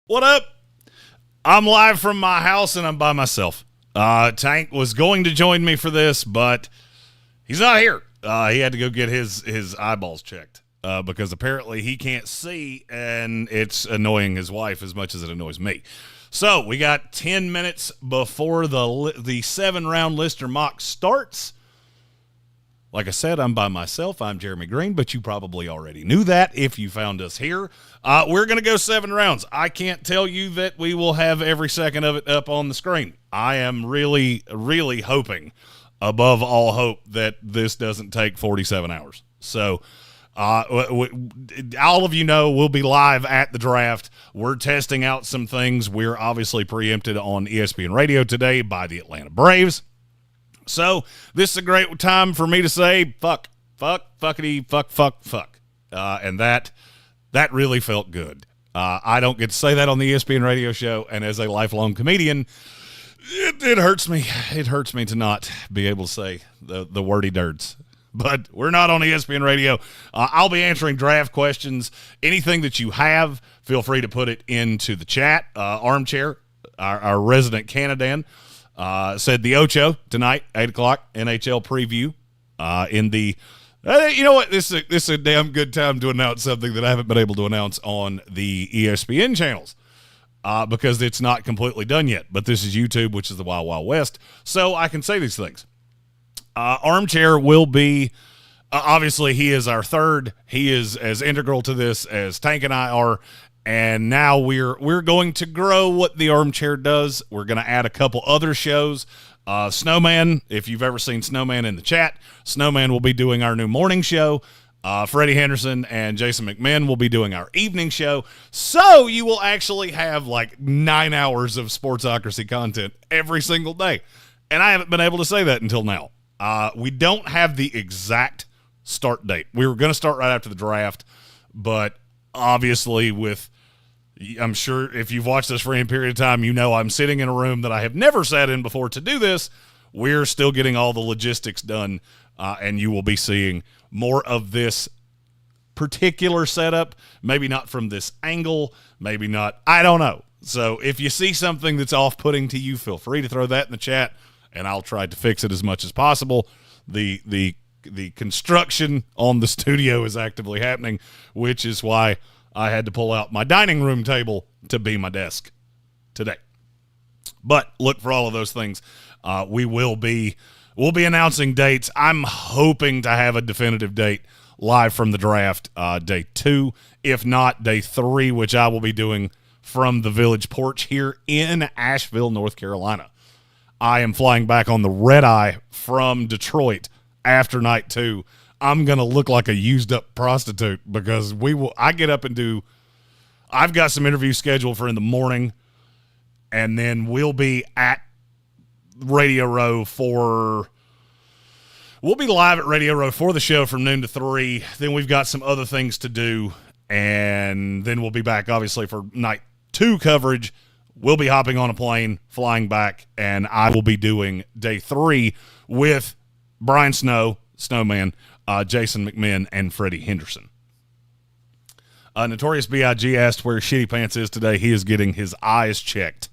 What up? I'm live from my house and I'm by myself. Tank was going to join me for this, but he's not here. He had to go get his eyeballs checked because apparently he can't see, and it's annoying his wife as much as it annoys me. So we got 10 minutes before the 7-round listener mock starts. Like I said, I'm by myself. I'm Jeremy Greene, but you probably already knew that if you found us here. We're going to go 7 rounds. I can't tell you that we will have every second of it up on the screen. I am really, really hoping, above all hope, that this doesn't take 47 hours. So all of you know we'll be live at the draft. We're testing out some things. We're obviously preempted on ESPN Radio today by the Atlanta Braves. So this is a great time for me to say fuck, fuckity, fuck. And that really felt good. I don't get to say that on the ESPN Radio show, and as a lifelong comedian, it hurts me. It hurts me to not be able to say the wordy dirts. But we're not on ESPN Radio. I'll be answering draft questions. Anything that you have, feel free to put it into the chat. Armchair, our resident Canadan, said the Ocho tonight, 8 o'clock, NHL preview in the you know what? This is a damn good time to announce something that I haven't been able to announce on the ESPN channels because it's not completely done yet. But this is YouTube, which is the Wild Wild West, so I can say these things. Armchair will be, obviously, he is our third. He is as integral to this as Tank and I are. And now we're going to grow what the Armchair does. We're going to add a couple other shows. Snowman, if you've ever seen Snowman in the chat, Snowman will be doing our new morning show. Freddie Henderson and Jason McMahon will be doing our evening show. So you will actually have like 9 hours of Sportsocracy content every single day. And I haven't been able to say that until now. We don't have the exact start date. We were going to start right after the draft, but obviously I'm sure if you've watched this for any period of time, you know I'm sitting in a room that I have never sat in before to do this. We're still getting all the logistics done, and you will be seeing more of this particular setup. Maybe not from this angle, maybe not. I don't know. So if you see something that's off-putting to you, feel free to throw that in the chat, and I'll try to fix it as much as possible. The construction on the studio is actively happening, which is why I had to pull out my dining room table to be my desk today. But look for all of those things. We'll be announcing dates. I'm hoping to have a definitive date live from the draft day 2, if not day 3, which I will be doing from the Village Porch here in Asheville, North Carolina. I am flying back on the red eye from Detroit after night 2. I'm going to look like a used-up prostitute because I get up and I've got some interviews scheduled for in the morning, and then we'll be at Radio Row we'll be live at Radio Row for the show from noon to 3. Then we've got some other things to do, and then we'll be back, obviously, for night 2 coverage. We'll be hopping on a plane, flying back, and I will be doing day 3 with Brian Snowman, Jason McMahon, and Freddie Henderson. Notorious B.I.G. asked where Shitty Pants is today. He is getting his eyes checked.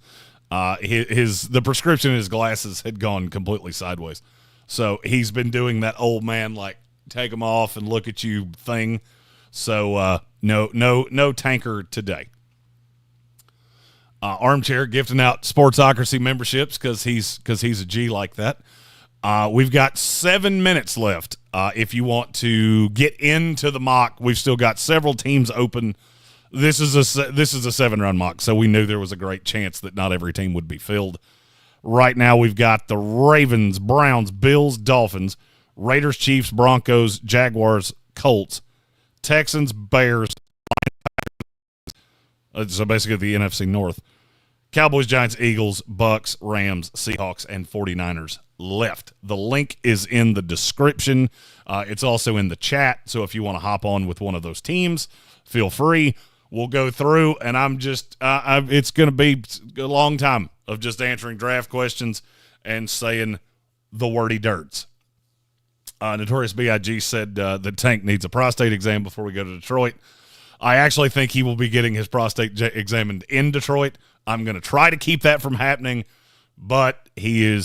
The prescription in his glasses had gone completely sideways. So he's been doing that old man, like, take them off and look at you thing. So no tanker today. Armchair gifting out Sportsocracy memberships because he's a G like that. We've got 7 minutes left. If you want to get into the mock, we've still got several teams open. This is a 7-round mock, so we knew there was a great chance that not every team would be filled. Right now, we've got the Ravens, Browns, Bills, Dolphins, Raiders, Chiefs, Broncos, Jaguars, Colts, Texans, Bears. So basically the NFC North. Cowboys, Giants, Eagles, Bucks, Rams, Seahawks, and 49ers left. The link is in the description. It's also in the chat, so if you want to hop on with one of those teams, feel free. We'll go through, and it's going to be a long time of just answering draft questions and saying the wordy dirts. Notorious B.I.G. said the Tank needs a prostate exam before we go to Detroit. I actually think he will be getting his prostate examined in Detroit. I'm going to try to keep that from happening, but he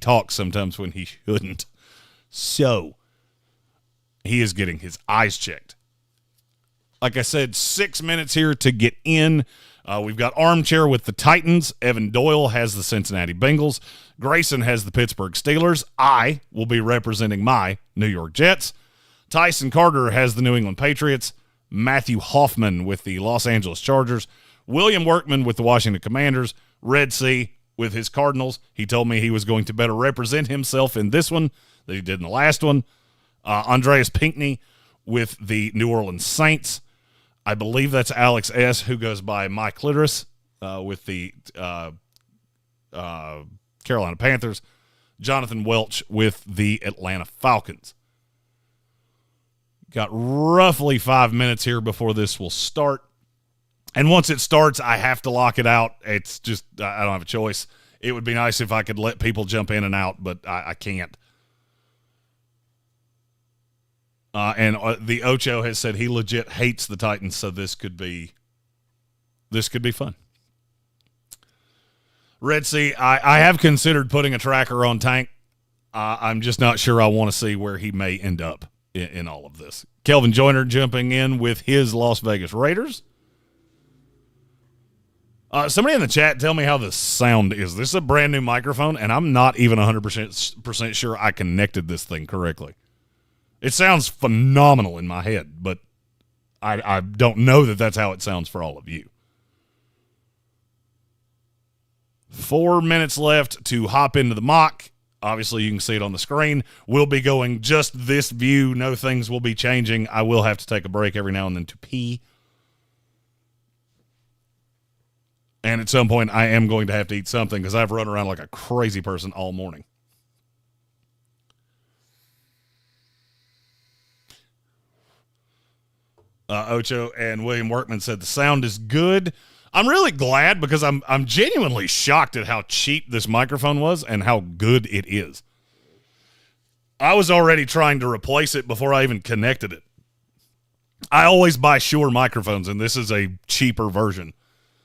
talks sometimes when he shouldn't. So he is getting his eyes checked. Like I said, 6 minutes here to get in. We've got Armchair with the Titans. Evan Doyle has the Cincinnati Bengals. Grayson has the Pittsburgh Steelers. I will be representing my New York Jets. Tyson Carter has the New England Patriots. Matthew Hoffman with the Los Angeles Chargers. William Workman with the Washington Commanders. Red Sea with his Cardinals. He told me he was going to better represent himself in this one than he did in the last one. Andreas Pinckney with the New Orleans Saints. I believe that's Alex S., who goes by My Clitoris with the Carolina Panthers. Jonathan Welch with the Atlanta Falcons. Got roughly 5 minutes here before this will start. And once it starts, I have to lock it out. It's just, I don't have a choice. It would be nice if I could let people jump in and out, but I can't. And the Ocho has said he legit hates the Titans, so this could be fun. Red Sea, I have considered putting a tracker on Tank. I'm just not sure I want to see where he may end up in all of this. Kelvin Joyner jumping in with his Las Vegas Raiders. Somebody in the chat, tell me how the sound is. This is a brand new microphone, and I'm not even 100% sure I connected this thing correctly. It sounds phenomenal in my head, but I don't know that that's how it sounds for all of you. 4 minutes left to hop into the mock. Obviously, you can see it on the screen. We'll be going just this view. No things will be changing. I will have to take a break every now and then to pee. And at some point, I am going to have to eat something because I've run around like a crazy person all morning. Ocho and William Workman said the sound is good. I'm really glad because I'm genuinely shocked at how cheap this microphone was and how good it is. I was already trying to replace it before I even connected it. I always buy Shure microphones, and this is a cheaper version.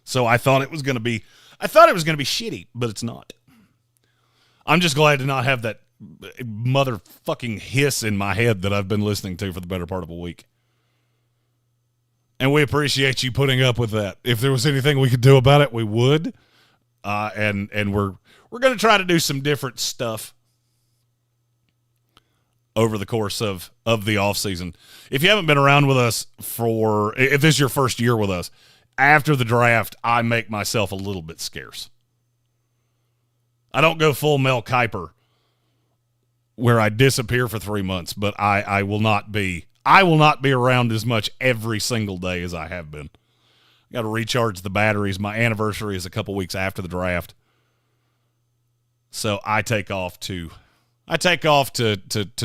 So I thought it was going to be shitty, but it's not. I'm just glad to not have that motherfucking hiss in my head that I've been listening to for the better part of a week. And we appreciate you putting up with that. If there was anything we could do about it, we would. And we're going to try to do some different stuff over the course of the off season. If you haven't been around with us if this is your first year with us, after the draft, I make myself a little bit scarce. I don't go full Mel Kiper where I disappear for 3 months, but I will not be around as much every single day as I have been. Got to recharge the batteries. My anniversary is a couple weeks after the draft. So I take off to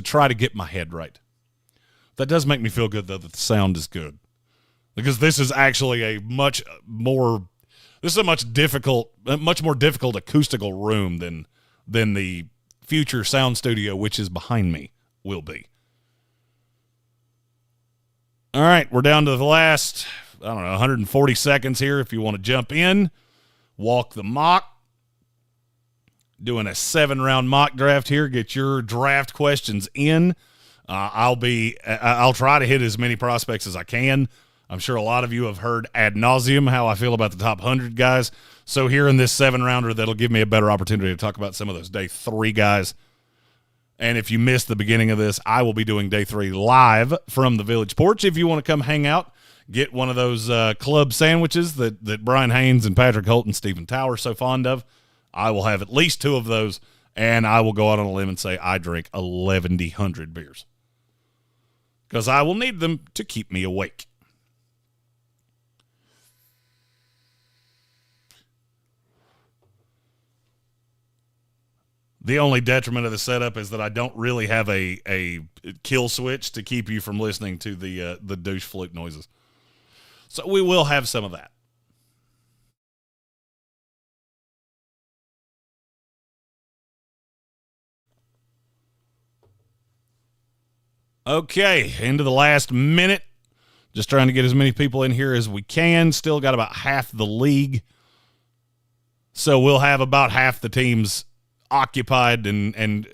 try to get my head right. That does make me feel good though that the sound is good. Because this is actually a much more difficult acoustical room than the future sound studio, which is behind me, will be. All right, we're down to the last, 140 seconds here. If you want to jump in, walk the mock. Doing a 7-round mock draft here. Get your draft questions in. I'll try to hit as many prospects as I can. I'm sure a lot of you have heard ad nauseum how I feel about the top 100 guys. So here in this 7-rounder, that'll give me a better opportunity to talk about some of those day 3 guys. And if you missed the beginning of this, I will be doing day 3 live from the Village Porch. If you want to come hang out, get one of those club sandwiches that Brian Haynes and Patrick Holt and Stephen Tower are so fond of. I will have at least 2 of those, and I will go out on a limb and say I drink 1,100 beers. Because I will need them to keep me awake. The only detriment of the setup is that I don't really have a kill switch to keep you from listening to the douche flute noises. So we will have some of that. Okay, into the last minute. Just trying to get as many people in here as we can. Still got about half the league. So we'll have about half the teams occupied, and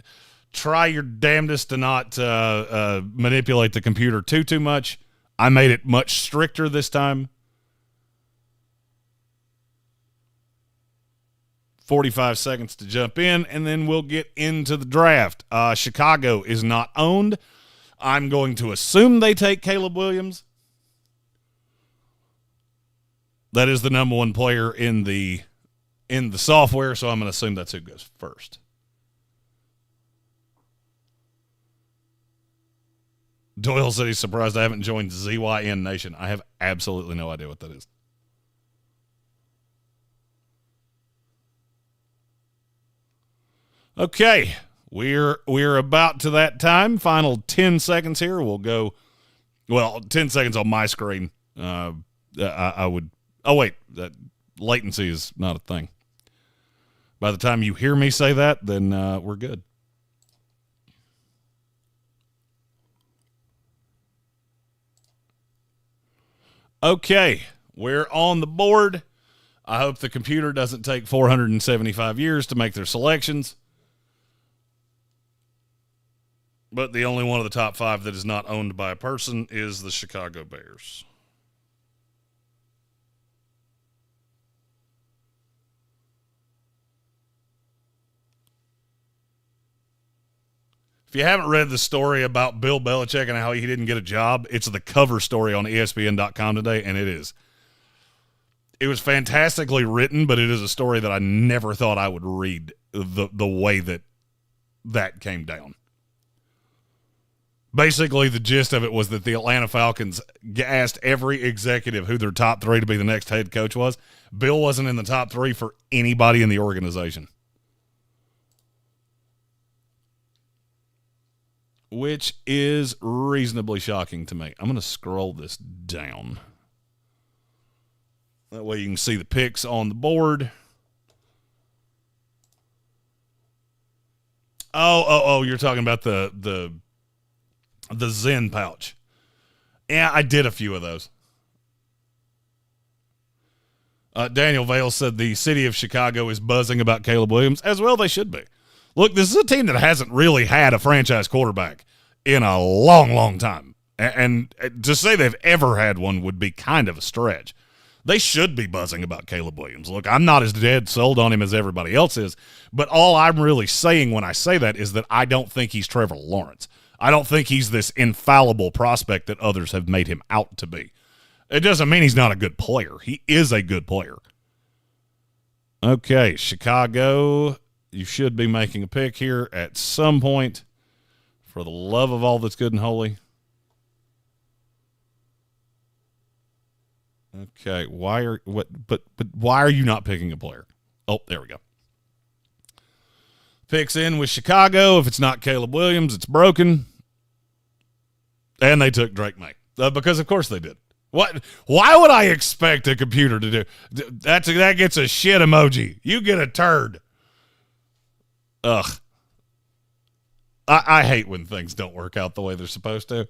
try your damnedest to not manipulate the computer too much. I made it much stricter this time. 45 seconds to jump in, and then we'll get into the draft. Chicago is not owned. I'm going to assume they take Caleb Williams. That is the number one player in the software, so I'm going to assume that's who goes first. Doyle said he's surprised I haven't joined ZYN Nation. I have absolutely no idea what that is. Okay, we're about to that time. Final 10 seconds here. We'll go, 10 seconds on my screen. I would, wait, that latency is not a thing. By the time you hear me say that, then we're good. Okay, we're on the board. I hope the computer doesn't take 475 years to make their selections. But the only one of the top 5 that is not owned by a person is the Chicago Bears. If you haven't read the story about Bill Belichick and how he didn't get a job, it's the cover story on ESPN.com today, and it was fantastically written, but it is a story that I never thought I would read the way that came down. Basically, the gist of it was that the Atlanta Falcons asked every executive who their top 3 to be the next head coach was. Bill wasn't in the top 3 for anybody in the organization. Which is reasonably shocking to me. I'm going to scroll this down. That way you can see the picks on the board. Oh, you're talking about the Zen pouch. Yeah, I did a few of those. Daniel Vale said the city of Chicago is buzzing about Caleb Williams. As well they should be. Look, this is a team that hasn't really had a franchise quarterback in a long, long time. And to say they've ever had one would be kind of a stretch. They should be buzzing about Caleb Williams. Look, I'm not as dead sold on him as everybody else is, but all I'm really saying when I say that is that I don't think he's Trevor Lawrence. I don't think he's this infallible prospect that others have made him out to be. It doesn't mean he's not a good player. He is a good player. Okay, Chicago, you should be making a pick here at some point. For the love of all that's good and holy. Okay, but why are you not picking a player? Oh, there we go. Picks in with Chicago. If it's not Caleb Williams, it's broken. And they took Drake May. Because of course they did. What? Why would I expect a computer to do that? That gets a shit emoji. You get a turd. Ugh. I hate when things don't work out the way they're supposed to.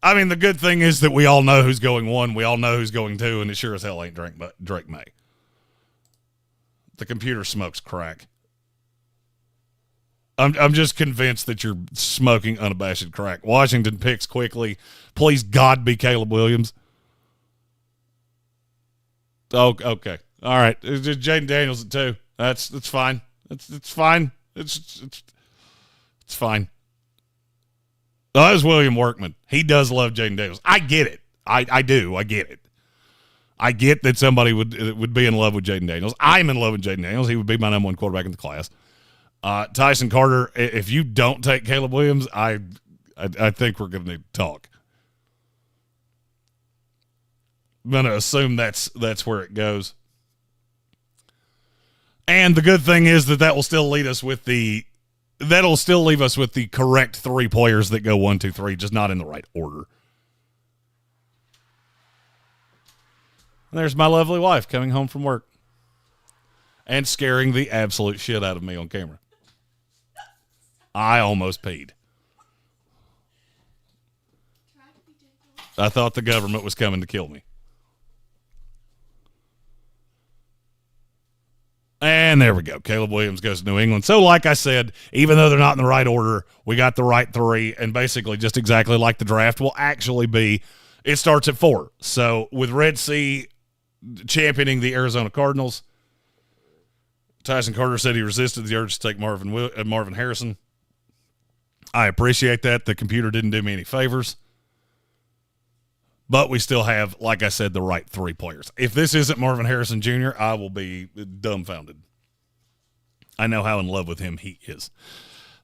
I mean, the good thing is that we all know who's going 1, we all know who's going 2, and it sure as hell ain't Drake May. The computer smokes crack. I'm just convinced that you're smoking unabashed crack. Washington picks quickly. Please, God, be Caleb Williams. Oh, okay. All right. It's just Jaden Daniels at 2. That's fine. It's fine. It's fine. Oh, that was William Workman. He does love Jaden Daniels. I get it. I do. I get it. I get that somebody would be in love with Jaden Daniels. I'm in love with Jaden Daniels. He would be my number 1 quarterback in the class. Tyson Carter, if you don't take Caleb Williams, I think we're going to need to talk. I'm going to assume that's where it goes. And the good thing is that will still lead us with that'll still leave us with the correct 3 players that go 1, 2, 3, just not in the right order. And there's my lovely wife coming home from work and scaring the absolute shit out of me on camera. I almost peed. I thought the government was coming to kill me. And there we go. Caleb Williams goes to New England. So, like I said, even though they're not in the right order, we got the right three, and basically just exactly like the draft will actually be, it starts at 4. So, with Red Sea championing the Arizona Cardinals, Tyson Carter said he resisted the urge to take Marvin Harrison. I appreciate that. The computer didn't do me any favors. But we still have, like I said, the right 3 players. If this isn't Marvin Harrison Jr., I will be dumbfounded. I know how in love with him he is.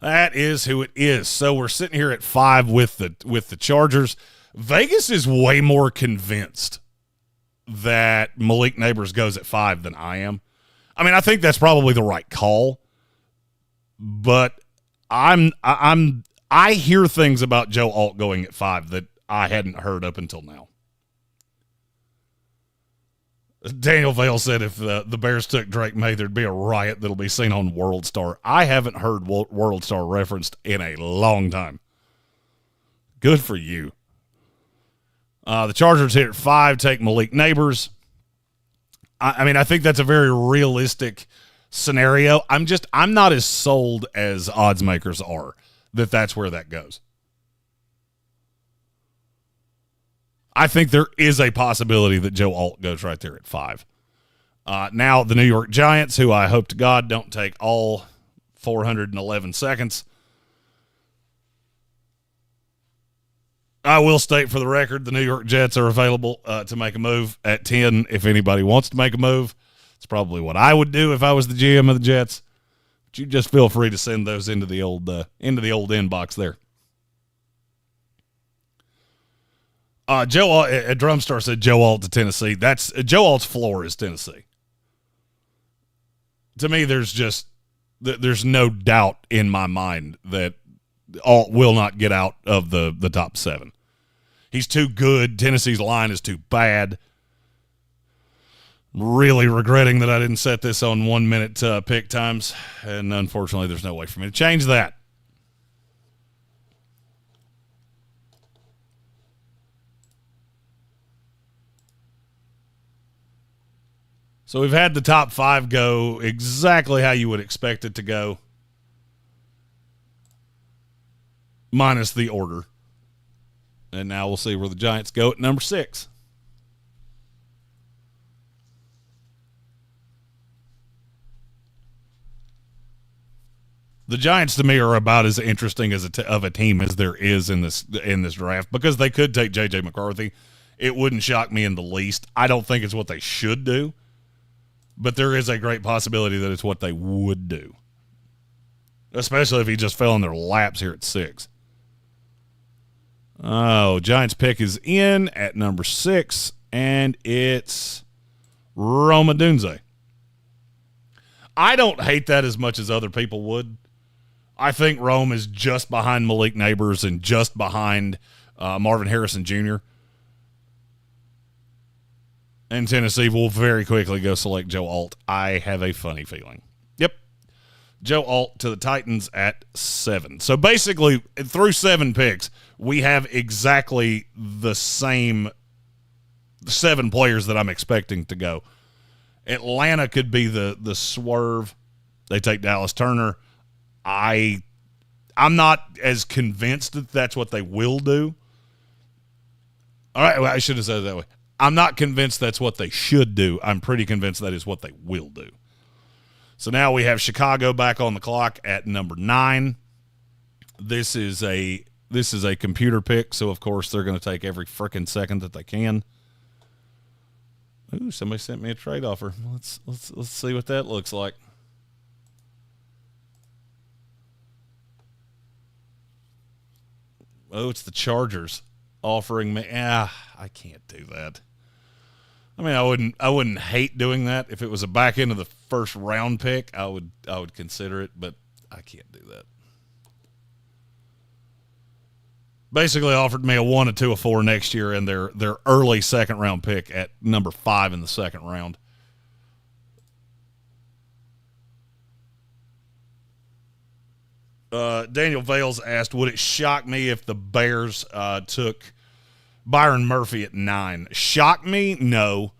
That is who it is. So we're sitting here at 5 with the Chargers. Vegas is way more convinced that Malik Neighbors goes at 5 than I am. I mean, I think that's probably the right call. But I hear things about Joe Alt going at 5 that I hadn't heard up until now. Daniel Vale said if the Bears took Drake May, there'd be a riot that'll be seen on World Star. I haven't heard World Star referenced in a long time. Good for you. The Chargers hit at 5, take Malik Neighbors. I mean, I think that's a very realistic scenario. I'm not as sold as odds makers are that that's where that goes. I think there is a possibility that Joe Alt goes right there at 5. Now, the New York Giants, who I hope to God don't take all 411 seconds. I will state for the record, the New York Jets are available to make a move at 10 if anybody wants to make a move. It's probably what I would do if I was the GM of the Jets. But you just feel free to send those into the old inbox there. Joe at Drumstar said Joe Alt to Tennessee. That's Joe Alt's floor is Tennessee. To me, there's no doubt in my mind that Alt will not get out of the top 7. He's too good. Tennessee's line is too bad. Really regretting that I didn't set this on 1 minute pick times, and unfortunately, there's no way for me to change that. So we've had the top 5 go exactly how you would expect it to go, minus the order. And now we'll see where the Giants go at number 6. The Giants to me are about as interesting as of a team as there is in this draft because they could take J.J. McCarthy. It wouldn't shock me in the least. I don't think it's what they should do. But there is a great possibility that it's what they would do. Especially if he just fell in their laps here at 6. Oh, Giants pick is in at number 6, and it's Rome Odunze. I don't hate that as much as other people would. I think Rome is just behind Malik Neighbors and just behind Marvin Harrison Jr., and Tennessee will very quickly go select Joe Alt. I have a funny feeling. Yep. Joe Alt to the Titans at 7. So basically, through 7 picks, we have exactly the same 7 players that I'm expecting to go. Atlanta could be the swerve. They take Dallas Turner. I'm not as convinced that that's what they will do. All right, well, I should have said it that way. I'm not convinced that's what they should do. I'm pretty convinced that is what they will do. So now we have Chicago back on the clock at number 9. This is a computer pick, so of course they're going to take every frickin' second that they can. Ooh, somebody sent me a trade offer. Let's see what that looks like. Oh, it's the Chargers offering me. I can't do that. I mean, I wouldn't hate doing that if it was a back end of the first round pick. I would consider it, but I can't do that. Basically offered me a 1, a 2, a 4 next year and their early second round pick at number 5 in the second round. Daniel Vales asked, would it shock me if the Bears took Byron Murphy at 9. Shock me? No.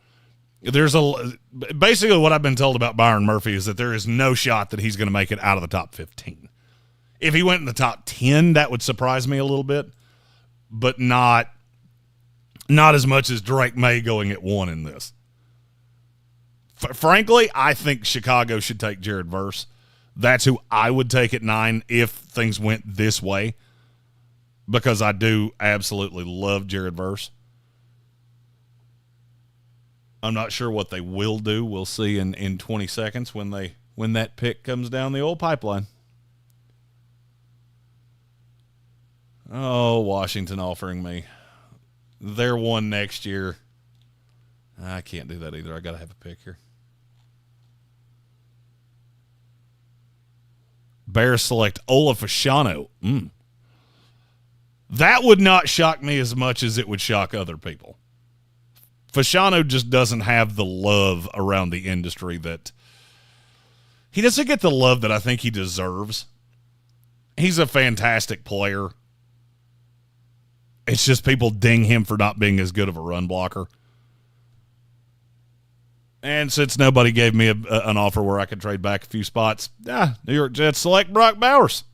Basically what I've been told about Byron Murphy is that there is no shot that he's going to make it out of the top 15. If he went in the top 10, that would surprise me a little bit, but not as much as Drake May going at 1 in this. Frankly, I think Chicago should take Jared Verse. That's who I would take at 9 if things went this way, because I do absolutely love Jared Verse. I'm not sure what they will do. We'll see in 20 seconds when that pick comes down the old pipeline. Oh, Washington offering me their one next year. I can't do that either. I got to have a pick here. Bears select Ola Fashanu. That would not shock me as much as it would shock other people. Fashanu just doesn't have the love around the industry that he doesn't get the love that I think he deserves. He's a fantastic player. It's just people ding him for not being as good of a run blocker. And since nobody gave me an offer where I could trade back a few spots, New York Jets select Brock Bowers.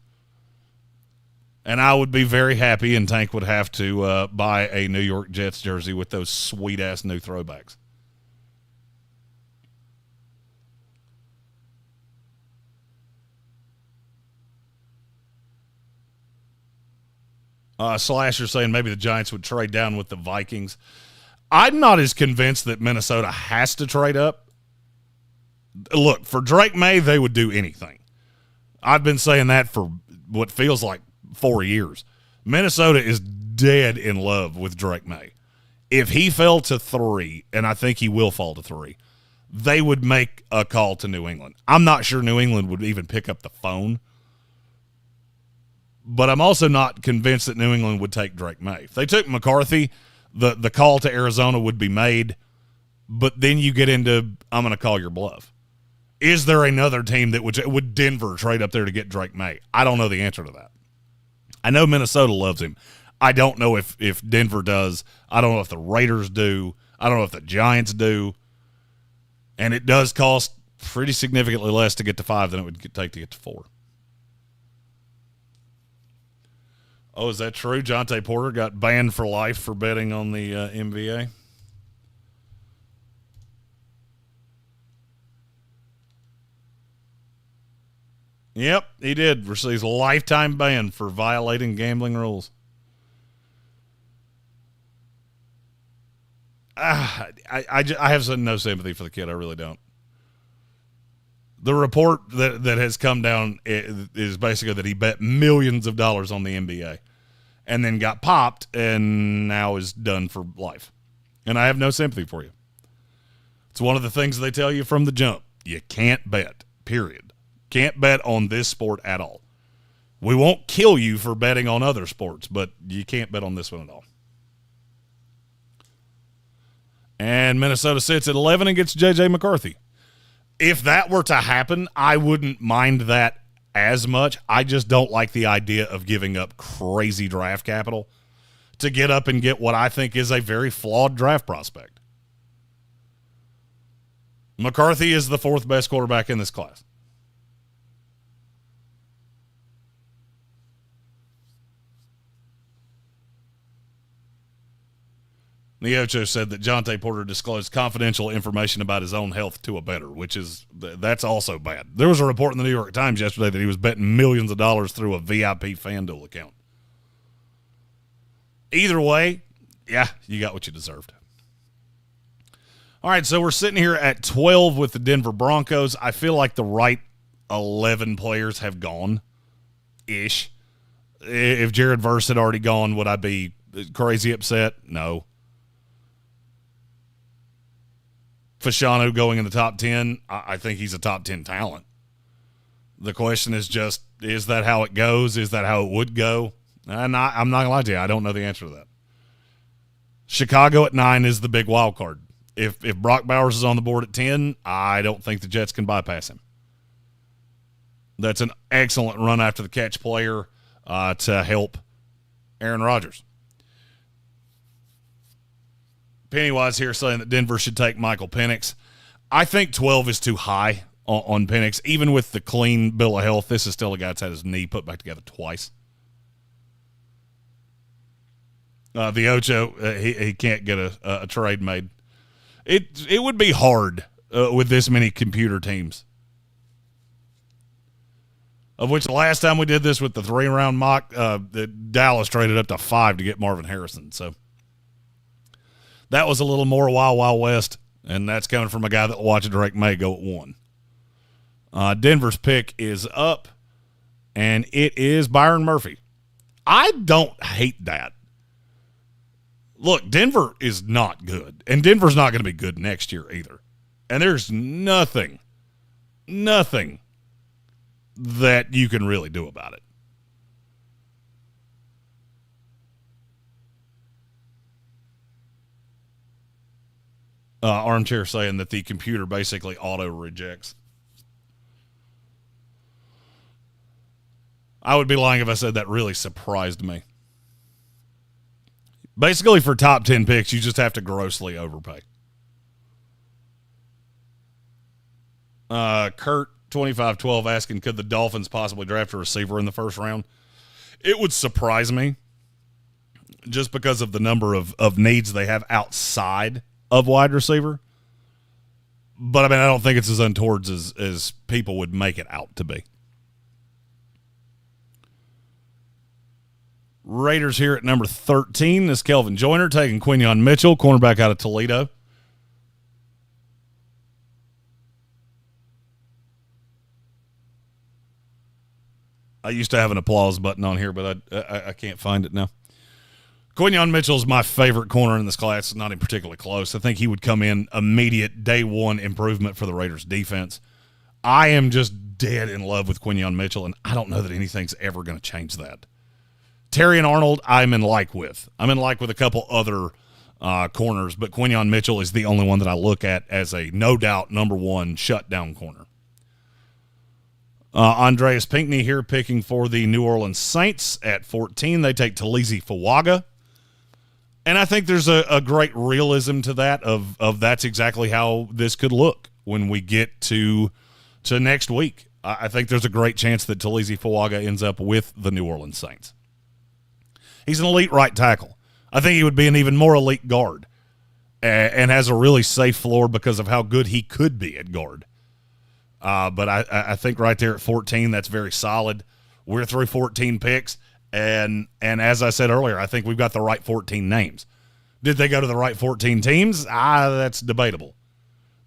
And I would be very happy, and Tank would have to buy a New York Jets jersey with those sweet-ass new throwbacks. Slasher saying maybe the Giants would trade down with the Vikings. I'm not as convinced that Minnesota has to trade up. Look, for Drake May, they would do anything. I've been saying that for what feels like 4 years. Minnesota is dead in love with Drake May. If he fell to 3, and I think he will fall to 3, they would make a call to New England. I'm not sure New England would even pick up the phone. But I'm also not convinced that New England would take Drake May. If they took McCarthy, the call to Arizona would be made, but then you get into, I'm going to call your bluff. Is there another team that would Denver trade up there to get Drake May? I don't know the answer to that. I know Minnesota loves him. I don't know if Denver does. I don't know if the Raiders do. I don't know if the Giants do. And it does cost pretty significantly less to get to 5 than it would take to get to 4. Oh, is that true? Jonte Porter got banned for life for betting on the NBA. Yep, he did. Receives a lifetime ban for violating gambling rules. I have no sympathy for the kid. I really don't. The report that has come down is basically that he bet millions of dollars on the NBA and then got popped and now is done for life. And I have no sympathy for you. It's one of the things they tell you from the jump. You can't bet, period. Can't bet on this sport at all. We won't kill you for betting on other sports, but you can't bet on this one at all. And Minnesota sits at 11 and gets J.J. McCarthy. If that were to happen, I wouldn't mind that as much. I just don't like the idea of giving up crazy draft capital to get up and get what I think is a very flawed draft prospect. McCarthy is the 4th best quarterback in this class. Neocho said that Jonte Porter disclosed confidential information about his own health to a bettor, that's also bad. There was a report in the New York Times yesterday that he was betting millions of dollars through a VIP FanDuel account. Either way, yeah, you got what you deserved. All right, so we're sitting here at 12 with the Denver Broncos. I feel like the right 11 players have gone-ish. If Jared Verse had already gone, would I be crazy upset? No. Fashanu going in the top 10, I think he's a top 10 talent. The question is just, is that how it goes? Is that how it would go? I'm not going to lie to you. I don't know the answer to that. Chicago at 9 is the big wild card. If Brock Bowers is on the board at 10, I don't think the Jets can bypass him. That's an excellent run after the catch player to help Aaron Rodgers. Pennywise here saying that Denver should take Michael Penix. I think 12 is too high on Penix. Even with the clean bill of health, this is still a guy that's had his knee put back together twice. The Ocho, he can't get a trade made. It would be hard with this many computer teams. Of which the last time we did this with the 3-round mock, Dallas traded up to 5 to get Marvin Harrison. So that was a little more Wild Wild West, and that's coming from a guy that watched Drake May go at 1. Denver's pick is up, and it is Byron Murphy. I don't hate that. Look, Denver is not good, and Denver's not going to be good next year either. And there's nothing that you can really do about it. Armchair saying that the computer basically auto-rejects. I would be lying if I said that really surprised me. Basically, for top 10 picks, you just have to grossly overpay. Kurt 2512 asking, could the Dolphins possibly draft a receiver in the first round? It would surprise me just because of the number of needs they have outside of wide receiver. But, I mean, I don't think it's as untoward as people would make it out to be. Raiders here at number 13 is Kelvin Joyner taking Quinyon Mitchell, cornerback out of Toledo. I used to have an applause button on here, but I can't find it now. Quinyon Mitchell is my favorite corner in this class. It's not even particularly close. I think he would come in immediate day one improvement for the Raiders defense. I am just dead in love with Quinyon Mitchell, and I don't know that anything's ever going to change that. Terry and Arnold, I'm in like with. I'm in like with a couple other corners, but Quinyon Mitchell is the only one that I look at as a no doubt number one shutdown corner. Andreas Pinckney here picking for the New Orleans Saints at 14. They take Taliese Fuaga. And I think there's a great realism to that of that's exactly how this could look when we get to next week. I think there's a great chance that Taliese Fuaga ends up with the New Orleans Saints. He's an elite right tackle. I think he would be an even more elite guard and has a really safe floor because of how good he could be at guard. But I think right there at 14, that's very solid. We're through 14 picks, and as I said earlier, I think we've got the right 14 names. Did they go to the right 14 teams? That's debatable.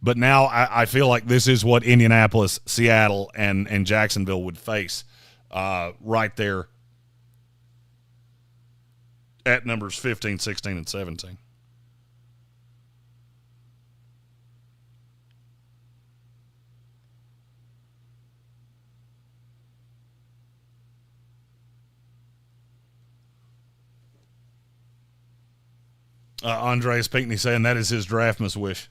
But now I feel like this is what Indianapolis, Seattle, and Jacksonville would face right there at numbers 15, 16, and 17. Andreas Pinckney saying that is his draftman's wish.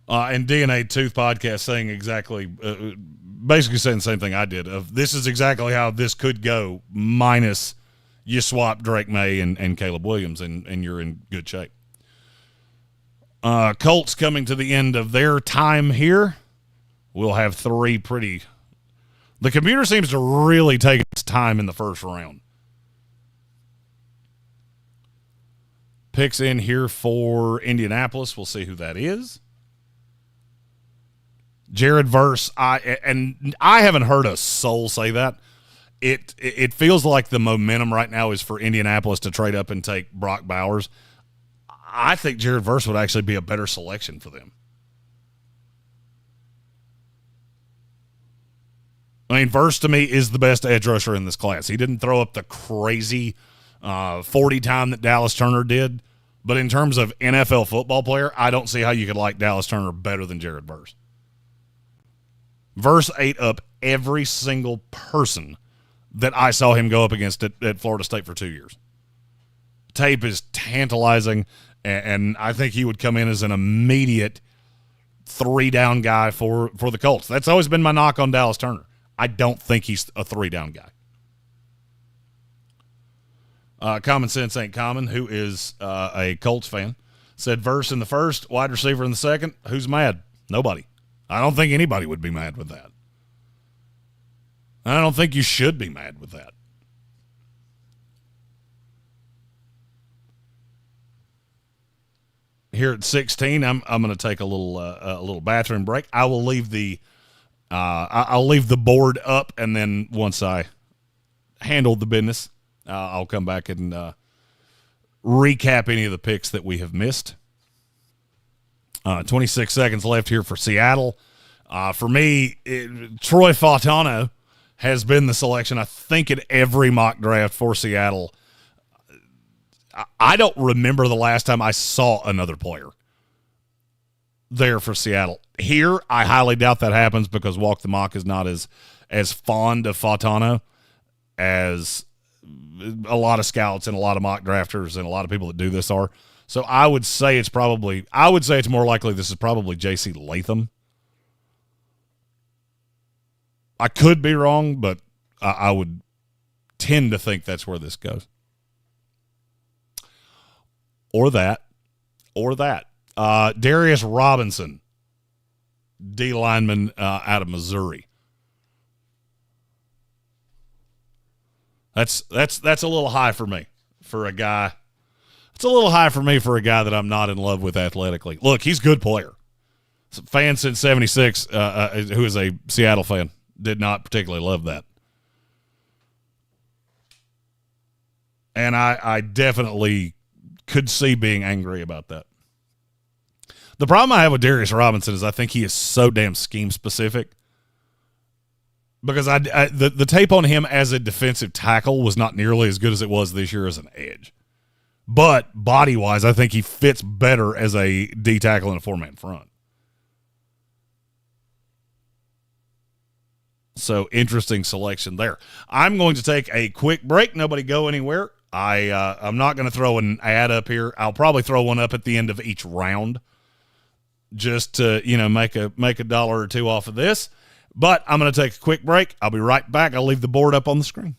And DNA Tooth Podcast saying exactly, basically saying the same thing I did. This is exactly how this could go, minus you swap Drake May and Caleb Williams, and you're in good shape. Colts coming to the end of their time here. We'll have three pretty... The computer seems to really take its time in the first round. Picks in here for Indianapolis. We'll see who that is. Jared Verse. I haven't heard a soul say that. It feels like the momentum right now is for Indianapolis to trade up and take Brock Bowers. I think Jared Verse would actually be a better selection for them. I mean, Verse to me is the best edge rusher in this class. He didn't throw up the crazy 40 time that Dallas Turner did. But in terms of NFL football player, I don't see how you could like Dallas Turner better than Jared Verse. Verse ate up every single person that I saw him go up against at Florida State for 2 years. Tape is tantalizing, and I think he would come in as an immediate three-down guy for the Colts. That's always been my knock on Dallas Turner. I don't think he's a three-down guy. Common Sense Ain't Common, who is a Colts fan, said verse in the first, wide receiver in the second. Who's mad? Nobody. I don't think anybody would be mad with that. I don't think you should be mad with that. Here at 16, I'm going to take a little bathroom break. I will leave I'll leave the board up, and then once I handle the business, I'll come back and recap any of the picks that we have missed. 26 seconds left here for Seattle. For me, Troy Fautano has been the selection, I think, in every mock draft for Seattle. I don't remember the last time I saw another player there for Seattle. Here, I highly doubt that happens because Walk the Mock is not as fond of Fautano as a lot of scouts and a lot of mock drafters and a lot of people that do this are. So I would say it's more likely this is probably J.C. Latham. I could be wrong, but I would tend to think that's where this goes. Or that. Darius Robinson, D lineman out of Missouri. That's a little high for me for a guy. It's a little high for me for a guy that I'm not in love with athletically. Look, he's a good player. Fan since 76, who is a Seattle fan, did not particularly love that. And I definitely could see being angry about that. The problem I have with Darius Robinson is I think he is so damn scheme specific. Because the tape on him as a defensive tackle was not nearly as good as it was this year as an edge. But body-wise, I think he fits better as a D tackle in a four-man front. So, interesting selection there. I'm going to take a quick break. Nobody go anywhere. I'm not going to throw an ad up here. I'll probably throw one up at the end of each round just to, make a dollar or two off of this. But I'm going to take a quick break. I'll be right back. I'll leave the board up on the screen.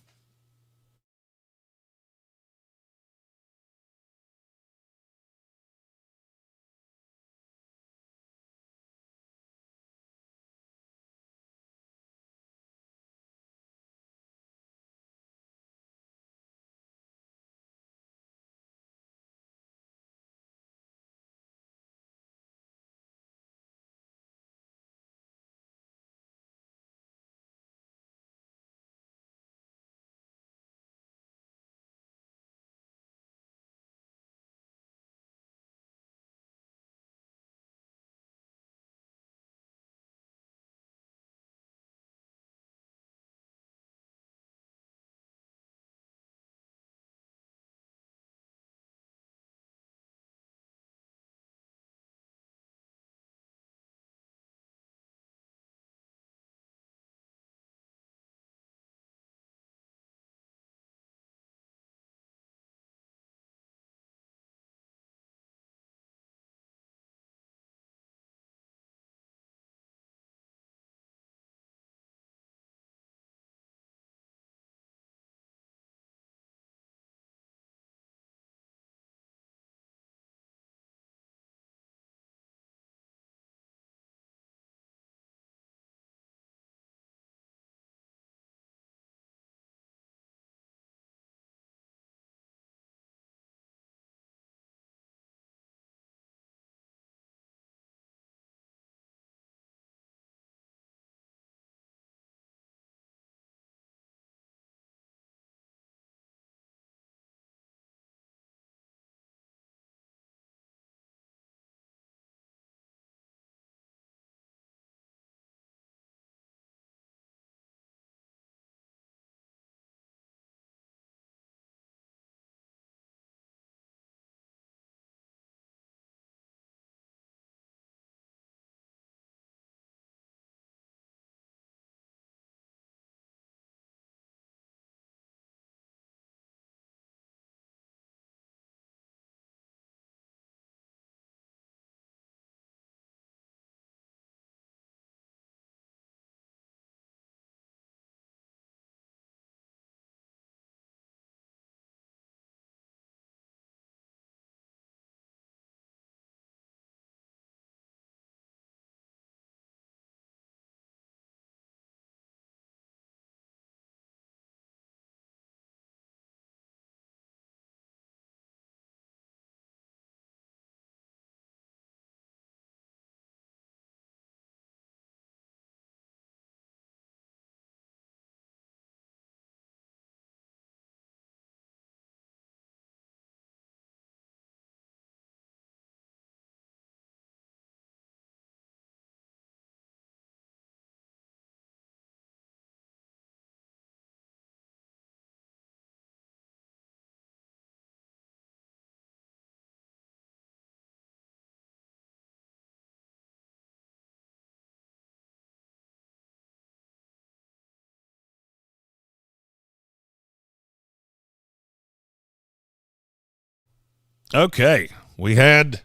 Okay, we had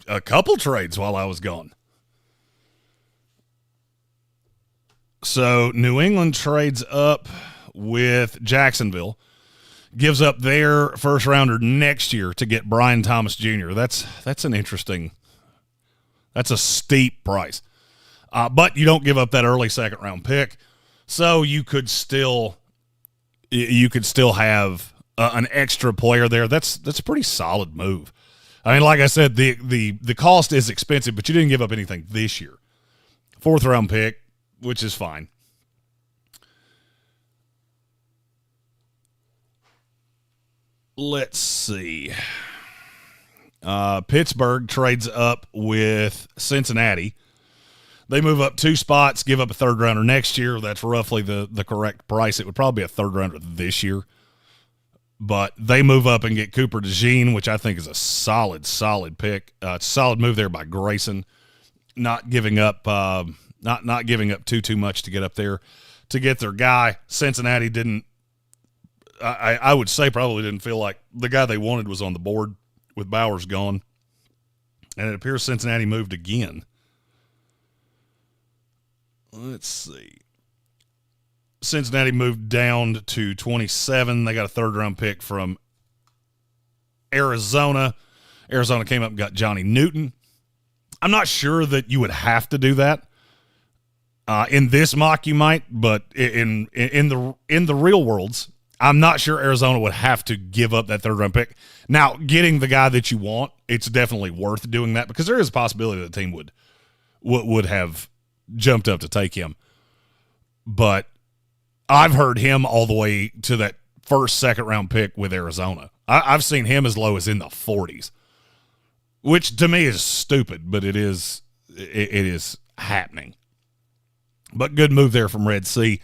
a couple trades while I was gone. So New England trades up with Jacksonville, gives up their first rounder next year to get Brian Thomas Jr. That's an interesting. That's a steep price, but you don't give up that early second round pick, so you could still have an extra player there. That's a pretty solid move. I mean, like I said, the cost is expensive, but you didn't give up anything this year. Fourth round pick, which is fine. Let's see. Pittsburgh trades up with Cincinnati. They move up 2 spots, give up a third rounder next year. That's roughly the correct price. It would probably be a third rounder this year. But they move up and get Cooper DeJean, which I think is a solid pick. It's a solid move there by Grayson, not giving up not giving up too much to get up there to get their guy. Cincinnati didn't. I would say probably didn't feel like the guy they wanted was on the board with Bowers gone, and it appears Cincinnati moved again. Let's see. Cincinnati moved down to 27. They got a third-round pick from Arizona. Arizona came up and got Johnny Newton. I'm not sure that you would have to do that. In this mock, you might, but in the real worlds, I'm not sure Arizona would have to give up that third-round pick. Now, getting the guy that you want, it's definitely worth doing that because there is a possibility the team would have jumped up to take him. But I've heard him all the way to that first, second-round pick with Arizona. I've seen him as low as in the 40s, which to me is stupid, but it is happening. But good move there from Red Sea.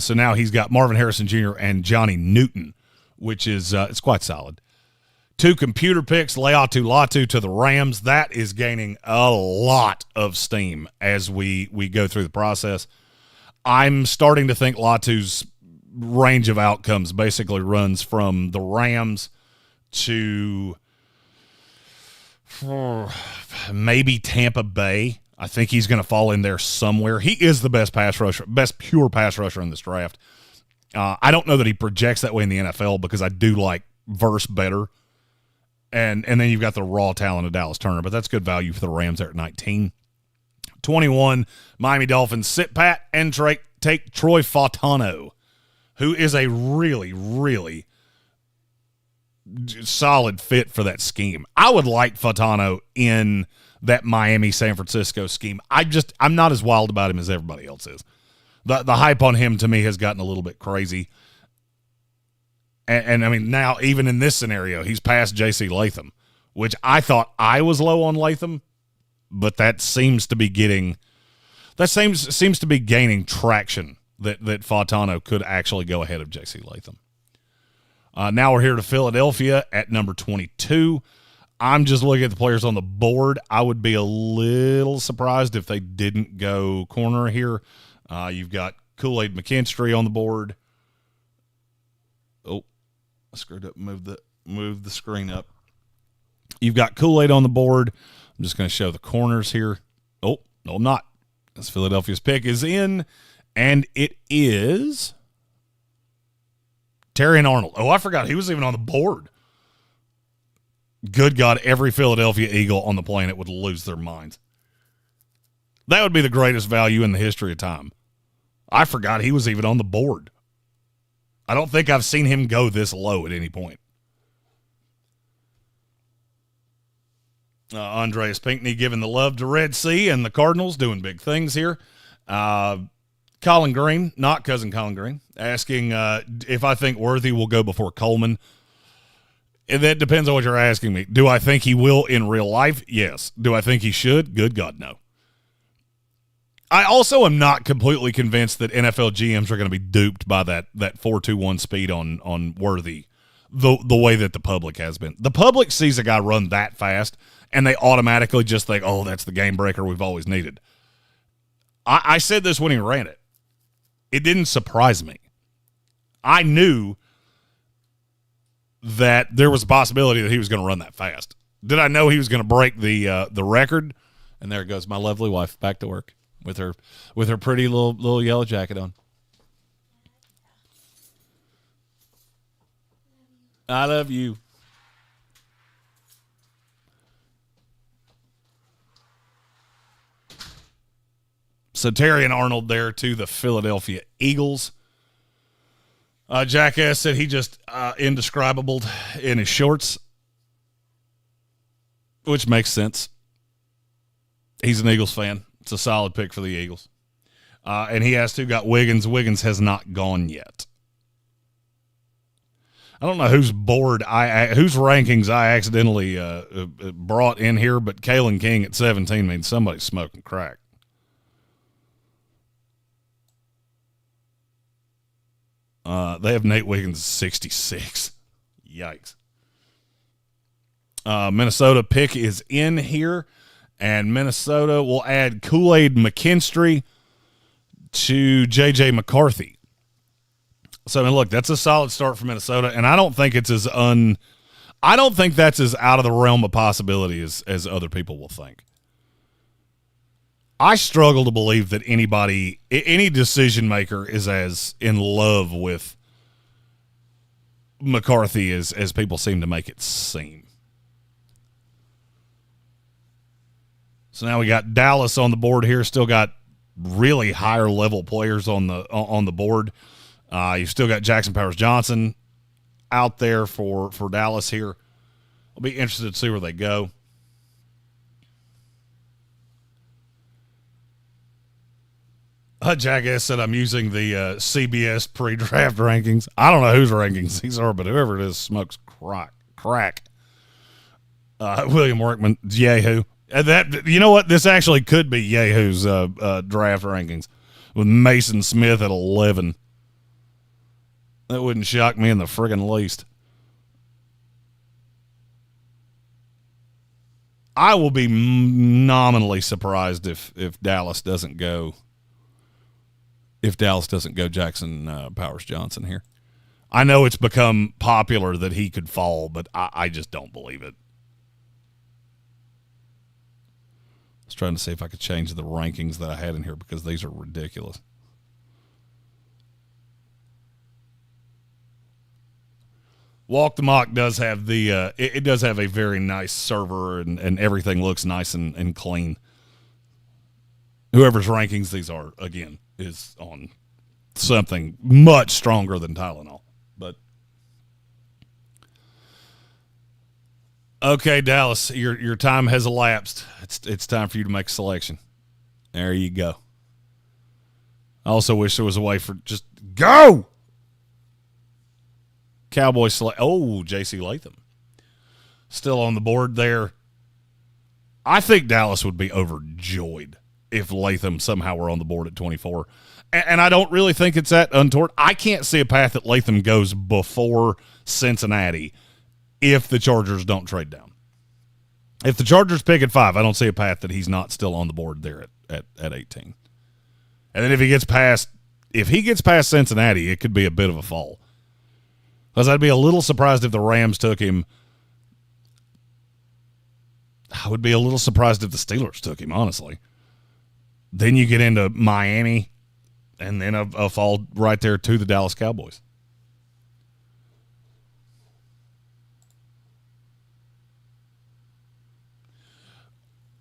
So now he's got Marvin Harrison Jr. and Johnny Newton, which is it's quite solid. 2 computer picks, Laiatu Latu to the Rams. That is gaining a lot of steam as we go through the process. I'm starting to think Latu's range of outcomes basically runs from the Rams to maybe Tampa Bay. I think he's going to fall in there somewhere. He is the best pure pass rusher in this draft. I don't know that he projects that way in the NFL because I do like Verse better. And then you've got the raw talent of Dallas Turner, but that's good value for the Rams there at 19. 21, Miami Dolphins sit pat and take Troy Fautano, who is a really, really solid fit for that scheme. I would like Fautano in that Miami-San Francisco scheme. I'm not as wild about him as everybody else is. The hype on him to me has gotten a little bit crazy. And I mean, now even in this scenario, he's past J.C. Latham, which I thought I was low on Latham, but that seems to be gaining traction that Fautano could actually go ahead of J.C. Latham. Now we're here to Philadelphia at number 22. I'm just looking at the players on the board. I would be a little surprised if they didn't go corner here. You've got Kool-Aid McKinstry on the board. Oh, I screwed up. Move the screen up. You've got Kool-Aid on the board. I'm just going to show the corners here. Oh, no, I'm not. This Philadelphia's pick is in, and it is Terrion Arnold. Oh, I forgot he was even on the board. Good God, every Philadelphia Eagle on the planet would lose their minds. That would be the greatest value in the history of time. I forgot he was even on the board. I don't think I've seen him go this low at any point. Andreas Pinckney giving the love to Red Sea and the Cardinals doing big things here. Colin Greene, not cousin Colin Greene, asking if I think Worthy will go before Coleman. That depends on what you're asking me. Do I think he will in real life? Yes. Do I think he should? Good God, no. I also am not completely convinced that NFL GMs are going to be duped by that 4.21 speed on Worthy the way that the public has been. The public sees a guy run that fast, and they automatically just think, oh, that's the game breaker we've always needed. I said this when he ran it. It didn't surprise me. I knew that there was a possibility that he was going to run that fast. Did I know he was going to break the record? And there goes my lovely wife back to work with her pretty little yellow jacket on. I love you. So Terry and Arnold there to the Philadelphia Eagles. Jackass said he just indescribable in his shorts, which makes sense. He's an Eagles fan. It's a solid pick for the Eagles. And he has to got Wiggins. Wiggins has not gone yet. I don't know whose whose rankings I accidentally brought in here, but Kalen King at 17 means somebody's smoking crack. They have Nate Wiggins at 66. Yikes. Minnesota pick is in here, and Minnesota will add Kool-Aid McKinstry to J.J. McCarthy. So, I mean, look, that's a solid start for Minnesota, and I don't think that's as out of the realm of possibility as other people will think. I struggle to believe that any decision maker is as in love with McCarthy as people seem to make it seem. So now we got Dallas on the board here. Still got really higher level players on the board. You've still got Jackson Powers Johnson out there for Dallas here. I'll be interested to see where they go. Jackass said I'm using the CBS pre-draft rankings. I don't know whose rankings these are, but whoever it is smokes crack. William Workman, Yahoo. That, you know what? This actually could be Yahoo's draft rankings with Mason Smith at 11. That wouldn't shock me in the friggin' least. I will be nominally surprised if Dallas doesn't go. If Dallas doesn't go Jackson Powers Johnson here. I know it's become popular that he could fall, but I just don't believe it. I was trying to see if I could change the rankings that I had in here because these are ridiculous. Walk the Mock does have it does have a very nice server and everything looks nice and clean. Whoever's rankings these are, again, is on something much stronger than Tylenol. But okay, Dallas, your time has elapsed. It's time for you to make a selection. There you go. I also wish there was a way for just go. Cowboys select. Oh, J.C. Latham still on the board there. I think Dallas would be overjoyed if Latham somehow were on the board at 24. And I don't really think it's that untoward. I can't see a path that Latham goes before Cincinnati if the Chargers don't trade down. If the Chargers pick at 5, I don't see a path that he's not still on the board there at 18. And then if he gets past Cincinnati, it could be a bit of a fall. Because I'd be a little surprised if the Rams took him. I would be a little surprised if the Steelers took him, honestly. Then you get into Miami, and then a fall right there to the Dallas Cowboys.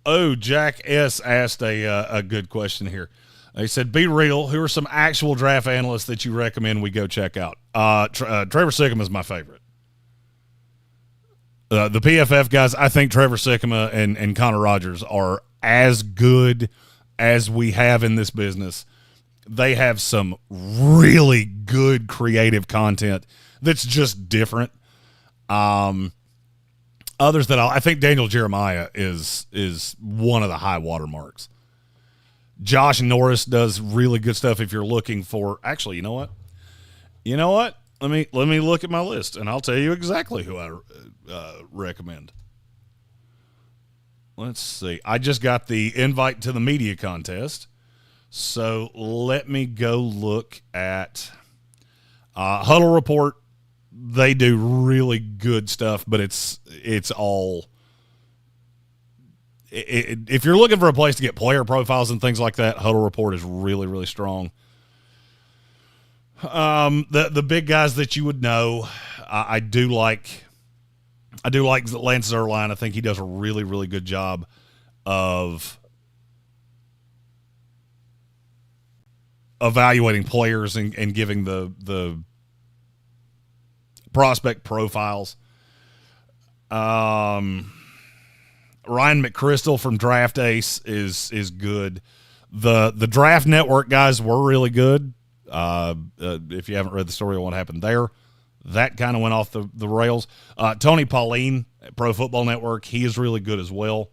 Oh, Jack S. asked a good question here. He said, be real, who are some actual draft analysts that you recommend we go check out? Trevor Sikkema is my favorite. The PFF guys, I think Trevor Sikkema and Connor Rogers are as good as we have in this business. They have some really good creative content that's just different. Others that I think Daniel Jeremiah is one of the high water marks. Josh Norris does really good stuff if you're looking for. Actually, you know what? Let me look at my list, and I'll tell you exactly who I recommend. Let's see. I just got the invite to the media contest, so let me go look at Huddle Report. they do really good stuff, but it's all. If you're looking for a place to get player profiles and things like that, Huddle Report is really, really strong. The big guys that you would know, I do like Lance Zierlein. I think he does a really, really good job of evaluating players and giving the prospect profiles. Ryan McChrystal from Draft Ace is good. The Draft Network guys were really good. If you haven't read the story on what happened there, that kind of went off the rails. Tony Pauline at Pro Football Network, he is really good as well.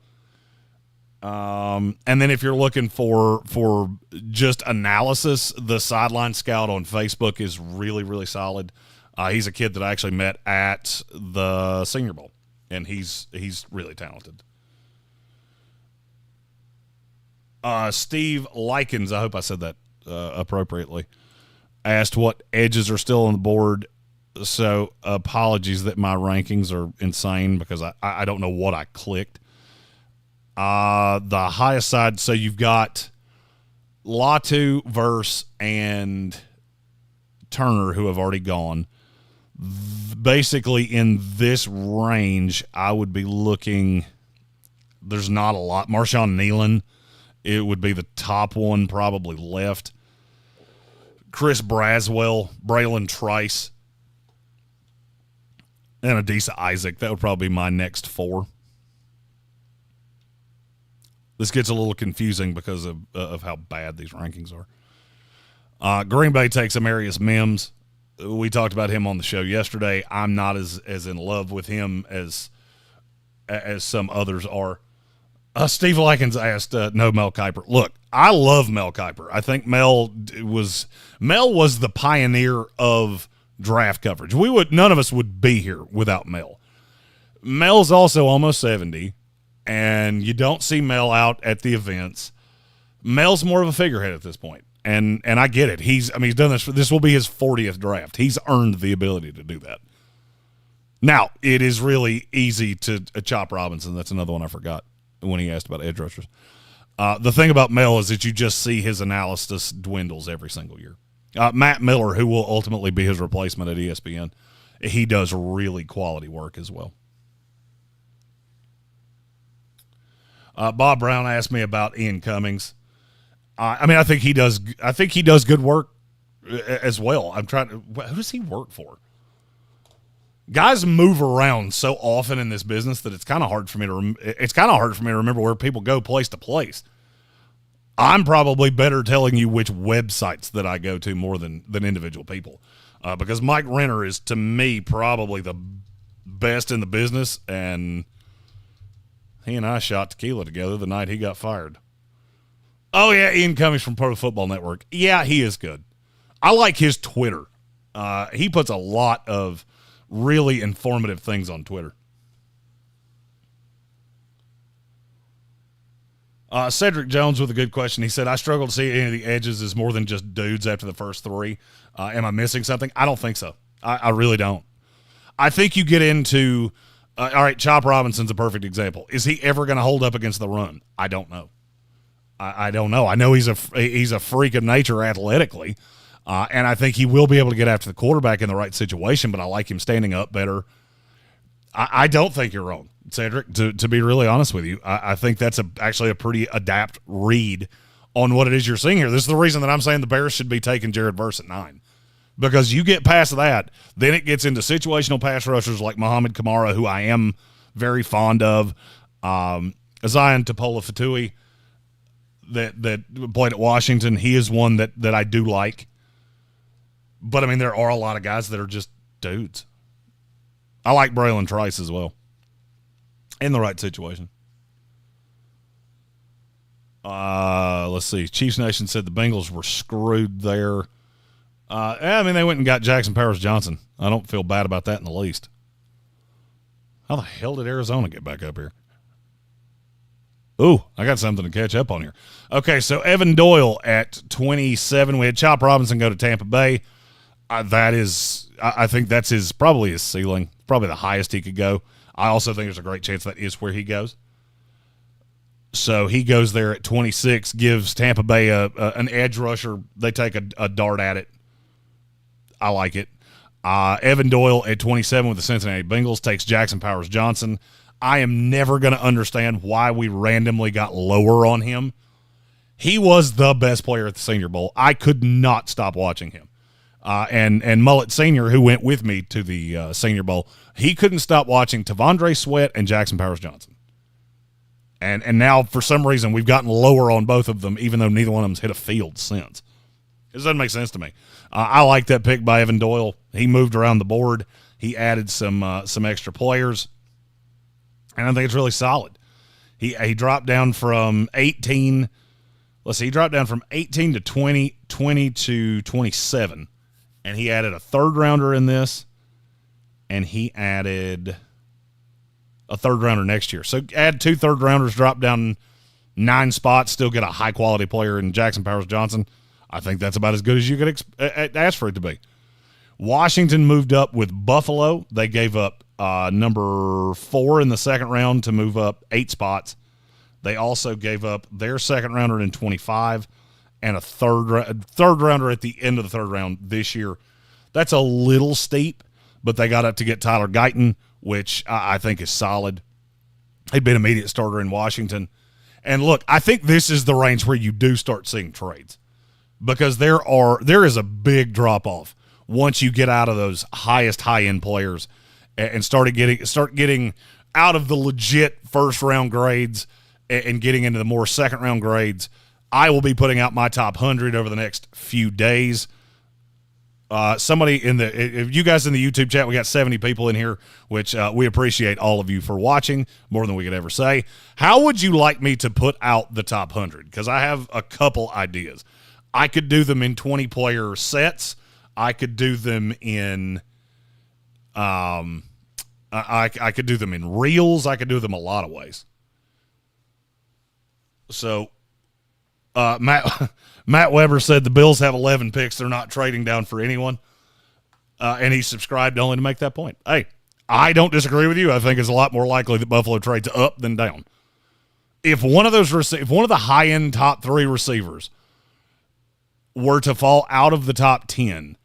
And then if you're looking for just analysis, the Sideline Scout on Facebook is really, really solid. He's a kid that I actually met at the Senior Bowl, and he's really talented. Steve Likens, I hope I said that appropriately, asked what edges are still on the board. So apologies that my rankings are insane because I don't know what I clicked. The highest side, so you've got Latu, Verse, and Turner who have already gone. Basically in this range, I would be looking, there's not a lot. Marshawn Nealon, it would be the top one probably left. Chris Braswell, Braylon Trice, and Adisa Isaac. That would probably be my next four. This gets a little confusing because of how bad these rankings are. Green Bay takes Amarius Mims. We talked about him on the show yesterday. I'm not as in love with him as some others are. Steve Likens asked, no Mel Kiper. Look, I love Mel Kiper. I think Mel was the pioneer of draft coverage. None of us would be here without Mel. Mel's also almost 70, and you don't see Mel out at the events. Mel's more of a figurehead at this point, and I get it. He's done this. This will be his 40th draft. He's earned the ability to do that. Now, it is really easy to Chop Robinson. That's another one I forgot when he asked about edge rushers. The thing about Mel is that you just see his analysis dwindles every single year. Matt Miller, who will ultimately be his replacement at ESPN, he does really quality work as well. Bob Brown asked me about Ian Cummings. I think he does good work as well. Who does he work for? Guys move around so often in this business that it's kind of hard for me to remember where people go place to place. I'm probably better telling you which websites that I go to more than individual people, because Mike Renner is, to me, probably the best in the business, and he and I shot tequila together the night he got fired. Oh, yeah, Ian Cummings from Pro Football Network. Yeah, he is good. I like his Twitter. He puts a lot of really informative things on Twitter. Cedric Jones with a good question. He said, I struggle to see any of the edges as more than just dudes after the first three. Am I missing something? I don't think so. I really don't. I think you get into, all right, Chop Robinson's a perfect example. Is he ever going to hold up against the run? I don't know. I don't know. I know he's a freak of nature athletically, and I think he will be able to get after the quarterback in the right situation, but I like him standing up better. I don't think you're wrong, Cedric, to be really honest with you. I think that's actually a pretty adept read on what it is you're seeing here. This is the reason that I'm saying the Bears should be taking Jared Verse at 9. Because you get past that, then it gets into situational pass rushers like Muhammad Kamara, who I am very fond of, Zion Topola-Fatui that played at Washington. He is one that I do like. But, there are a lot of guys that are just dudes. I like Braylon Trice as well. In the right situation. Let's see. Chiefs Nation said the Bengals were screwed there. They went and got Jackson Powers Johnson. I don't feel bad about that in the least. How the hell did Arizona get back up here? Ooh, I got something to catch up on here. Okay, so Evan Doyle at 27. We had Chop Robinson go to Tampa Bay. That is I think that's probably his ceiling, probably the highest he could go. I also think there's a great chance that is where he goes. So he goes there at 26, gives Tampa Bay an edge rusher. They take a dart at it. I like it. Evan Doyle at 27 with the Cincinnati Bengals takes Jackson Powers Johnson. I am never going to understand why we randomly got lower on him. He was the best player at the Senior Bowl. I could not stop watching him. And Mullet Sr., who went with me to the Senior Bowl, he couldn't stop watching Tavondre Sweat and Jackson Powers Johnson. And now, for some reason, we've gotten lower on both of them, even though neither one of them's hit a field since. This doesn't make sense to me. I like that pick by Evan Doyle. He moved around the board. He added some extra players, and I think it's really solid. He dropped down from 18. Let's see, he dropped down from 18 to 20, 20 to 27, and he added a third rounder in this, and he added a third rounder next year. So add 2 third rounders, drop down 9 spots, still get a high quality player in Jackson Powers Johnson. I think that's about as good as you could ask for it to be. Washington moved up with Buffalo. They gave up number 4 in the second round to move up 8 spots. They also gave up their second rounder in 25 and a third rounder at the end of the third round this year. That's a little steep, but they got up to get Tyler Guyton, which I think is solid. He'd be an immediate starter in Washington. And look, I think this is the range where you do start seeing trades, because there is a big drop-off once you get out of those highest high-end players and start getting out of the legit first-round grades and getting into the more second-round grades. I will be putting out my top 100 over the next few days. If you guys in the YouTube chat, we got 70 people in here, which we appreciate all of you for watching more than we could ever say. How would you like me to put out the top 100? Because I have a couple ideas. I could do them in 20-player sets. I could do them in I could do them in reels. I could do them a lot of ways. So Matt Weber said the Bills have 11 picks. They're not trading down for anyone. And he subscribed only to make that point. Hey, I don't disagree with you. I think it's a lot more likely that Buffalo trades up than down. If one of the high-end top 3 receivers were to fall out of the top 10,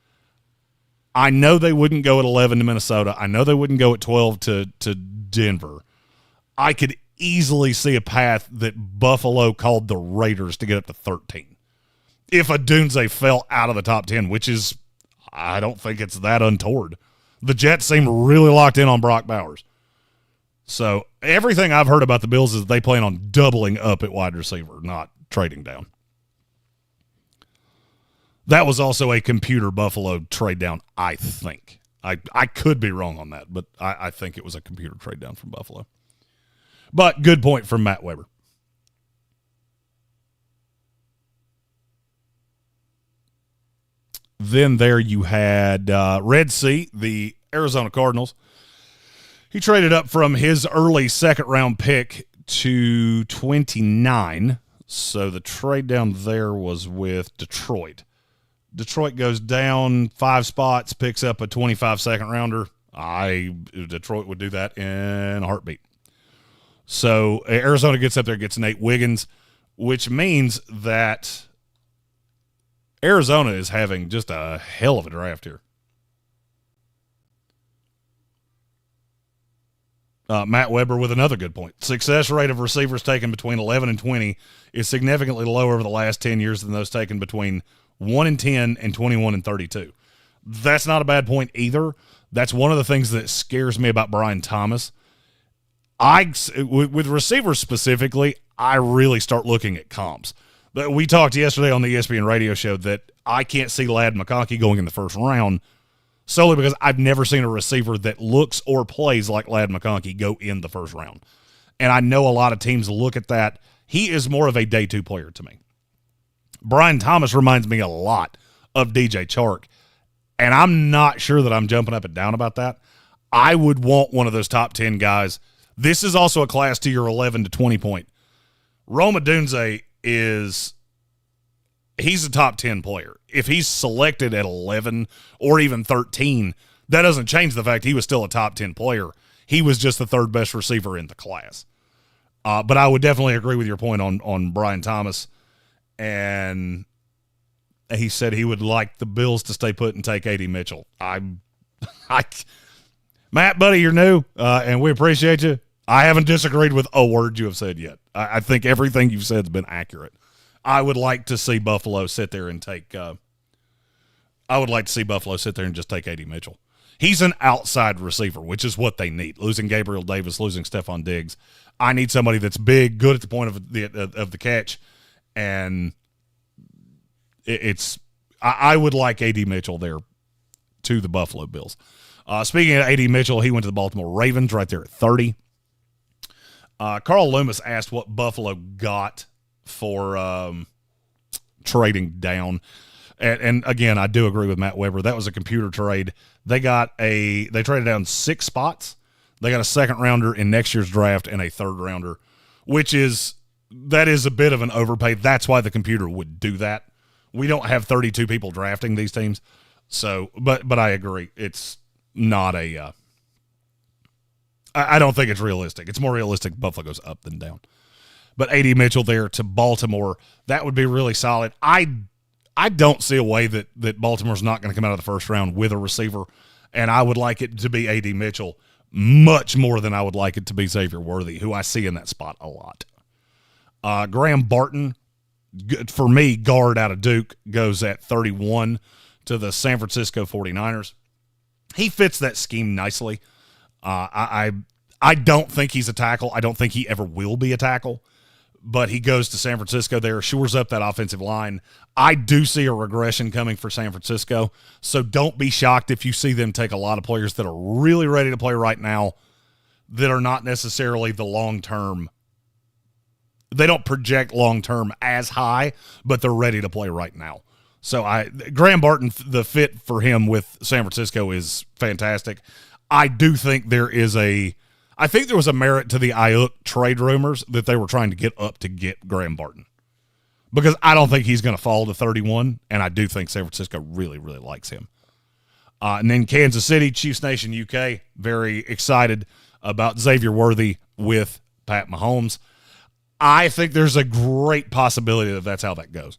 I know they wouldn't go at 11 to Minnesota. I know they wouldn't go at 12 to Denver. I could easily see a path that Buffalo called the Raiders to get up to 13. If Odunze fell out of the top 10, which is, I don't think it's that untoward. The Jets seem really locked in on Brock Bowers. So everything I've heard about the Bills is they plan on doubling up at wide receiver, not trading down. That was also a computer Buffalo trade down, I think. I could be wrong on that, but I think it was a computer trade down from Buffalo. But good point from Matt Weber. Then there you had Red Sea, the Arizona Cardinals. He traded up from his early second-round pick to 29. So the trade down there was with Detroit. Detroit goes down 5 spots, picks up a 25 second-rounder. Detroit would do that in a heartbeat. So Arizona gets up there, gets Nate Wiggins, which means that Arizona is having just a hell of a draft here. Matt Weber with another good point. Success rate of receivers taken between 11 and 20 is significantly lower over the last 10 years than those taken between 1 and 10 and 21 and 32. That's not a bad point either. That's one of the things that scares me about Brian Thomas. With receivers specifically, I really start looking at comps. We talked yesterday on the ESPN radio show that I can't see Ladd McConkey going in the first round solely because I've never seen a receiver that looks or plays like Ladd McConkey go in the first round. And I know a lot of teams look at that. He is more of a day 2 player to me. Brian Thomas reminds me a lot of DJ Chark, and I'm not sure that I'm jumping up and down about that. I would want one of those top 10 guys. This is also a class to your 11 to 20 point. Rome Odunze he's a top 10 player. if he's selected at 11 or even 13, that doesn't change the fact he was still a top 10 player. He was just the third best receiver in the class. But I would definitely agree with your point on Brian Thomas. And he said he would like the Bills to stay put and take A.D. Mitchell. Matt, buddy, you're new, and we appreciate you. I haven't disagreed with a word you have said yet. I think everything you've said has been accurate. I would like to see Buffalo sit there and take just take A.D. Mitchell. He's an outside receiver, which is what they need. Losing Gabriel Davis, losing Stephon Diggs. I need somebody that's big, good at the point of the catch, and I would like A.D. Mitchell there to the Buffalo Bills. Speaking of A.D. Mitchell, he went to the Baltimore Ravens right there at 30. Carl Loomis asked what Buffalo got for trading down. And again, I do agree with Matt Weber. That was a computer trade. They traded down 6 spots. They got a second rounder in next year's draft and a third rounder, that is a bit of an overpay. That's why the computer would do that. We don't have 32 people drafting these teams. So, but I agree. It's not I don't think it's realistic. It's more realistic Buffalo goes up than down. But A.D. Mitchell there to Baltimore, that would be really solid. I don't see a way that Baltimore's not going to come out of the first round with a receiver, and I would like it to be A.D. Mitchell much more than I would like it to be Xavier Worthy, who I see in that spot a lot. Graham Barton, for me, guard out of Duke, goes at 31 to the San Francisco 49ers. He fits that scheme nicely. I don't think he's a tackle. I don't think he ever will be a tackle. But he goes to San Francisco there, shores up that offensive line. I do see a regression coming for San Francisco, so don't be shocked if you see them take a lot of players that are really ready to play right now that are not necessarily the long-term. They don't project long-term as high, but they're ready to play right now. So Graham Barton, the fit for him with San Francisco is fantastic. I do think there was a merit to the Ayuk trade rumors that they were trying to get up to get Graham Barton. Because I don't think he's going to fall to 31, and I do think San Francisco really, really likes him. And then Kansas City, Chiefs Nation UK, very excited about Xavier Worthy with Pat Mahomes. I think there's a great possibility that that's how that goes.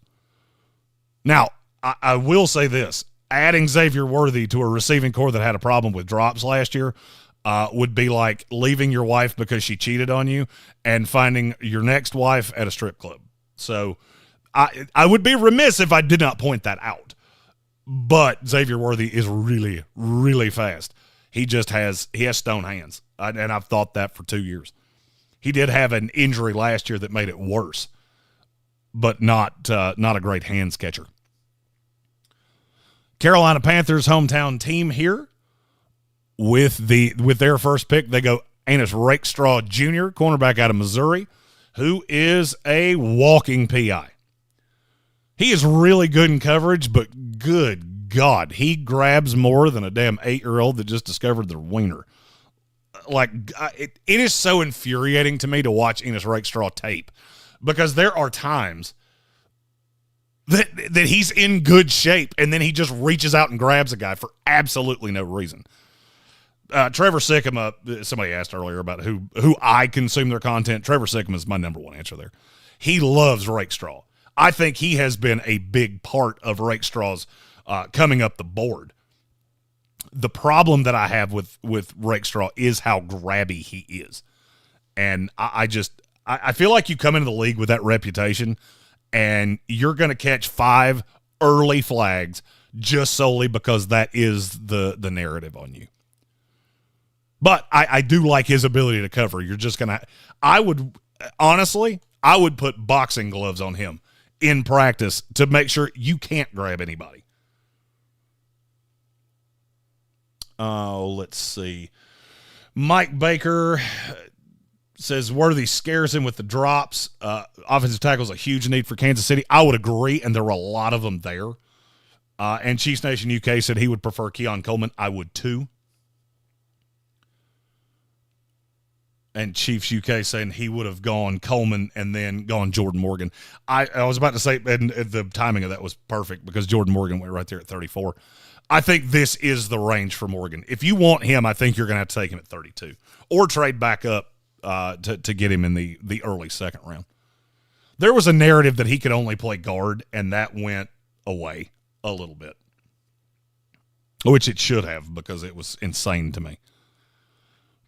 Now, I will say this. Adding Xavier Worthy to a receiving core that had a problem with drops last year would be like leaving your wife because she cheated on you and finding your next wife at a strip club. So I would be remiss if I did not point that out. But Xavier Worthy is really, really fast. He has stone hands, and I've thought that for 2 years. He did have an injury last year that made it worse, but not a great hands catcher. Carolina Panthers hometown team here with their first pick. They go Anis Rakestraw Jr., cornerback out of Missouri, who is a walking PI. He is really good in coverage, but good God, he grabs more than a damn 8-year-old that just discovered their wiener. Like, it is so infuriating to me to watch Anis Rakestraw tape because there are times that he's in good shape and then he just reaches out and grabs a guy for absolutely no reason. Trevor Sikkema, somebody asked earlier about who I consume their content. Trevor Sikkema is my number one answer there. He loves Rakestraw. I think he has been a big part of Rakestraw's coming up the board. The problem that I have with Rakestraw is how grabby he is. And I feel like you come into the league with that reputation and you're going to catch 5 early flags just solely because that is the narrative on you. But I do like his ability to cover. You're just going to – I would put boxing gloves on him in practice to make sure you can't grab anybody. Let's see. Mike Baker says Worthy scares him with the drops. Offensive tackle is a huge need for Kansas City. I would agree, and there were a lot of them there. And Chiefs Nation UK said he would prefer Keon Coleman. I would too. And Chiefs UK saying he would have gone Coleman and then gone Jordan Morgan. I was about to say, and the timing of that was perfect because Jordan Morgan went right there at 34. I think this is the range for Morgan. If you want him, I think you're going to have to take him at 32 or trade back up to get him in the early second round. There was a narrative that he could only play guard, and that went away a little bit, which it should have because it was insane to me.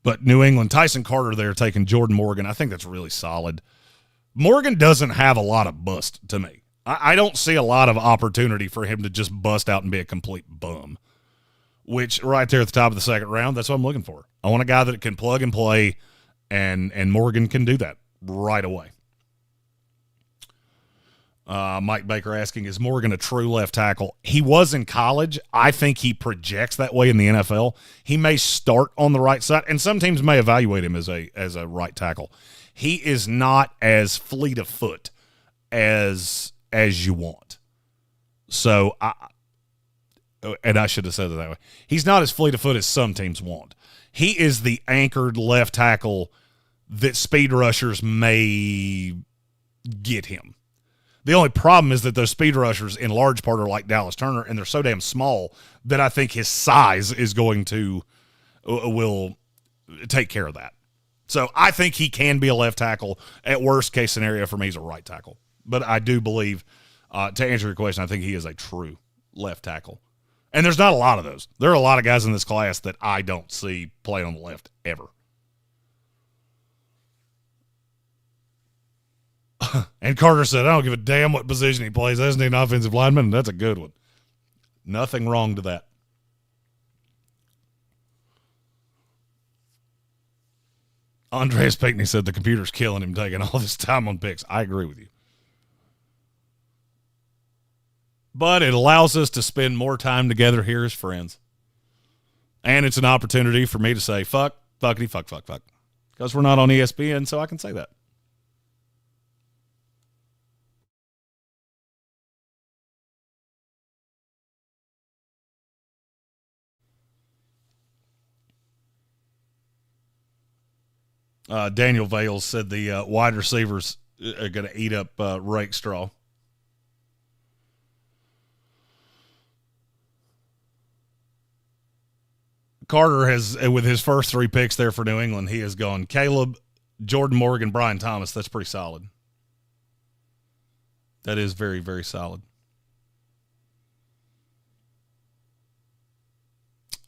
But New England, Tyson Carter there taking Jordan Morgan. I think that's really solid. Morgan doesn't have a lot of bust to me. I don't see a lot of opportunity for him to just bust out and be a complete bum, which right there at the top of the second round, that's what I'm looking for. I want a guy that can plug and play, and Morgan can do that right away. Mike Baker asking, is Morgan a true left tackle? He was in college. I think he projects that way in the NFL. He may start on the right side, and some teams may evaluate him as a right tackle. He is not as fleet of foot as you want. So, and I should have said it that way. He's not as fleet of foot as some teams want. He is the anchored left tackle that speed rushers may get him. The only problem is that those speed rushers in large part are like Dallas Turner, and they're so damn small that I think his size is going to will take care of that. So I think he can be a left tackle. At worst case scenario for me, he's a right tackle. But I do believe, to answer your question, I think he is a true left tackle. And there's not a lot of those. There are a lot of guys in this class that I don't see play on the left ever. And Carter said, I don't give a damn what position he plays. Isn't he an offensive lineman? That's a good one. Nothing wrong to that. Andreas Pinckney said the computer's killing him taking all this time on picks. I agree with you. But it allows us to spend more time together here as friends. And it's an opportunity for me to say, fuck, fuckity, fuck. Because we're not on ESPN, so I can say that. Daniel Vales said the wide receivers are going to eat up Rakestraw. Carter has, with his first three picks there for New England, he has gone Caleb, Jordan Morgan, Brian Thomas. That's pretty solid. That is very, very solid.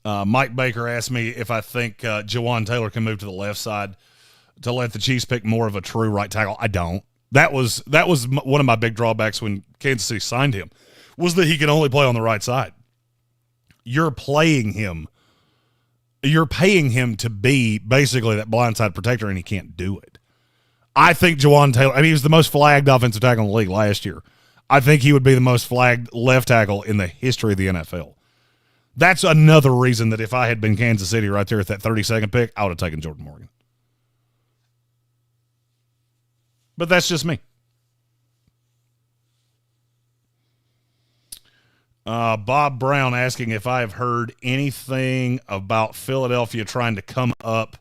Mike Baker asked me if I think Jawan Taylor can move to the left side to let the Chiefs pick more of a true right tackle. I don't. That was one of my big drawbacks when Kansas City signed him, was that he can only play on the right side. You're playing him. You're paying him to be basically that blindside protector, and he can't do it. I think Jawan Taylor, he was the most flagged offensive tackle in the league last year. I think he would be the most flagged left tackle in the history of the NFL. That's another reason that if I had been Kansas City right there at that 32nd pick, I would have taken Jordan Morgan. But that's just me. Bob Brown asking if I have heard anything about Philadelphia trying to come up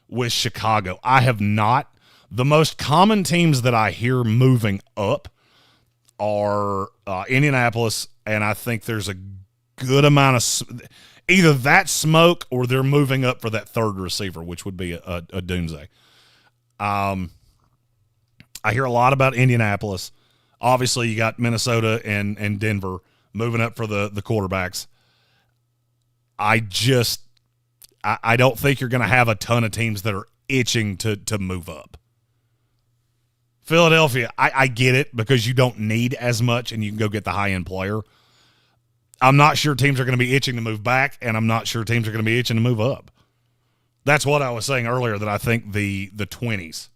with Chicago. I have not. The most common teams that I hear moving up are Indianapolis, and I think there's a good amount of either that smoke or they're moving up for that third receiver, which would be a doomsday. I hear a lot about Indianapolis. Obviously, you got Minnesota and Denver moving up for the quarterbacks. I don't think you're going to have a ton of teams that are itching to move up. Philadelphia, I get it because you don't need as much and you can go get the high-end player. I'm not sure teams are going to be itching to move back, and I'm not sure teams are going to be itching to move up. That's what I was saying earlier, that I think the 20s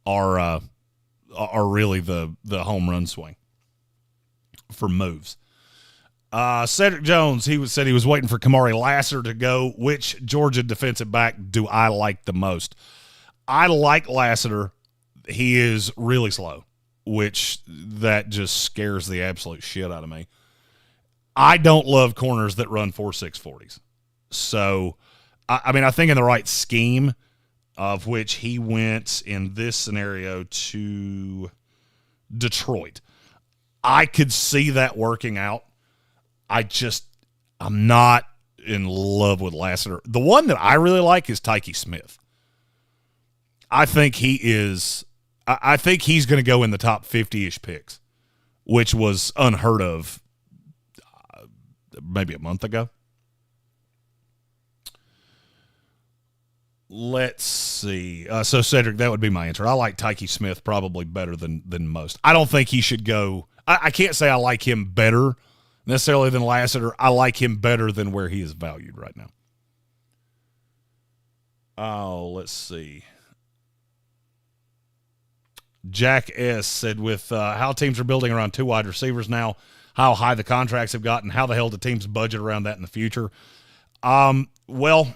are really the home run swing for moves. Cedric Jones, said he was waiting for Kamari Lasser to go. Which Georgia defensive back do I like the most? I like Lassiter. He is really slow, which that just scares the absolute shit out of me. I don't love corners that run 4.6 40s. So, I think in the right scheme, of which he went in this scenario to Detroit. I could see that working out. I'm not in love with Lassiter. The one that I really like is Tyke Smith. I think he's going to go in the top 50-ish picks, which was unheard of maybe a month ago. Let's see. So, Cedric, that would be my answer. I like Tyke Smith probably better than most. I don't think he should go. I can't say I like him better necessarily than Lassiter. I like him better than where he is valued right now. Oh, let's see. Jack S. said with how teams are building around 2 wide receivers now, how high the contracts have gotten, how the hell do teams budget around that in the future? Well,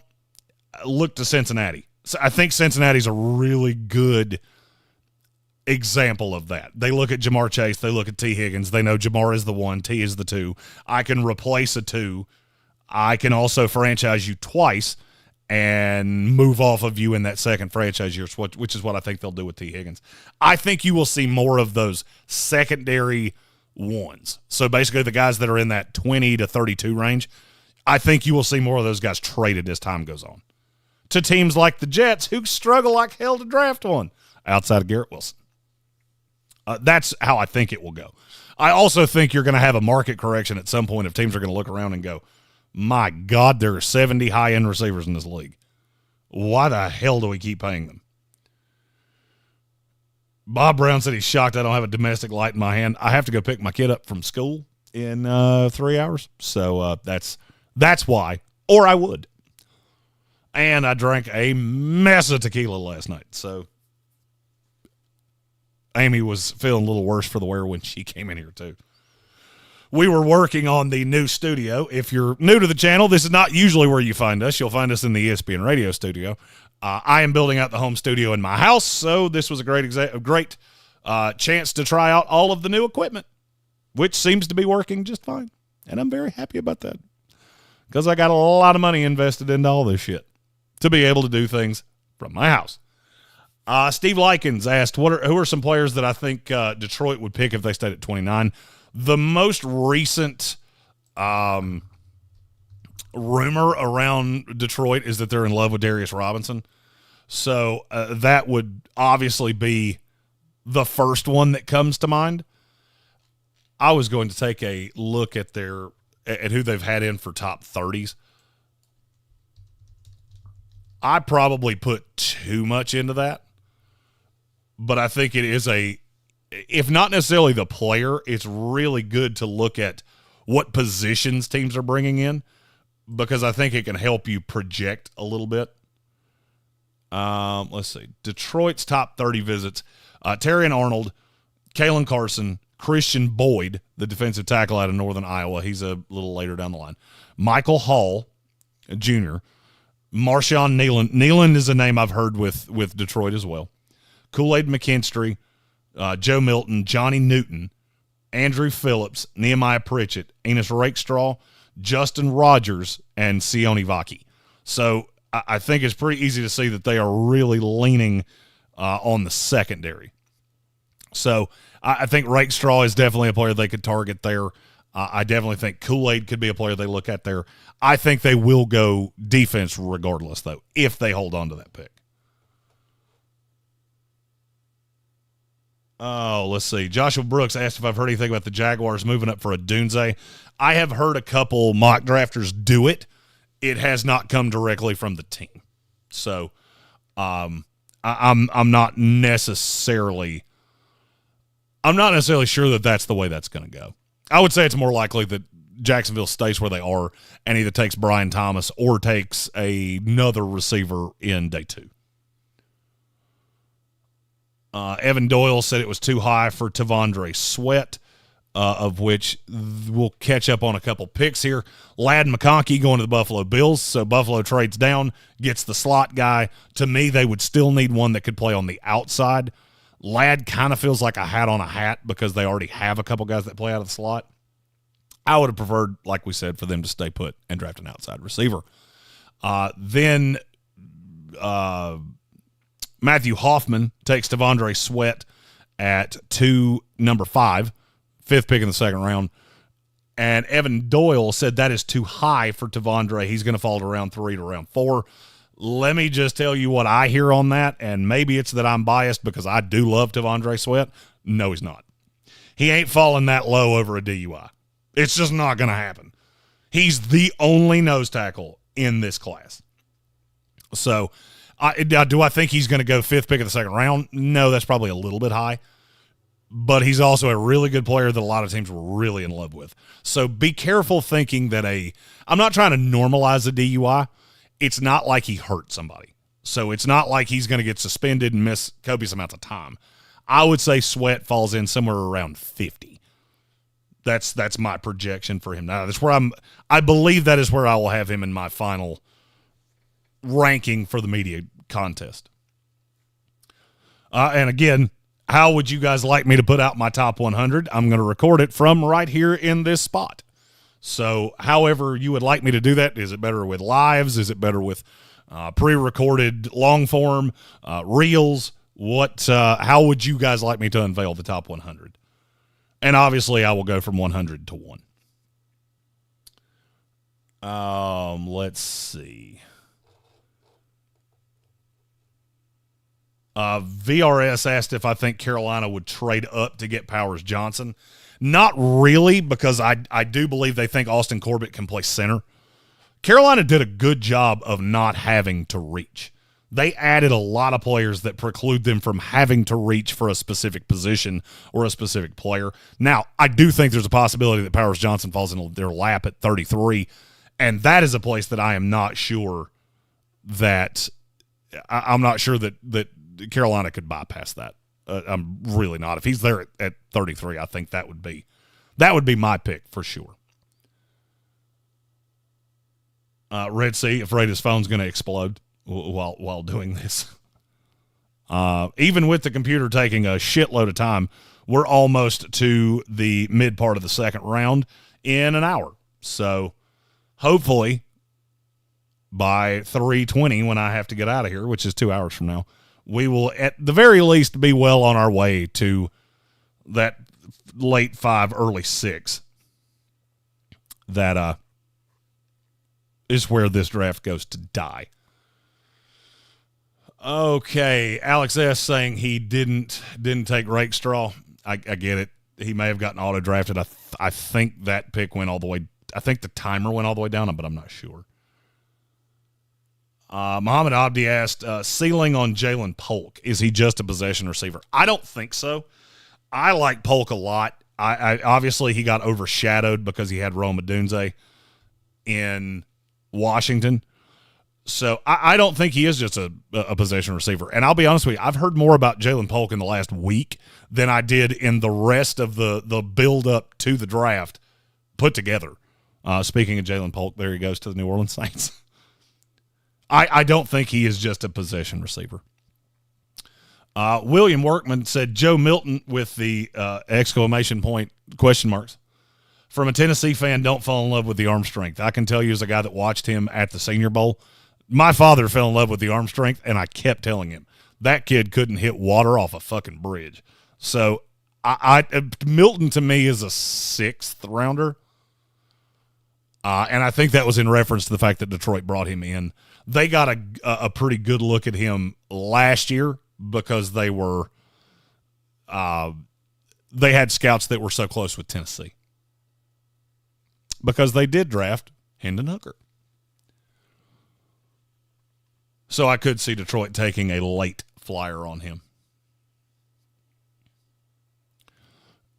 look to Cincinnati. So I think Cincinnati's a really good example of that. They look at Jamar Chase. They look at T. Higgins. They know Jamar is the 1, T is the 2. I can replace a 2. I can also franchise you twice and move off of you in that second franchise year, which is what I think they'll do with T. Higgins. I think you will see more of those secondary ones. So basically the guys that are in that 20 to 32 range, I think you will see more of those guys traded as time goes on to teams like the Jets, who struggle like hell to draft one outside of Garrett Wilson. That's how I think it will go. I also think you're going to have a market correction at some point if teams are going to look around and go, my God, there are 70 high-end receivers in this league. Why the hell do we keep paying them? Bob Brown said he's shocked I don't have a domestic light in my hand. I have to go pick my kid up from school in 3 hours. So that's why. Or I would. And I drank a mess of tequila last night. So Amy was feeling a little worse for the wear when she came in here too. We were working on the new studio. If you're new to the channel, this is not usually where you find us. You'll find us in the ESPN Radio studio. I am building out the home studio in my house, so this was a great chance to try out all of the new equipment, which seems to be working just fine. And I'm very happy about that because I got a lot of money invested into all this shit to be able to do things from my house. Steve Likens asked, who are some players that I think Detroit would pick if they stayed at 29? The most recent rumor around Detroit is that they're in love with Darius Robinson. So that would obviously be the first one that comes to mind. I was going to take a look at who they've had in for top 30s. I probably put too much into that, but I think it is if not necessarily the player, it's really good to look at what positions teams are bringing in because I think it can help you project a little bit. Let's see. Detroit's top 30 visits. Terrion Arnold, Kalen Carson, Christian Boyd, the defensive tackle out of Northern Iowa. He's a little later down the line. Michael Hall, Jr., Marshawn Nealon. Nealon is a name I've heard with Detroit as well. Kool-Aid McKinstry, Joe Milton, Johnny Newton, Andrew Phillips, Nehemiah Pritchett, Enos Rakestraw, Justin Rogers, and Sione Vaki. So I think it's pretty easy to see that they are really leaning on the secondary. So I think Rakestraw is definitely a player they could target there. I definitely think Kool-Aid could be a player they look at there. I think they will go defense regardless, though, if they hold on to that pick. Oh, let's see. Joshua Brooks asked if I've heard anything about the Jaguars moving up for a Dunze. I have heard a couple mock drafters do it. It has not come directly from the team. So I'm not necessarily sure that that's the way that's going to go. I would say it's more likely that Jacksonville stays where they are and either takes Brian Thomas or takes another receiver in day 2. Evan Doyle said it was too high for Tavondre Sweat, of which we'll catch up on a couple picks here. Ladd McConkey going to the Buffalo Bills, so Buffalo trades down, gets the slot guy. To me, they would still need one that could play on the outside. Ladd kind of feels like a hat on a hat because they already have a couple guys that play out of the slot. I would have preferred, like we said, for them to stay put and draft an outside receiver. Then Matthew Hoffman takes T'Vondre Sweat at number 5, 5th pick in the second round. And Evan Doyle said that is too high for T'Vondre. He's going to fall to round 3 to round 4. Let me just tell you what I hear on that, and maybe it's that I'm biased because I do love T'Vondre Sweat. No, he's not. He ain't falling that low over a DUI. It's just not going to happen. He's the only nose tackle in this class. So, do I think he's going to go 5th pick of the second round? No, that's probably a little bit high. But he's also a really good player that a lot of teams were really in love with. So be careful thinking that I'm not trying to normalize a DUI. It's not like he hurt somebody. So it's not like he's going to get suspended and miss copious amounts of time. I would say Sweat falls in somewhere around 50. That's my projection for him. Now, that's where I believe that is where I will have him in my final ranking for the media contest. And again, how would you guys like me to put out my top 100? I'm going to record it from right here in this spot. So however you would like me to do that, is it better with lives? Is it better with pre-recorded long form, reels? How would you guys like me to unveil the top 100? And obviously I will go from 100 to 1. Let's see. VRS asked if I think Carolina would trade up to get Powers Johnson. Not really, because I do believe they think Austin Corbett can play center. Carolina did a good job of not having to reach. They added a lot of players that preclude them from having to reach for a specific position or a specific player. Now, I do think there's a possibility that Powers Johnson falls in their lap at 33, and that is a place that I am not sure that I'm not sure that Carolina could bypass that. I'm really not. If he's there at 33, I think that would be my pick for sure. Red Sea, afraid his phone's going to explode while doing this. Even with the computer taking a shitload of time, we're almost to the mid part of the second round in an hour. So hopefully by 3:20 when I have to get out of here, which is 2 hours from now, we will at the very least be well on our way to that late 5, early 6. That is where this draft goes to die. Okay, Alex S. saying he didn't take Rakestraw. I get it. He may have gotten auto drafted. I think that pick went all the way. I think the timer went all the way down, but I'm not sure. Muhammad Abdi asked, ceiling on Jalen Polk. Is he just a possession receiver? I don't think so. I like Polk a lot. I obviously he got overshadowed because he had Rome Odunze in Washington. So I don't think he is just a possession receiver. And I'll be honest with you, I've heard more about Jalen Polk in the last week than I did in the rest of the build-up to the draft put together. Speaking of Jalen Polk, there he goes to the New Orleans Saints. I don't think he is just a possession receiver. William Workman said Joe Milton with the exclamation point question marks. From a Tennessee fan, don't fall in love with the arm strength. I can tell you as a guy that watched him at the Senior Bowl, my father fell in love with the arm strength, and I kept telling him that kid couldn't hit water off a fucking bridge. So Milton to me is a 6th rounder. And I think that was in reference to the fact that Detroit brought him in. They got a pretty good look at him last year because they had scouts that were so close with Tennessee. Because they did draft Hendon Hooker. So I could see Detroit taking a late flyer on him.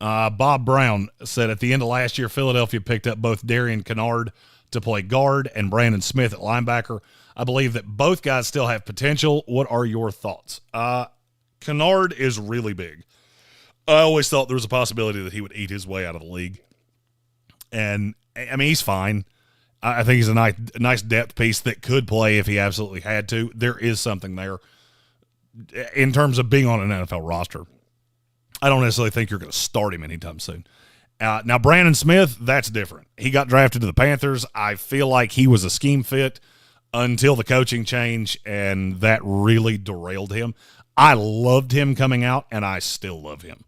Bob Brown said at the end of last year, Philadelphia picked up both Darian Kennard to play guard and Brandon Smith at linebacker. I believe that both guys still have potential. What are your thoughts? Kennard is really big. I always thought there was a possibility that he would eat his way out of the league. And, I mean, he's fine. I think he's a nice depth piece that could play if he absolutely had to. There is something there in terms of being on an NFL roster. I don't necessarily think you're going to start him anytime soon. Now, Brandon Smith, that's different. He got drafted to the Panthers. I feel like he was a scheme fit. until the coaching change, and that really derailed him. I loved him coming out, and I still love him.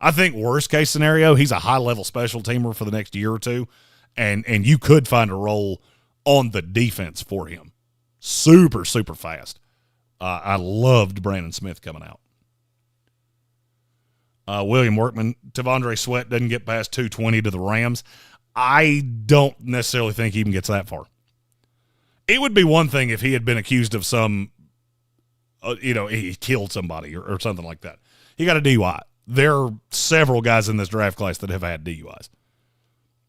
I think worst case scenario, he's a high-level special teamer for the next year or two, and you could find a role on the defense for him. Super, super fast. I loved Brandon Smith coming out. William Workman, T'Vondre Sweat doesn't get past 220 to the Rams. I don't necessarily think he even gets that far. It would be one thing if he had been accused of some, he killed somebody or something like that. He got a DUI. There are several guys in this draft class that have had DUIs.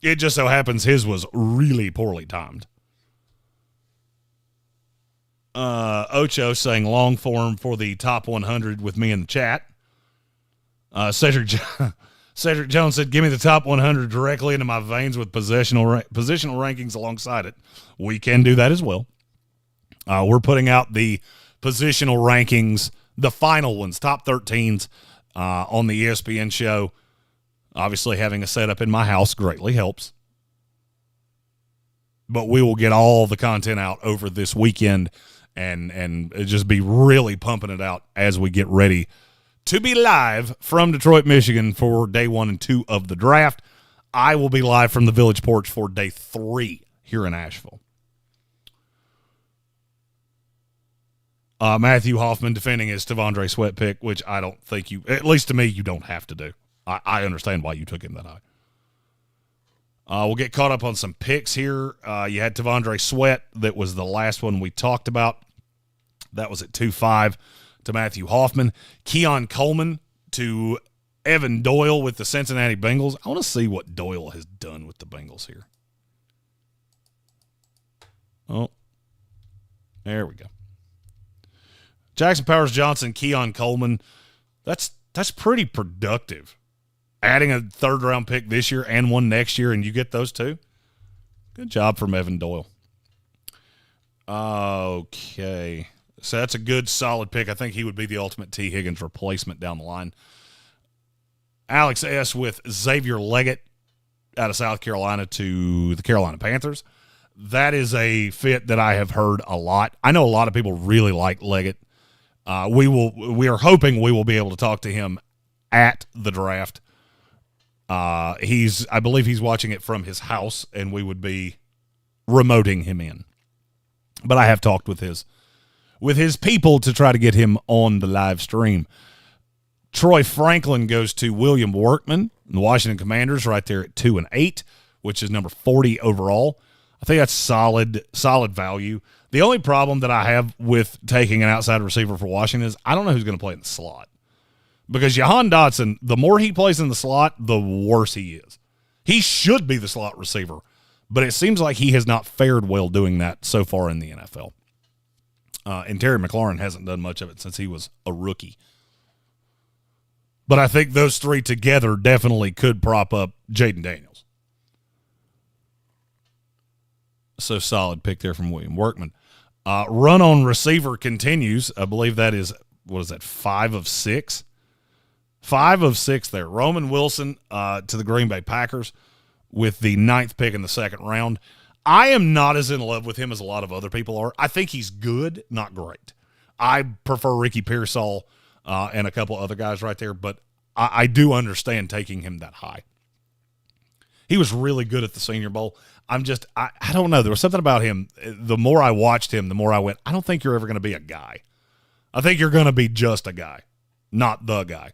It just so happens his was really poorly timed. Ocho saying long form for the top 100 with me in the chat. Cedric Jones said, give me the top 100 directly into my veins with positional rankings alongside it. We can do that as well. We're putting out the positional rankings, the final ones, top 13s, on the ESPN show. Obviously, having a setup in my house greatly helps. But we will get all the content out over this weekend and just be really pumping it out as we get ready to be live from Detroit, Michigan for day 1 and 2 of the draft. I will be live from the Village Porch for day 3 here in Asheville. Matthew Hoffman defending his T'Vondre Sweat pick, which I don't think at least to me, you don't have to do. I understand why you took him that high. We'll get caught up on some picks here. You had T'Vondre Sweat. That was the last one we talked about. That was at 2-5 to Matthew Hoffman. Keon Coleman to Evan Doyle with the Cincinnati Bengals. I want to see what Doyle has done with the Bengals here. Oh, there we go. Jackson Powers Johnson, Keon Coleman. That's pretty productive. Adding a third-round pick this year and one next year, and you get those two. Good job from Evan Doyle. Okay. So that's a good, solid pick. I think he would be the ultimate T. Higgins replacement down the line. Alex S. with Xavier Leggett out of South Carolina to the Carolina Panthers. That is a fit that I have heard a lot. I know a lot of people really like Leggett. We are hoping we will be able to talk to him at the draft. I believe he's watching it from his house, and we would be remoting him in. But I have talked with his people to try to get him on the live stream. Troy Franklin goes to William Workman, the Washington Commanders, right there at 2 and 8, which is number 40 overall. I think that's solid value. The only problem that I have with taking an outside receiver for Washington is I don't know who's going to play in the slot. Because Jahan Dotson, the more he plays in the slot, the worse he is. He should be the slot receiver, but it seems like he has not fared well doing that so far in the NFL. And Terry McLaurin hasn't done much of it since he was a rookie. But I think those three together definitely could prop up Jaden Daniels. So solid pick there from William Workman. Run on receiver continues. I believe that is, 5 of 6? 5 of 6 there. Roman Wilson to the Green Bay Packers with the 9th pick in the second round. I am not as in love with him as a lot of other people are. I think he's good, not great. I prefer Ricky Pearsall and a couple other guys right there, but I do understand taking him that high. He was really good at the Senior Bowl. I don't know. There was something about him. The more I watched him, the more I went, I don't think you're ever going to be a guy. I think you're going to be just a guy, not the guy.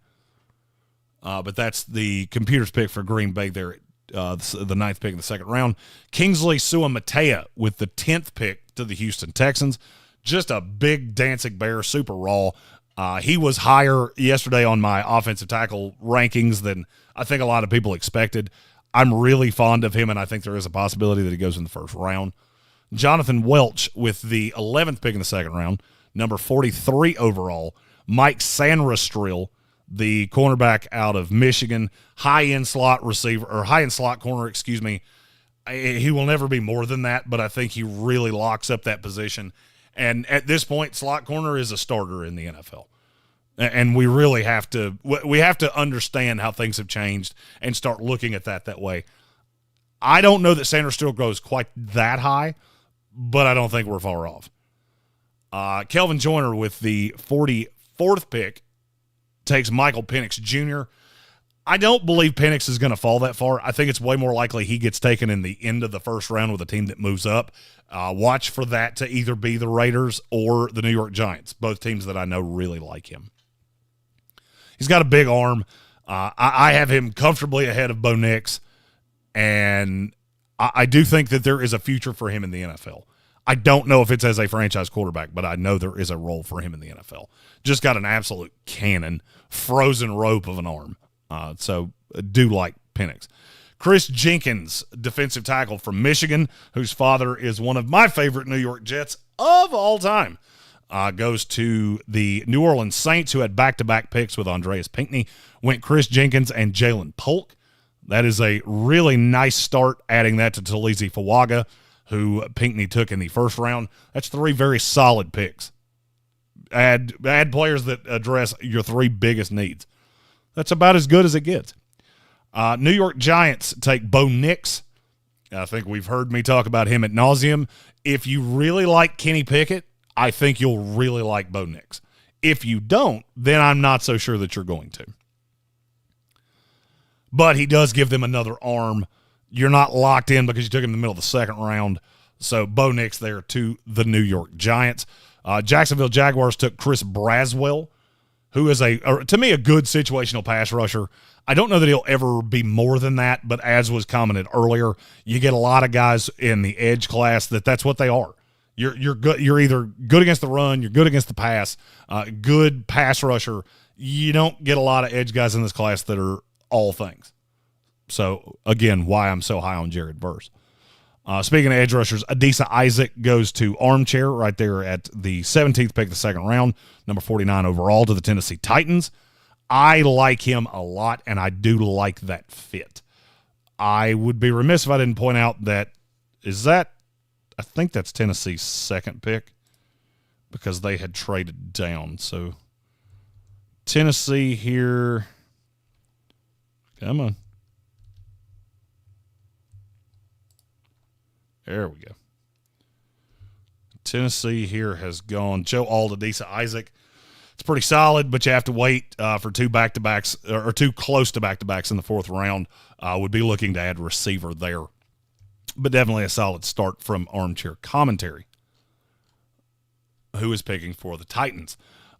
But that's the computer's pick for Green Bay there, the 9th pick in the second round. Kingsley Suamatea with the 10th pick to the Houston Texans. Just a big dancing bear, super raw. He was higher yesterday on my offensive tackle rankings than I think a lot of people expected. I'm really fond of him, and I think there is a possibility that he goes in the first round. Jonathan Welch with the 11th pick in the second round, number 43 overall. Mike Sanrastrill, the cornerback out of Michigan, high-end slot corner, excuse me. He will never be more than that, but I think he really locks up that position. And at this point, slot corner is a starter in the NFL. And we really have to understand how things have changed and start looking at that way. I don't know that Sanrastrill goes quite that high, but I don't think we're far off. Kelvin Joyner with the 44th pick takes Michael Penix Jr. I don't believe Penix is going to fall that far. I think it's way more likely he gets taken in the end of the first round with a team that moves up. Watch for that to either be the Raiders or the New York Giants, both teams that I know really like him. He's got a big arm. I have him comfortably ahead of Bo Nix, and I do think that there is a future for him in the NFL. I don't know if it's as a franchise quarterback, but I know there is a role for him in the NFL. Just got an absolute cannon, frozen rope of an arm. So do like Penix. Chris Jenkins, defensive tackle from Michigan, whose father is one of my favorite New York Jets of all time, goes to the New Orleans Saints, who had back-to-back picks with Andreas Pinckney. Went Chris Jenkins and Jalen Polk. That is a really nice start, adding that to Talise Fawaga, who Pinckney took in the first round. That's 3 very solid picks. Add players that address your 3 biggest needs. That's about as good as it gets. New York Giants take Bo Nix. I think we've heard me talk about him ad nauseum. If you really like Kenny Pickett, I think you'll really like Bo Nix. If you don't, then I'm not so sure that you're going to. But he does give them another arm. You're not locked in because you took him in the middle of the second round. So Bo Nix there to the New York Giants. Jacksonville Jaguars took Chris Braswell, who is to me, a good situational pass rusher. I don't know that he'll ever be more than that, but as was commented earlier, you get a lot of guys in the edge class that's what they are. You're good. You're either good against the run, you're good against the pass, good pass rusher. You don't get a lot of edge guys in this class that are all things. So, again, why I'm so high on Jared Verse. Speaking of edge rushers, Adisa Isaac goes to Armchair right there at the 17th pick of the second round, number 49 overall to the Tennessee Titans. I like him a lot, and I do like that fit. I would be remiss if I didn't point out that I think that's Tennessee's second pick because they had traded down. So, Tennessee here. Come on. There we go. Tennessee here has gone Joe Adisa Isaac. It's pretty solid, but you have to wait for 2 back-to-backs or 2 close to back-to-backs in the 4th round. Would be looking to add receiver there. But definitely a solid start from Armchair Commentary, who is picking for the Titans.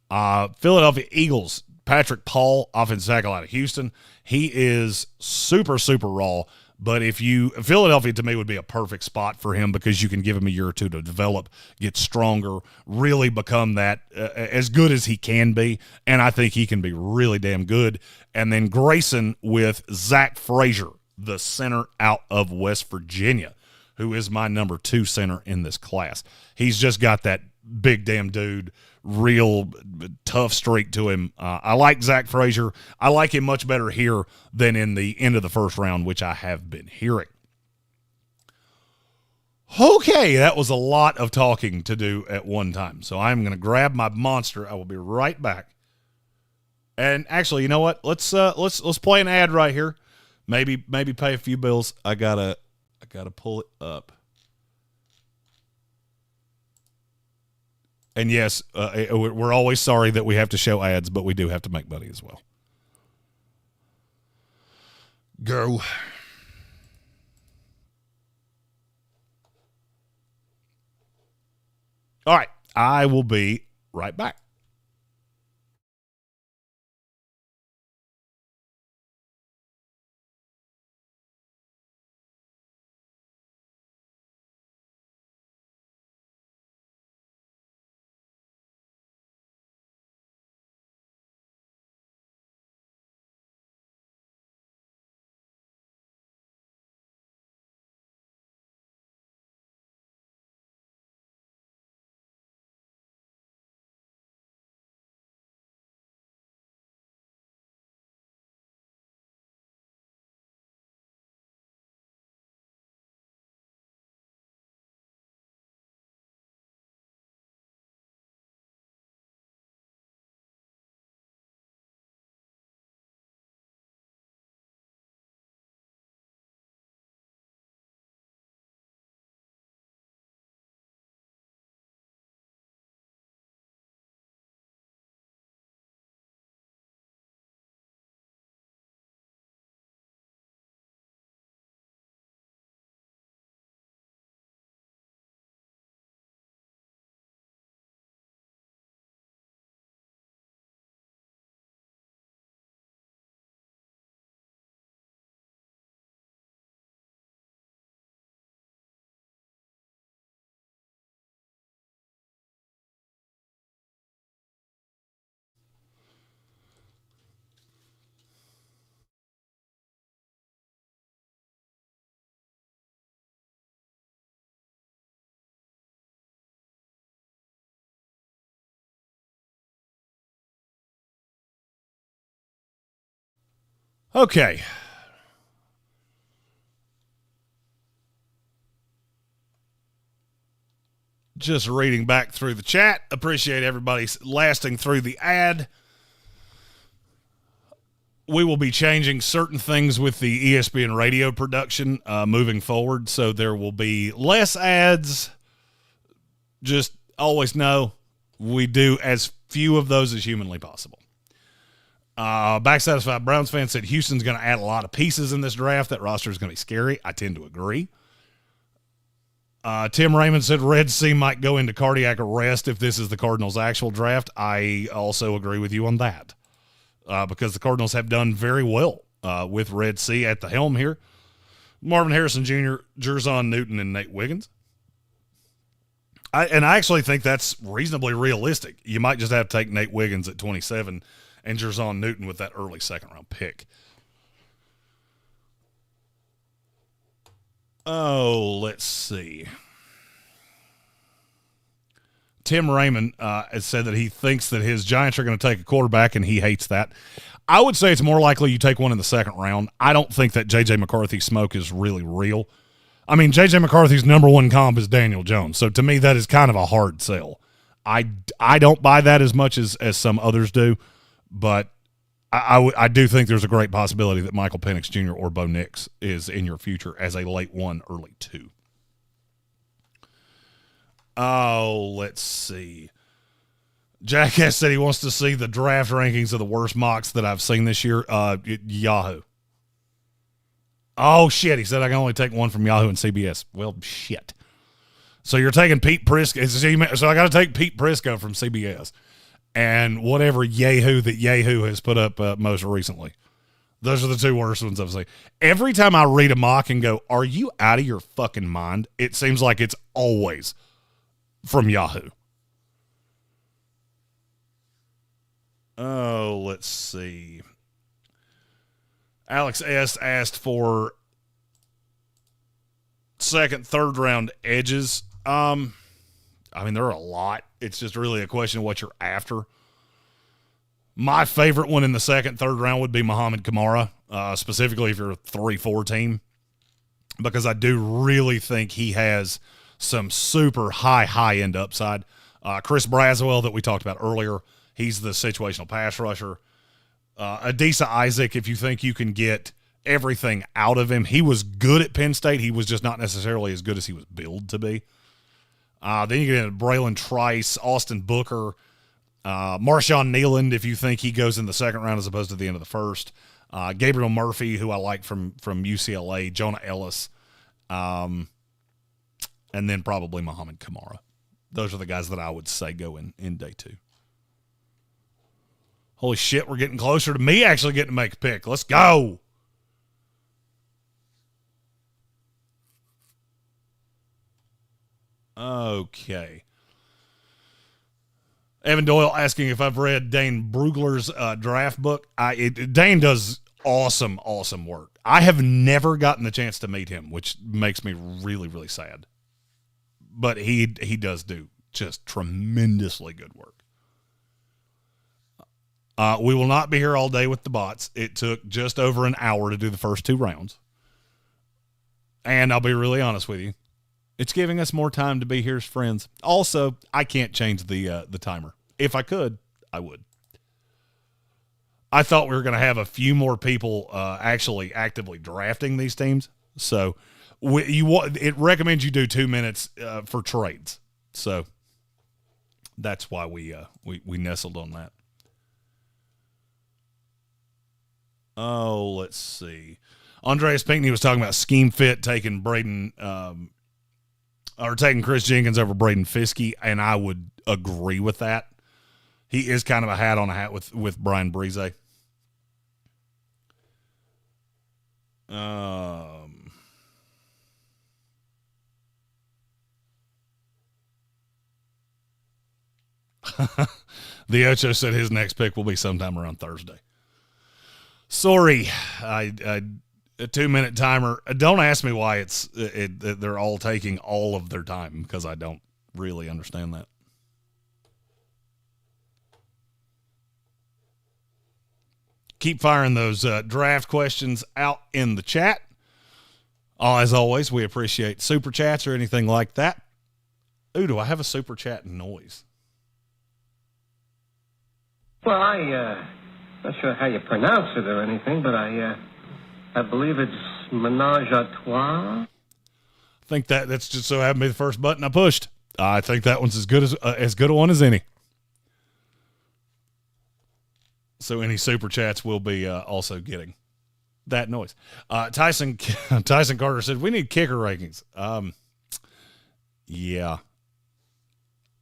Philadelphia Eagles, Patrick Paul, offensive tackle out of Houston. He is super, super raw. But Philadelphia to me would be a perfect spot for him because you can give him a year or 2 to develop, get stronger, really become that as good as he can be. And I think he can be really damn good. And then Grayson with Zach Frazier, the center out of West Virginia, who is my number 2 center in this class. He's just got that big damn dude, real tough streak to him. I like Zach Frazier. I like him much better here than in the end of the first round, which I have been hearing. Okay, that was a lot of talking to do at one time. So I'm going to grab my monster. I will be right back. And actually, you know what? Let's play an ad right here. Maybe pay a few bills. I gotta pull it up. And yes, we're always sorry that we have to show ads, but we do have to make money as well. Go. All right, I will be right back. Okay. Just reading back through the chat. Appreciate everybody lasting through the ad. We will be changing certain things with the ESPN radio production moving forward, so there will be less ads. Just always know we do as few of those as humanly possible. Back Satisfied Browns fan said Houston's going to add a lot of pieces in this draft. That roster is going to be scary. I tend to agree. Tim Raymond said Red Sea might go into cardiac arrest if this is the Cardinals' actual draft. I also agree with you on that because the Cardinals have done very well with Red Sea at the helm here. Marvin Harrison Jr., Jerzon Newton, and Nate Wiggins. I actually think that's reasonably realistic. You might just have to take Nate Wiggins at 27 and Jerzon Newton with that early second-round pick. Oh, let's see. Tim Raymond has said that he thinks that his Giants are going to take a quarterback, and he hates that. I would say it's more likely you take one in the second round. I don't think that J.J. McCarthy smoke is really real. I mean, J.J. McCarthy's number one comp is Daniel Jones, so to me that is kind of a hard sell. I don't buy that as much as some others do, but I do think there's a great possibility that Michael Penix Jr. or Bo Nix is in your future as a late 1, early 2. Oh, let's see. Jackass said he wants to see the draft rankings of the worst mocks that I've seen this year. Yahoo. Oh, shit. He said I can only take one from Yahoo and CBS. Well, shit. So you're taking Pete Prisco. So I got to take Pete Prisco from CBS. And whatever Yahoo that Yahoo has put up most recently. Those are the two worst ones I've seen. Every time I read a mock and go, are you out of your fucking mind? It seems like it's always from Yahoo. Oh, let's see. Alex S. asked for second, third round edges. I mean, there are a lot. It's just really a question of what you're after. My favorite one in the second, third round would be Muhammad Kamara, specifically if you're a 3-4 team, because I do really think he has some super high-end upside. Chris Braswell that we talked about earlier, he's the situational pass rusher. Adisa Isaac, if you think you can get everything out of him, he was good at Penn State. He was just not necessarily as good as he was billed to be. Then you get into Braylon Trice, Austin Booker, Marshawn Nealand, if you think he goes in the second round as opposed to the end of the first. Gabriel Murphy, who I like from UCLA, Jonah Ellis, and then probably Muhammad Kamara. Those are the guys that I would say go in day 2. Holy shit, we're getting closer to me actually getting to make a pick. Let's go. Okay. Evan Doyle asking if I've read Dane Brugler's draft book. Dane does awesome work. I have never gotten the chance to meet him, which makes me really, really sad. But he does do just tremendously good work. We will not be here all day with the bots. It took just over an hour to do the first 2 rounds. And I'll be really honest with you. It's giving us more time to be here as friends. Also, I can't change the timer. If I could, I would. I thought we were going to have a few more people actually actively drafting these teams. So it recommends you do 2 minutes for trades. So that's why we nestled on that. Oh, let's see. Andreas Pinckney was talking about scheme fit taking taking Chris Jenkins over Braden Fiskey, and I would agree with that. He is kind of a hat on a hat with Brian Breeze. The Ocho said his next pick will be sometime around Thursday. Sorry, a 2-minute timer. Don't ask me why they're all taking all of their time, because I don't really understand that. Keep firing those draft questions out in the chat. As always, we appreciate super chats or anything like that. Ooh, do I have a super chat noise? Well, not sure how you pronounce it or anything, but I believe it's Menage a Trois. I think that's just so happened to be the first button I pushed. I think that one's as good a one as any. So any super chats will be also getting that noise. Tyson Carter said we need kicker rankings. Yeah.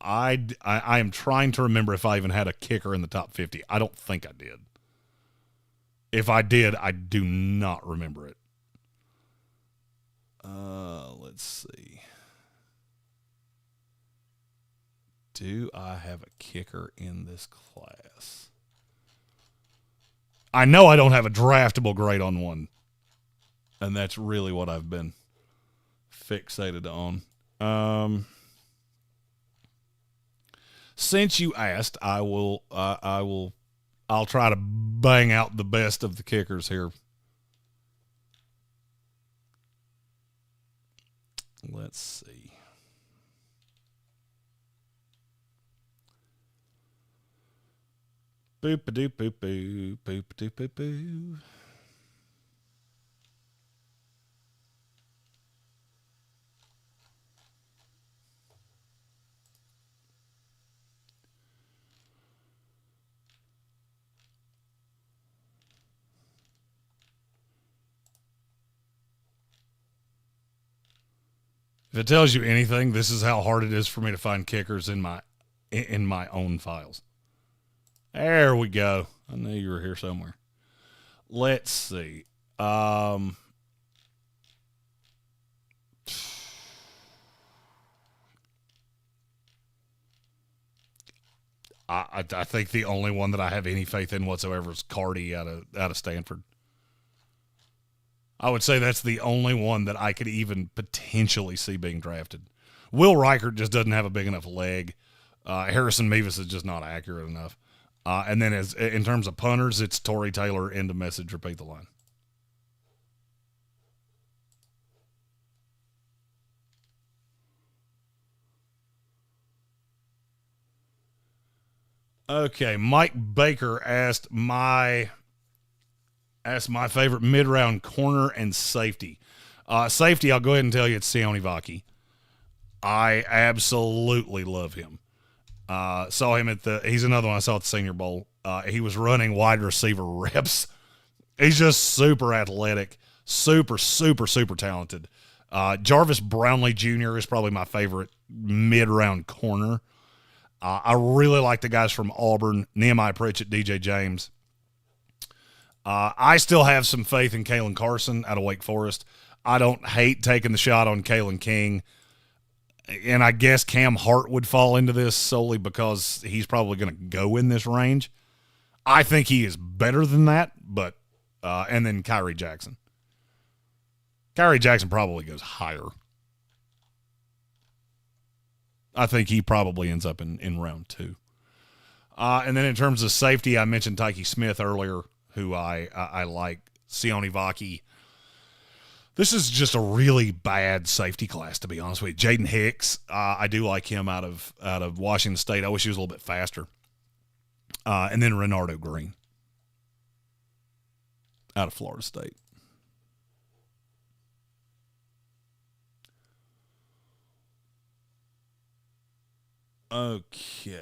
I am trying to remember if I even had a kicker in the top 50. I don't think I did. If I did, I do not remember it. Let's see. Do I have a kicker in this class? I know I don't have a draftable grade on one. And that's really what I've been fixated on. Since you asked, I'll try to bang out the best of the kickers here. Let's see. Boop-a-doop-boop-boo, boop-a-doop-boop-boo. If it tells you anything, this is how hard it is for me to find kickers in my own files. There we go. I knew you were here somewhere. Let's see. I think the only one that I have any faith in whatsoever is Cardi out of Stanford. I would say that's the only one that I could even potentially see being drafted. Will Reichert just doesn't have a big enough leg. Harrison Mevis is just not accurate enough. And then in terms of punters, it's Torrey Taylor, end of message, repeat the line. Okay, Mike Baker asked my favorite mid-round corner and safety. Safety, I'll go ahead and tell you it's Sione Vaki. I absolutely love him. Saw him he's another one I saw at the Senior Bowl. He was running wide receiver reps. He's just super athletic, super, super, super talented. Jarvis Brownlee Jr. is probably my favorite mid-round corner. I really like the guys from Auburn, Nehemiah Pritchett, DJ James. I still have some faith in Kalen Carson out of Wake Forest. I don't hate taking the shot on Kalen King. And I guess Cam Hart would fall into this solely because he's probably going to go in this range. I think he is better than that, but and then Kyrie Jackson. Kyrie Jackson probably goes higher. I think he probably ends up in round 2. And then in terms of safety, I mentioned Tyke Smith earlier, who I like. Sione Vaki. This is just a really bad safety class, to be honest with you. Jaden Hicks, I do like him out of Washington State. I wish he was a little bit faster. And then Renardo Greene out of Florida State. Okay.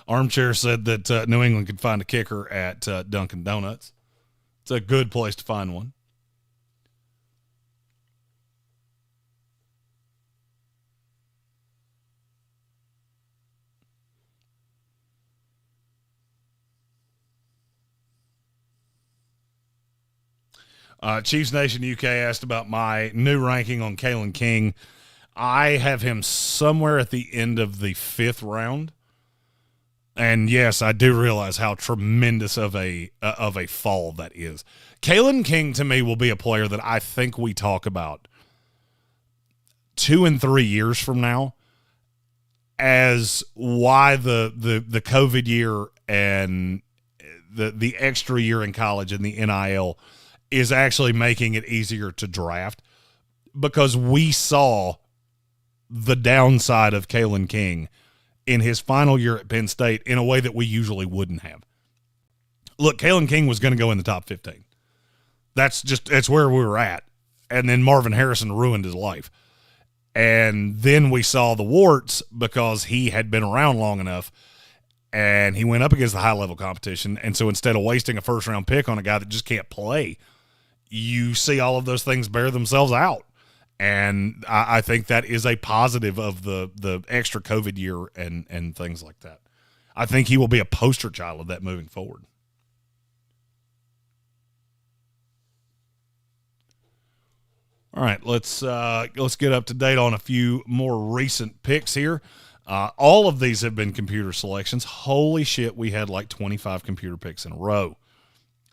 Armchair said that New England could find a kicker at Dunkin' Donuts. It's a good place to find one. Chiefs Nation UK asked about my new ranking on Kalen King. I have him somewhere at the end of the 5th round. And yes, I do realize how tremendous of a fall that is. Kalen King to me will be a player that I think we talk about 2 and 3 years from now as why the COVID year and the extra year in college and the NIL is actually making it easier to draft, because we saw the downside of Kalen King in his final year at Penn State in a way that we usually wouldn't have. Look, Kalen King was going to go in the top 15. That's where we were at. And then Marvin Harrison ruined his life. And then we saw the warts because he had been around long enough and he went up against the high-level competition. And so instead of wasting a first-round pick on a guy that just can't play, you see all of those things bear themselves out. And I think that is a positive of the extra COVID year and things like that. I think he will be a poster child of that moving forward. All right, let's get up to date on a few more recent picks here. All of these have been computer selections. Holy shit, we had like 25 computer picks in a row.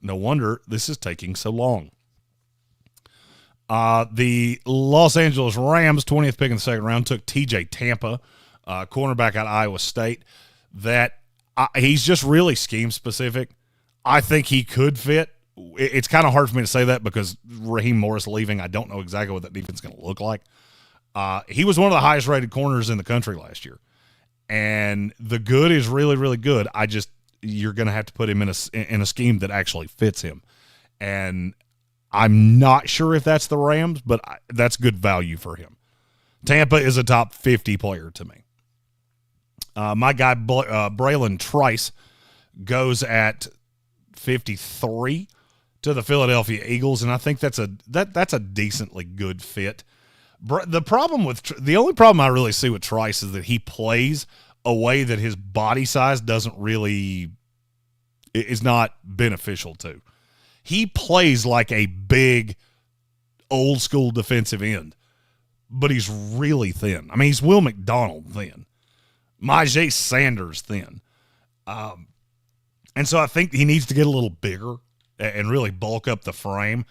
No wonder this is taking so long. The Los Angeles Rams, 20th pick in the second round, took TJ Tampa, cornerback out of Iowa State. He's just really scheme specific. I think he could fit. It's kind of hard for me to say that because Raheem Morris leaving, I don't know exactly what that defense is going to look like. He was one of the highest rated corners in the country last year. And the good is really, really good. You're going to have to put him in a scheme that actually fits him. And I'm not sure if that's the Rams, but that's good value for him. Tampa is a top 50 player to me. My guy, Braylon Trice, goes at 53 to the Philadelphia Eagles, and I think that's a decently good fit. The only problem I really see with Trice is that he plays a way that his body size is not beneficial to. He plays like a big, old school defensive end, but he's really thin. I mean, he's Will McDonald thin, Myjai Sanders thin. And so I think he needs to get a little bigger and really bulk up the frame,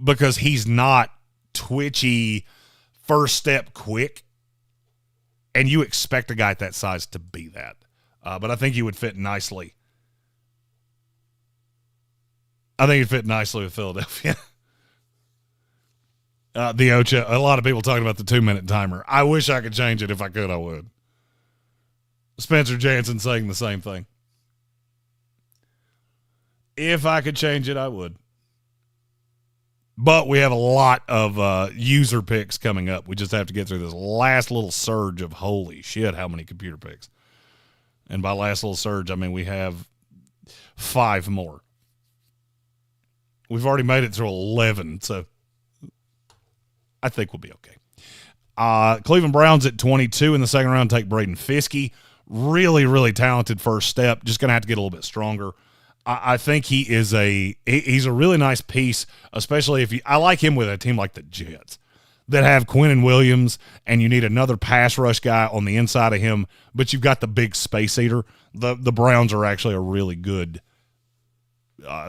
because he's not twitchy, first step quick, and you expect a guy at that size to be that. But I think he would fit nicely. I think he'd fit nicely with Philadelphia. The Ocha, a lot of people talking about the 2-minute timer. I wish I could change it. If I could, I would. Spencer Jansen saying the same thing. If I could change it, I would. But we have a lot of user picks coming up. We just have to get through this last little surge of holy shit, how many computer picks. And by last little surge, I mean we have 5 more. We've already made it through 11, so I think we'll be okay. Cleveland Browns at 22 in the second round take Braden Fiskey. Really, really talented first step. Just going to have to get a little bit stronger. I think he's a really nice piece, especially I like him with a team like the Jets that have Quinnen Williams, and you need another pass rush guy on the inside of him, but you've got the big space eater. The Browns are actually a really good.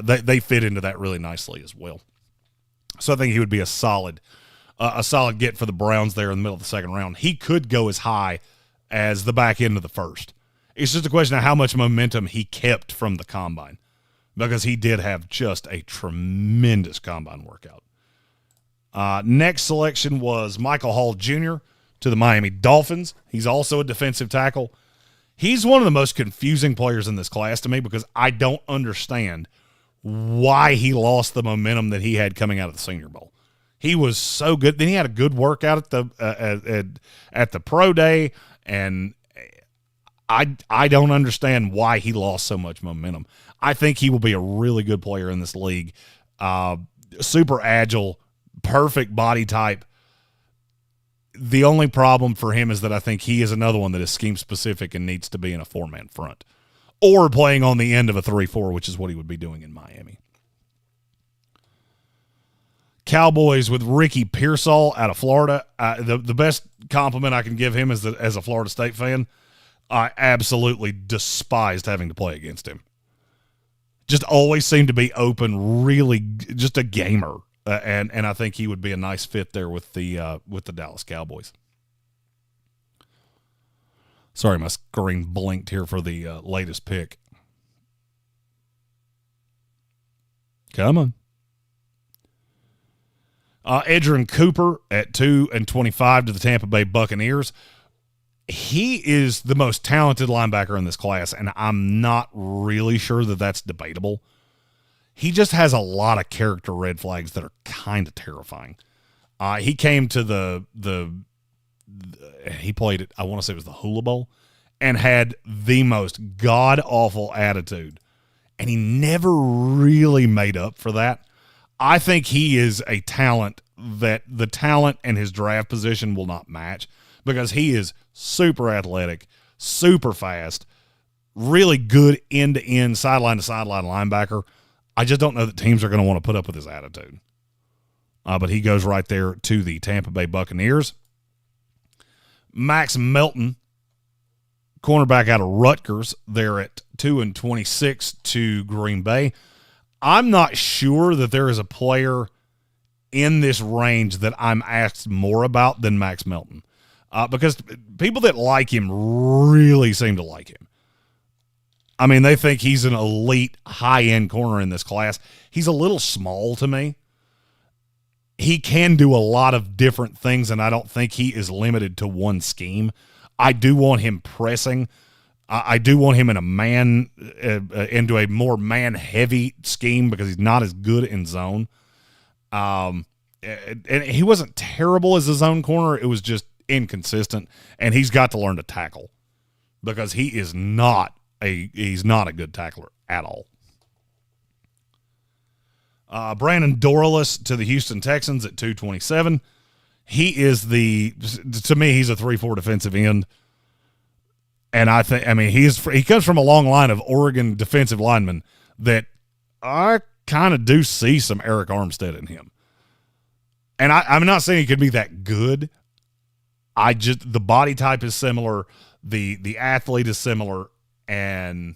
They fit into that really nicely as well. So I think he would be a solid get for the Browns there in the middle of the second round. He could go as high as the back end of the first. It's just a question of how much momentum he kept from the combine, because he did have just a tremendous combine workout. Next selection was Michael Hall Jr. to the Miami Dolphins. He's also a defensive tackle. He's one of the most confusing players in this class to me, because I don't understand why he lost the momentum that he had coming out of the Senior Bowl. He was so good. Then he had a good workout at the pro day, and I don't understand why he lost so much momentum. I think he will be a really good player in this league. Super agile, perfect body type. The only problem for him is that I think he is another one that is scheme specific and needs to be in a 4-man front or playing on the end of a 3-4, which is what he would be doing in Miami. Cowboys with Ricky Pearsall out of Florida. The best compliment I can give him is that as a Florida State fan, I absolutely despised having to play against him. Just always seemed to be open, really just a gamer. And I think he would be a nice fit there with the Dallas Cowboys. Sorry, my screen blinked here for the latest pick. Come on. Edgerrin Cooper at 2-25 to the Tampa Bay Buccaneers. He is the most talented linebacker in this class, and I'm not really sure that that's debatable. He just has a lot of character red flags that are kind of terrifying. He came to he played it, I want to say it was the Hula Bowl, and had the most god-awful attitude. And he never really made up for that. I think he is a talent that the talent and his draft position will not match, because he is super athletic, super fast, really good end-to-end, sideline-to-sideline linebacker. I just don't know that teams are going to want to put up with his attitude. But he goes right there to the Tampa Bay Buccaneers. Max Melton, cornerback out of Rutgers, they're at 2-26 to Green Bay. I'm not sure that there is a player in this range that I'm asked more about than Max Melton, because people that like him really seem to like him. I mean, they think he's an elite, high-end corner in this class. He's a little small to me. He can do a lot of different things, and I don't think he is limited to one scheme. I do want him pressing. I do want him in a into a more man-heavy scheme, because he's not as good in zone. And he wasn't terrible as a zone corner. It was just inconsistent, and he's got to learn to tackle, because he's not a good tackler at all. Brandon Dorlus to the Houston Texans at 2-27. He is to me, he's a 3-4 defensive end. And he comes from a long line of Oregon defensive linemen that I kind of do see some Eric Armstead in him. And I'm not saying he could be that good. The body type is similar. The athlete is similar. And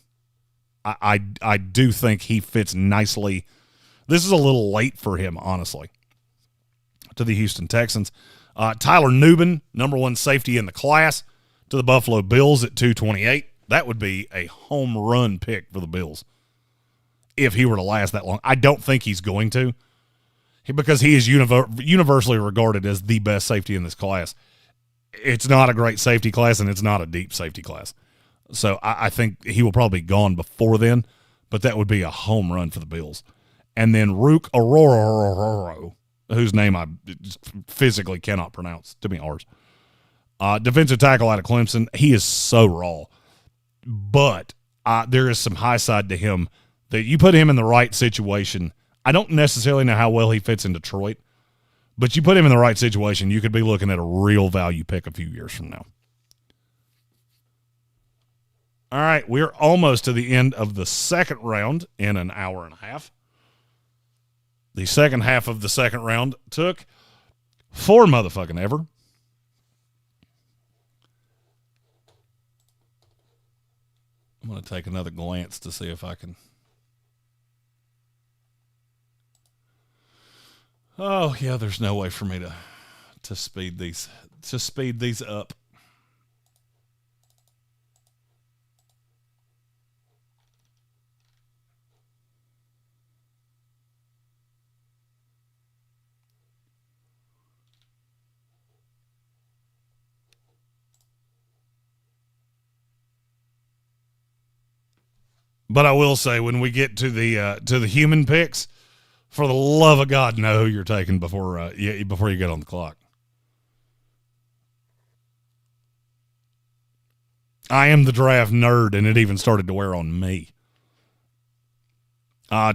I do think he fits nicely. This is a little late for him, honestly, to the Houston Texans. Tyler Nubin, number one safety in the class, to the Buffalo Bills at 2-28. That would be a home run pick for the Bills if he were to last that long. I don't think he's going to, because he is universally regarded as the best safety in this class. It's not a great safety class, and it's not a deep safety class. So I think he will probably be gone before then, but that would be a home run for the Bills. And then Rook Aurora, whose name I physically cannot pronounce, to be ours. Defensive tackle out of Clemson. He is so raw. But there is some high side to him that you put him in the right situation. I don't necessarily know how well he fits in Detroit, but you put him in the right situation, you could be looking at a real value pick a few years from now. All right, we're almost to the end of the second round in an hour and a half. The second half of the second round took four motherfucking ever. I'm going to take another glance to see if I can. Oh, yeah, there's no way for me to speed these up. But I will say, when we get to the human picks, for the love of God, know who you're taking before you get on the clock. I am the draft nerd, and it even started to wear on me.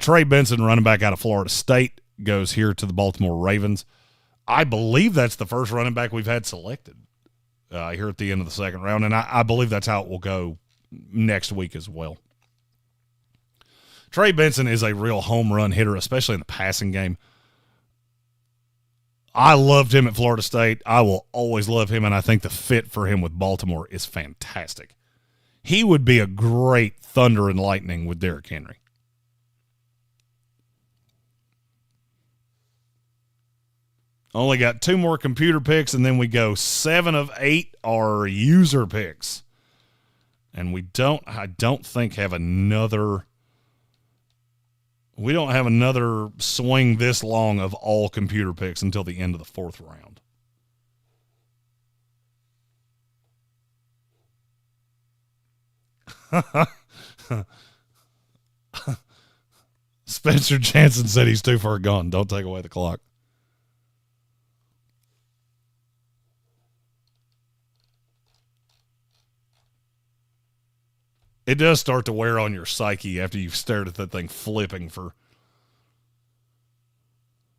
Trey Benson, running back out of Florida State, goes here to the Baltimore Ravens. I believe that's the first running back we've had selected here at the end of the second round, and I believe that's how it will go next week as well. Trey Benson is a real home run hitter, especially in the passing game. I loved him at Florida State. I will always love him, and I think the fit for him with Baltimore is fantastic. He would be a great thunder and lightning with Derrick Henry. Only got 2 more computer picks, and then we go 7 of 8 are user picks. And I don't think have another. We don't have another swing this long of all computer picks until the end of the fourth round. Spencer Jansen said he's too far gone. Don't take away the clock. It does start to wear on your psyche after you've stared at that thing flipping for...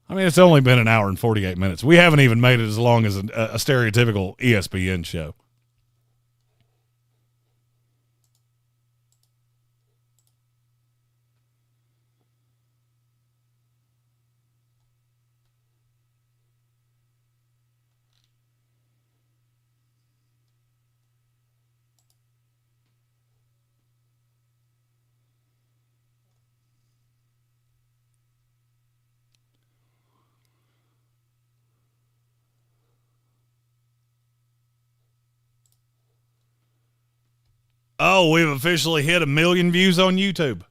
I mean, it's only been an hour and 48 minutes. We haven't even made it as long as a stereotypical ESPN show. Oh, we've officially hit 1 million views on YouTube.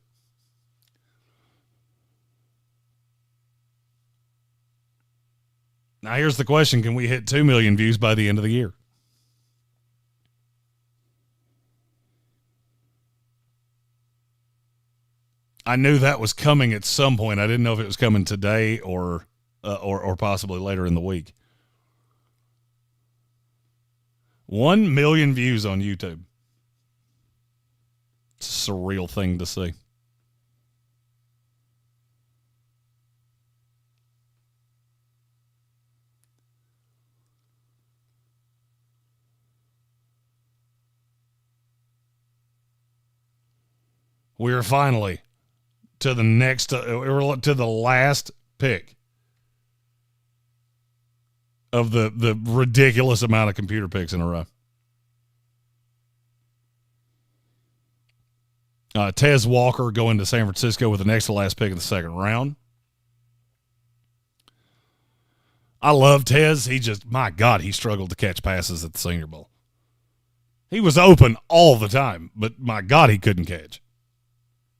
Now, here's the question. Can we hit 2 million views by the end of the year? I knew that was coming at some point. I didn't know if it was coming today or possibly later in the week. 1 million views on YouTube. It's a surreal thing to see. We are finally to the next, we're to the last pick of the ridiculous amount of computer picks in a row. Tez Walker going to San Francisco with the next to last pick of the second round. I love Tez. He just, my God, he struggled to catch passes at the Senior Bowl. He was open all the time, but my God, he couldn't catch.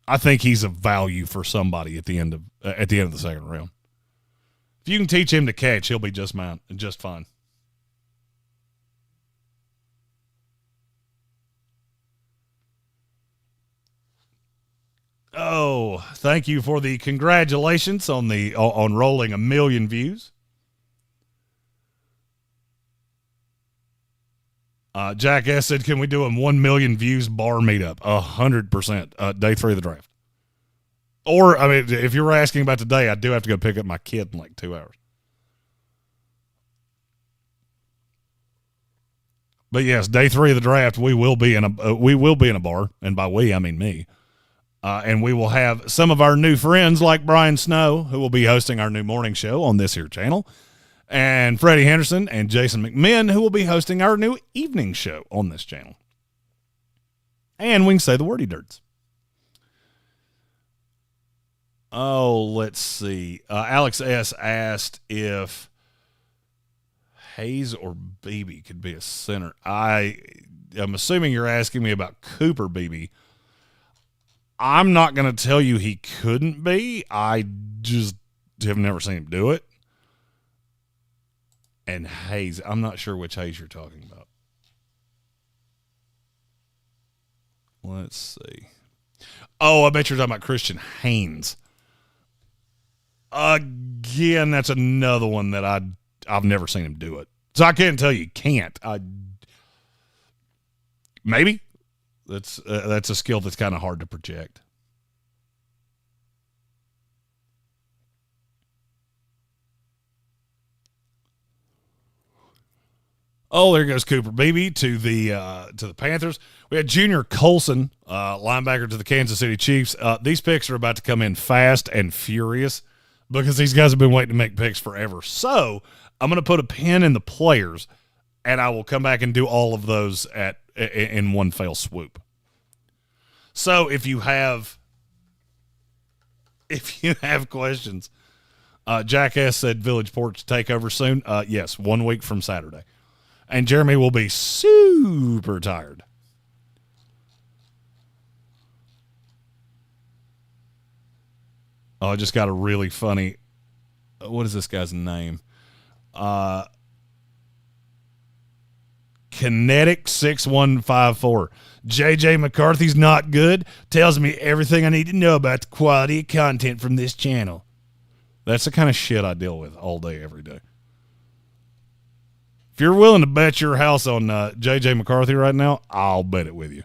I think he's a value for somebody at the end of the second round. If you can teach him to catch, he'll be just fine. Oh, thank you for the congratulations on rolling 1 million views. Jack S. said, can we do a 1 million views bar meetup? 100%. Day 3 of the draft. Or, I mean, if you were asking about today, I do have to go pick up my kid in like 2 hours. But yes, day 3 of the draft, we will be in a bar, and by we I mean me. And we will have some of our new friends like Brian Snow, who will be hosting our new morning show on this here channel, and Freddie Henderson and Jason McMinn, who will be hosting our new evening show on this channel. And we can say the wordy dirts. Oh, let's see. Alex S. asked if Hayes or Beebe could be a center. I'm assuming you're asking me about Cooper Beebe. I'm not going to tell you he couldn't be. I just have never seen him do it. And Hayes, I'm not sure which Hayes you're talking about. Let's see. Oh, I bet you're talking about Christian Haynes. Again, that's another one that I've never seen him do it. So I can't tell you can't. Maybe. That's a skill that's kind of hard to project. Oh, there goes Cooper Beebe to the Panthers. We had Junior Colson, linebacker to the Kansas City Chiefs. These picks are about to come in fast and furious because these guys have been waiting to make picks forever. So I'm going to put a pin in the players, and I will come back and do all of those in one fell swoop. So if you have questions, Jack S. said Village Porch takeover soon. Yes, 1 week from Saturday. And Jeremy will be super tired. Oh, I just got a really funny. What is this guy's name? Kinetic 6154. JJ McCarthy's not good. Tells me everything I need to know about the quality of content from this channel. That's the kind of shit I deal with all day, every day. If you're willing to bet your house on JJ McCarthy right now, I'll bet it with you.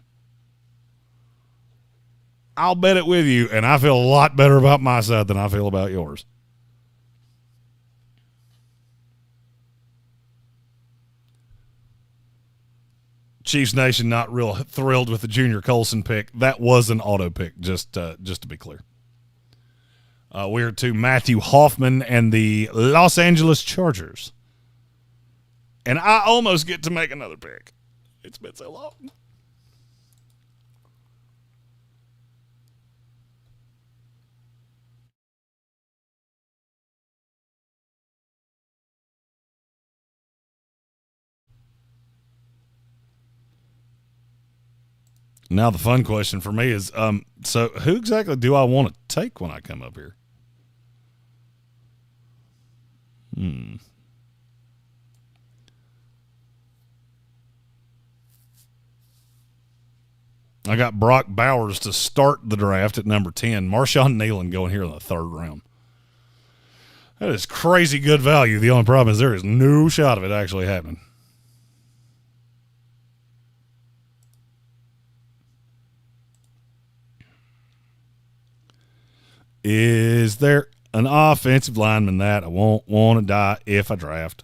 I'll bet it with you, and I feel a lot better about my side than I feel about yours. Chiefs Nation not real thrilled with the Junior Colson pick. That was an auto pick, just to be clear. We're to Matthew Hoffman and the Los Angeles Chargers. And I almost get to make another pick. It's been so long. Now the fun question for me is, so who exactly do I want to take when I come up here? I got Brock Bowers to start the draft at number 10. Marshawn Nealon going here in the third round. That is crazy good value. The only problem is there is no shot of it actually happening. Is there an offensive lineman that I won't want to die if I draft?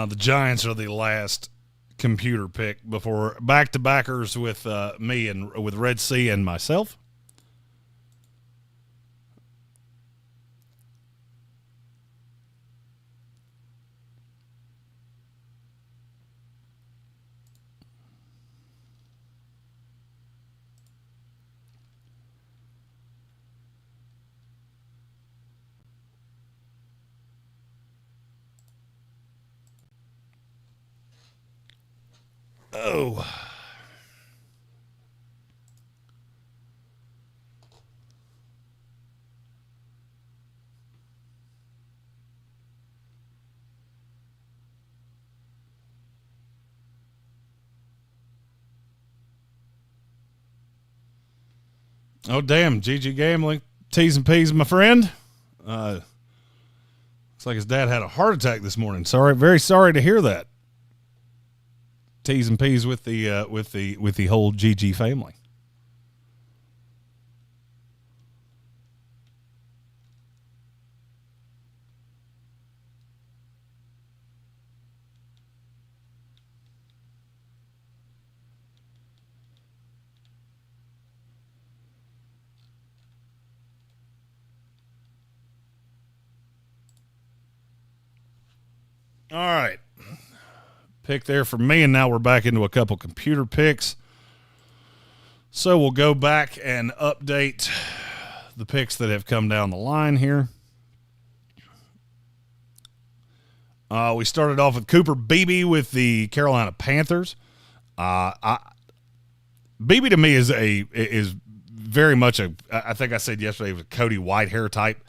The Giants are the last computer pick before back-to-backers with me and with Red Sea and myself. Oh. Oh, damn. GG Gambling. T's and P's, my friend. Looks like his dad had a heart attack this morning. Sorry. Very sorry to hear that. T's and P's with the whole GG family. All right. Pick there for me, and now we're back into a couple computer picks. So we'll go back and update the picks that have come down the line here. We started off with Cooper Beebe with the Carolina Panthers. Beebe to me is very much I think I said yesterday, was a Cody Whitehair type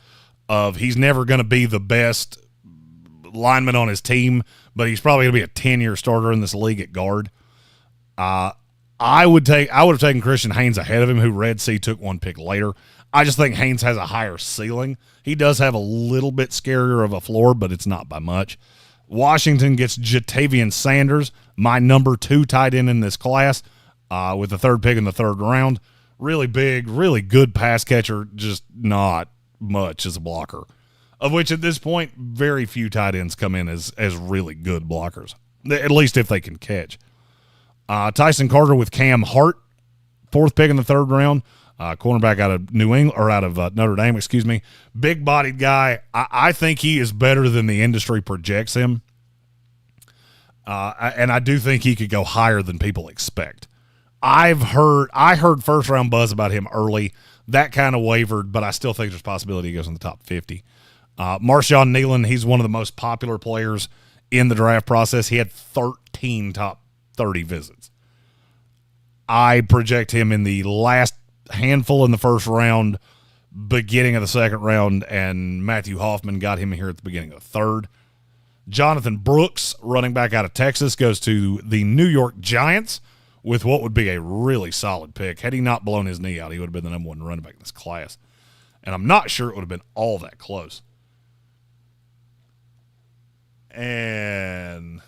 of, he's never going to be the best lineman on his team, but he's probably going to be a 10-year starter in this league at guard. I would have taken Christian Haynes ahead of him, who Red Sea took one pick later. I just think Haynes has a higher ceiling. He does have a little bit scarier of a floor, but it's not by much. Washington gets Jatavian Sanders, my number 2 tight end in this class, with the 3rd pick in the 3rd round. Really big, really good pass catcher, just not much as a blocker, of which at this point, very few tight ends come in as really good blockers, at least if they can catch. Tyson Carter with Cam Hart, 4th pick in the 3rd round, cornerback out of Notre Dame, big-bodied guy. I think he is better than the industry projects him, and I do think he could go higher than people expect. I heard first-round buzz about him early. That kind of wavered, but I still think there's a possibility he goes in the top 50. Marshawn Nealon, he's one of the most popular players in the draft process. He had 13 top 30 visits. I project him in the last handful in the 1st round, beginning of the 2nd round, and Matthew Hoffman got him here at the beginning of the 3rd. Jonathan Brooks, running back out of Texas, goes to the New York Giants with what would be a really solid pick. Had he not blown his knee out, he would have been the number 1 running back in this class. And I'm not sure it would have been all that close. And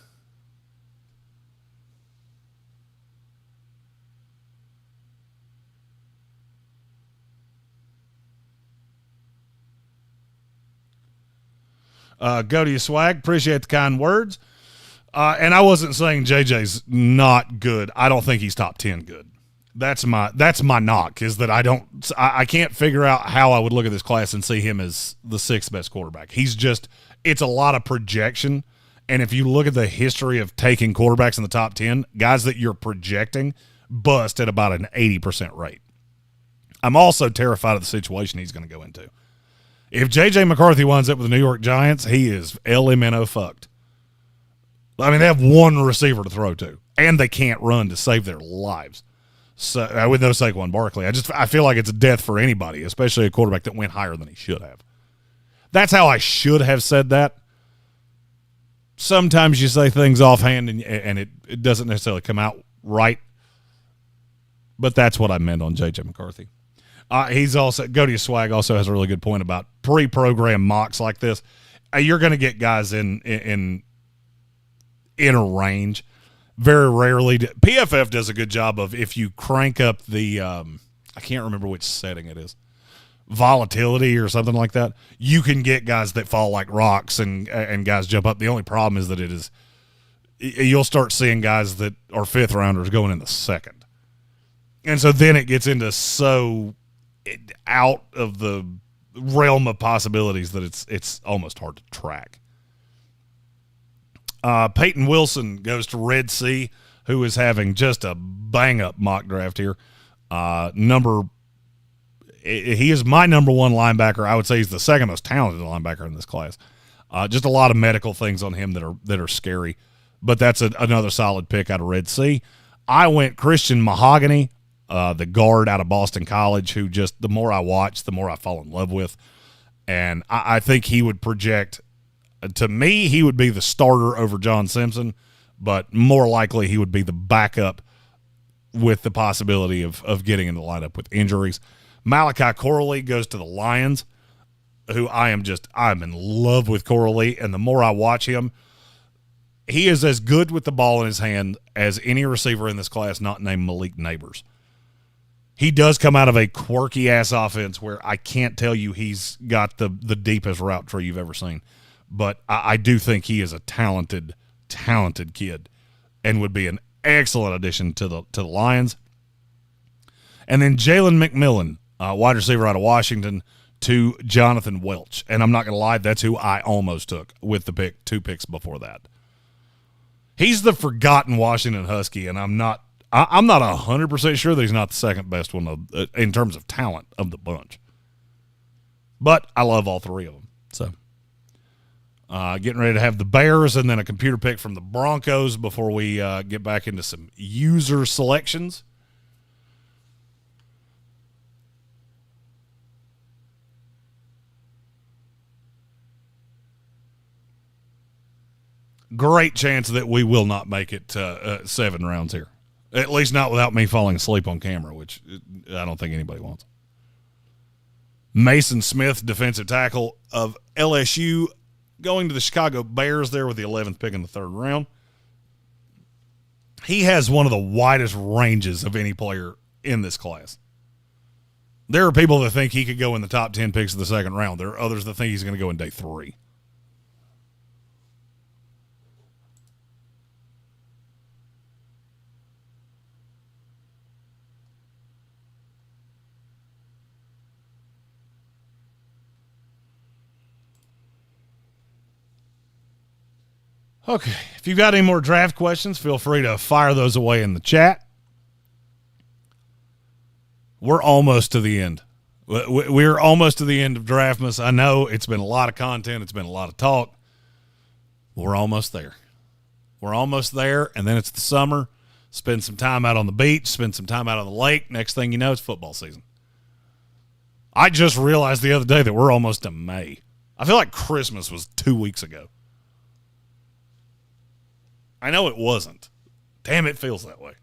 go to you, Swag. Appreciate the kind words. And I wasn't saying JJ's not good. I don't think he's top 10 good. That's my knock, is that I can't figure out how I would look at this class and see him as the 6th best quarterback. It's a lot of projection. And if you look at the history of taking quarterbacks in the top 10, guys that you're projecting bust at about an 80% rate. I'm also terrified of the situation he's going to go into. If J.J. McCarthy winds up with the New York Giants, he is LMNO fucked. I mean, they have 1 receiver to throw to, and they can't run to save their lives. So with no Saquon Barkley, I feel like it's a death for anybody, especially a quarterback that went higher than he should have. That's how I should have said that. Sometimes you say things offhand and it doesn't necessarily come out right, but that's what I meant on J.J. McCarthy. He's also, go to your Swag, also has a really good point about pre-programmed mocks like this. You're going to get guys in a range. Very rarely. PFF does a good job of, if you crank up the, I can't remember which setting it is, volatility or something like that, you can get guys that fall like rocks and guys jump up. The only problem is that you'll start seeing guys that are 5th rounders going in the 2nd. And so then it gets into so out of the realm of possibilities that it's almost hard to track. Peyton Wilson goes to Red Sea, who is having just a bang-up mock draft here. He is my number 1 linebacker. I would say he's the 2nd most talented linebacker in this class. Just a lot of medical things on him that are scary, but that's another solid pick out of Red Sea. I went Christian Mahogany, the guard out of Boston College, who just, the more I watch, the more I fall in love with. And I think he would project, to me, he would be the starter over John Simpson, but more likely he would be the backup with the possibility of getting in the lineup with injuries. Malachi Corley goes to the Lions, who I'm in love with Corley, and the more I watch him, he is as good with the ball in his hand as any receiver in this class not named Malik Neighbors. He does come out of a quirky-ass offense where I can't tell you he's got the deepest route tree you've ever seen. But I do think he is a talented kid and would be an excellent addition to the Lions. And then Jalen McMillan, wide receiver out of Washington, to Jonathan Welch. And I'm not going to lie, that's who I almost took with the 2 picks before that. He's the forgotten Washington Husky, and I'm not 100% sure that he's not the 2nd best one in terms of talent of the bunch. But I love all 3 of them. So getting ready to have the Bears and then a computer pick from the Broncos before we get back into some user selections. Great chance that we will not make it 7 rounds here. At least not without me falling asleep on camera, which I don't think anybody wants. Mason Smith, defensive tackle of LSU, going to the Chicago Bears there with the 11th pick in the third round. He has one of the widest ranges of any player in this class. There are people that think he could go in the top 10 picks of the second round. There are others that think he's going to go in day 3. Okay, if you've got any more draft questions, feel free to fire those away in the chat. We're almost to the end. We're almost to the end of Draftmas. I know it's been a lot of content. It's been a lot of talk. We're almost there. We're almost there, and then it's the summer. Spend some time out on the beach. Spend some time out on the lake. Next thing you know, it's football season. I just realized the other day that we're almost to May. I feel like Christmas was 2 weeks ago. I know it wasn't. Damn, it feels that way.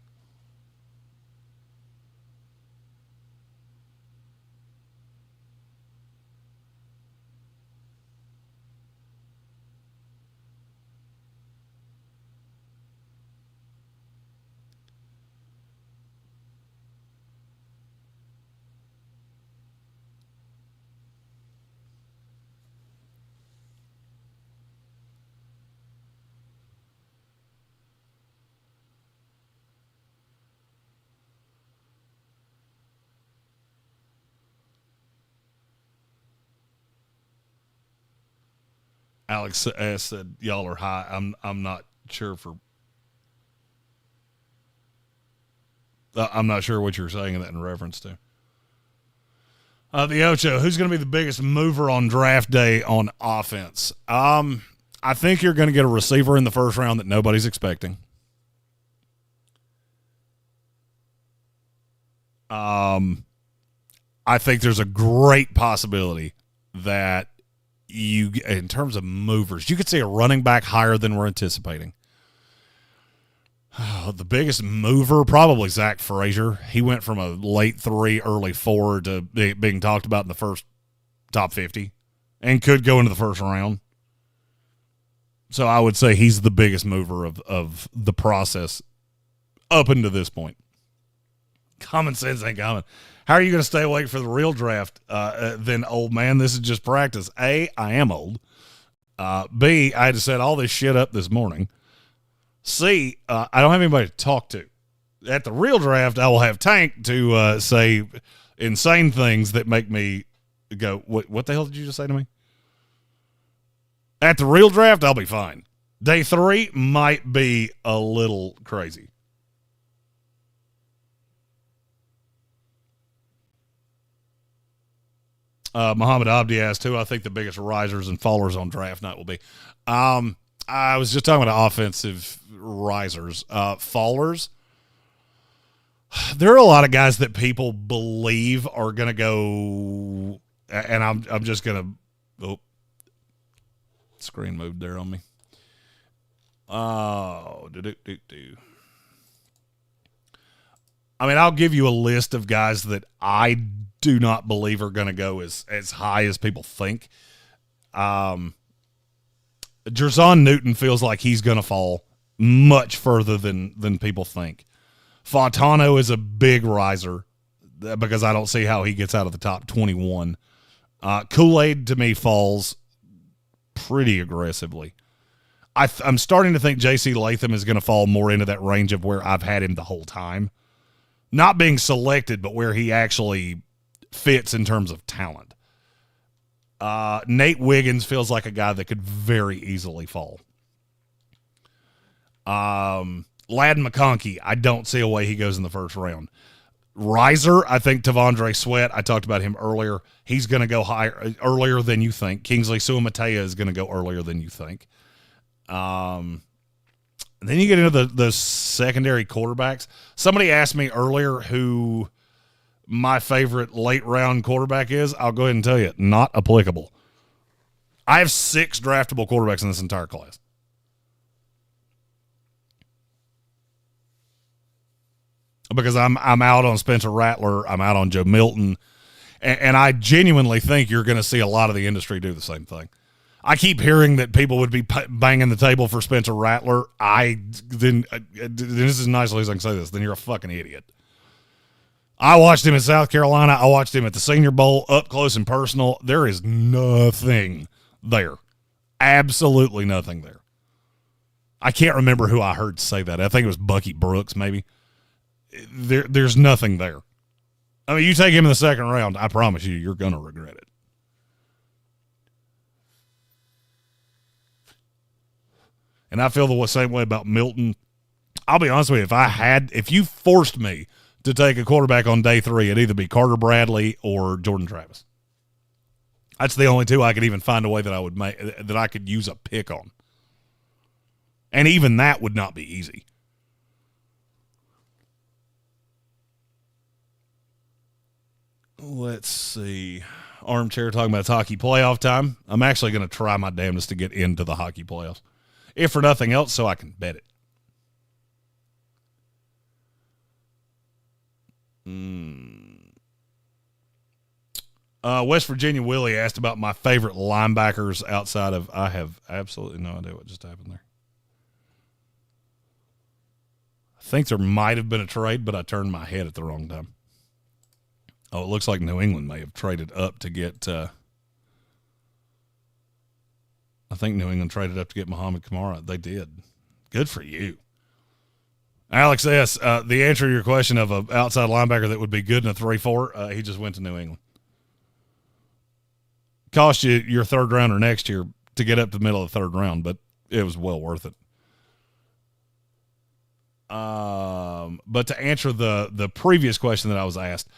Alex S. said, y'all are high. I'm not sure I'm not sure what you're saying that in reference to. The Ocho, who's going to be the biggest mover on draft day on offense? I think you're going to get a receiver in the first round that nobody's expecting. I think there's a great possibility that in terms of movers, you could see a running back higher than we're anticipating. The biggest mover, probably Zach Frazier. He went from a late 3, early 4 to being talked about in the first top 50 and could go into the first round. So I would say he's the biggest mover of the process up until this point. Common sense ain't common. How are you going to stay awake for the real draft? Then, old man, this is just practice. A, I am old. B, I had to set all this shit up this morning. C, I don't have anybody to talk to. At the real draft, I will have Tank to say insane things that make me go, what the hell did you just say to me? At the real draft, I'll be fine. Day 3 might be a little crazy. Muhammad Abdi asked who I think the biggest risers and fallers on draft night will be. I was just talking about offensive risers. Fallers, there are a lot of guys that people believe are going to go, and I'm just going to, screen moved there on me. I mean, I'll give you a list of guys that I do not believe are going to go as high as people think. Jerzon Newton feels like he's going to fall much further than people think. Fautano is a big riser because I don't see how he gets out of the top 21. Kool-Aid, to me, falls pretty aggressively. I'm starting to think J.C. Latham is going to fall more into that range of where I've had him the whole time. Not being selected, but where he actually fits in terms of talent. Nate Wiggins feels like a guy that could very easily fall. Ladd McConkey, I don't see a way he goes in the first round. Riser, I think Tavondre Sweat, I talked about him earlier. He's going to go higher, earlier than you think. Kingsley Suamatea is going to go earlier than you think. Then you get into the secondary quarterbacks. Somebody asked me earlier who my favorite late round quarterback is. I'll go ahead and tell you, not applicable. I have 6 draftable quarterbacks in this entire class. because I'm out on Spencer Rattler. I'm out on Joe Milton. And I genuinely think you're going to see a lot of the industry do the same thing. I keep hearing that people would be banging the table for Spencer Rattler. Then this is as nicely as I can say this. Then you're a fucking idiot. I watched him in South Carolina. I watched him at the Senior Bowl up close and personal. There is nothing there. Absolutely nothing there. I can't remember who I heard say that. I think it was Bucky Brooks, maybe. There's nothing there. I mean, you take him in the second round, I promise you, you're going to regret it. And I feel the same way about Milton. I'll be honest with you, if you forced me to take a quarterback on day 3, it'd either be Carter Bradley or Jordan Travis. That's the only two I could even find a way that I would make, that I could use a pick on. And even that would not be easy. Let's see. Armchair talking about it's hockey playoff time. I'm actually going to try my damnedest to get into the hockey playoffs. If for nothing else, so I can bet it. West Virginia Willie asked about my favorite linebackers outside of, I have absolutely no idea what just happened there. I think there might have been a trade, but I turned my head at the wrong time. Oh, it looks like New England may have traded up to get, I think New England traded up to get Muhammad Kamara. They did. Good for you. Alex S., the answer to your question of an outside linebacker that would be good in a 3-4, he just went to New England. Cost you your third rounder next year to get up to the middle of the third round, but it was well worth it. But to answer the previous question that I was asked,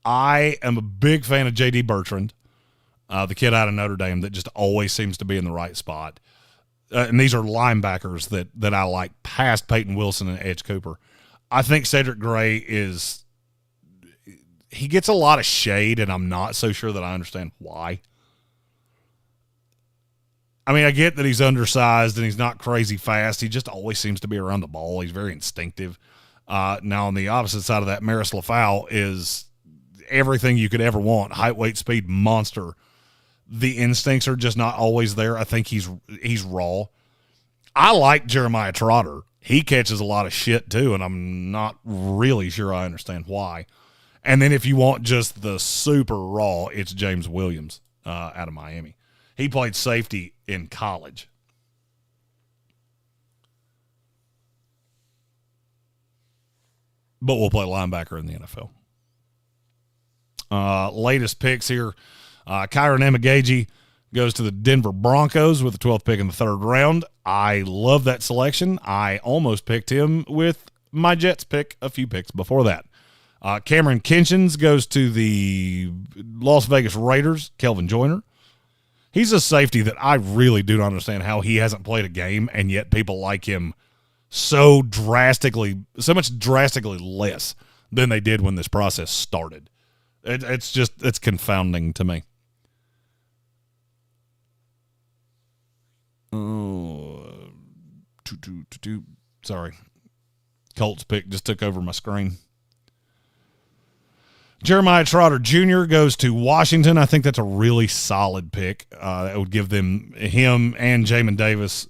I am a big fan of J.D. Bertrand, the kid out of Notre Dame that just always seems to be in the right spot. And these are linebackers that I like past Peyton Wilson and Edge Cooper. I think Cedric Gray he gets a lot of shade, and I'm not so sure that I understand why. I mean, I get that he's undersized and he's not crazy fast. He just always seems to be around the ball. He's very instinctive. Now, on the opposite side of that, Maris Lafau is everything you could ever want. Height, weight, speed, monster. The instincts are just not always there. I think he's raw. I like Jeremiah Trotter. He catches a lot of shit too, and I'm not really sure I understand why. And then if you want just the super raw, it's James Williams out of Miami. He played safety in college. But we'll play linebacker in the NFL. Latest picks here. Kyron Emigagi goes to the Denver Broncos with the 12th pick in the third round. I love that selection. I almost picked him with my Jets pick a few picks before that. Cameron Kinchins goes to the Las Vegas Raiders, Kelvin Joyner. He's a safety that I really do not understand how he hasn't played a game, and yet people like him so much drastically less than they did when this process started. It's confounding to me. Sorry. Colts pick just took over my screen. Jeremiah Trotter Jr. goes to Washington. I think that's a really solid pick. That would give him and Jamin Davis.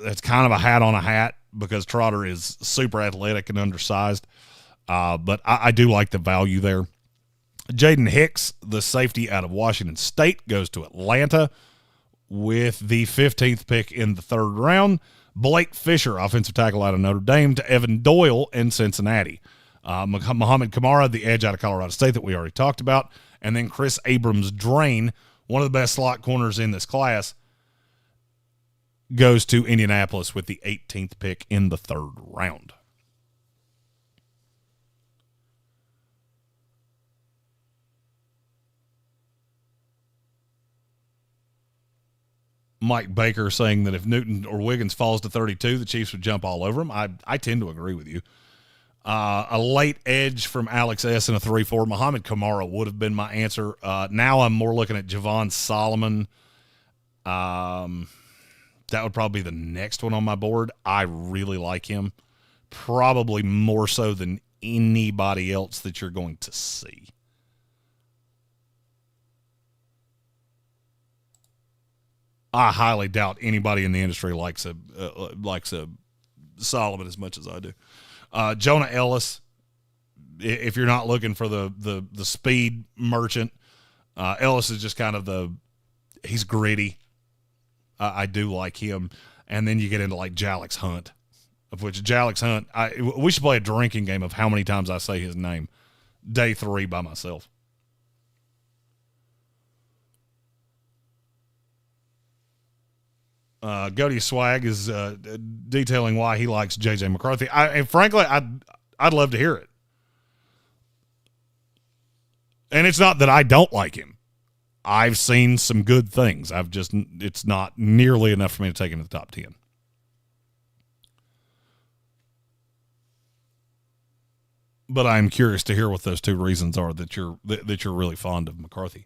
That's kind of a hat on a hat because Trotter is super athletic and undersized. But I do like the value there. Jaden Hicks, the safety out of Washington State, goes to Atlanta with the 15th pick in the third round. Blake Fisher, offensive tackle out of Notre Dame, to Evan Doyle in Cincinnati. Muhammad Kamara, the edge out of Colorado State that we already talked about. And then Chris Abrams-Drain, one of the best slot corners in this class, goes to Indianapolis with the 18th pick in the third round. Mike Baker saying that if Newton or Wiggins falls to 32, the Chiefs would jump all over him. I tend to agree with you. A late edge from Alex S. in a 3-4. Muhammad Kamara would have been my answer. Now I'm more looking at Javon Solomon. That would probably be the next one on my board. I really like him. Probably more so than anybody else that you're going to see. I highly doubt anybody in the industry likes a Solomon as much as I do. Jonah Ellis, if you're not looking for the speed merchant, Ellis is just kind of he's gritty. I do like him. And then you get into like Jalix Hunt, of which Jalix Hunt, we should play a drinking game of how many times I say his name. Day 3 by myself. Goody Swag is detailing why he likes J.J. McCarthy. And frankly, I'd love to hear it. And it's not that I don't like him. I've seen some good things. It's not nearly enough for me to take him to the top 10. But I'm curious to hear what those two reasons are that you're really fond of McCarthy.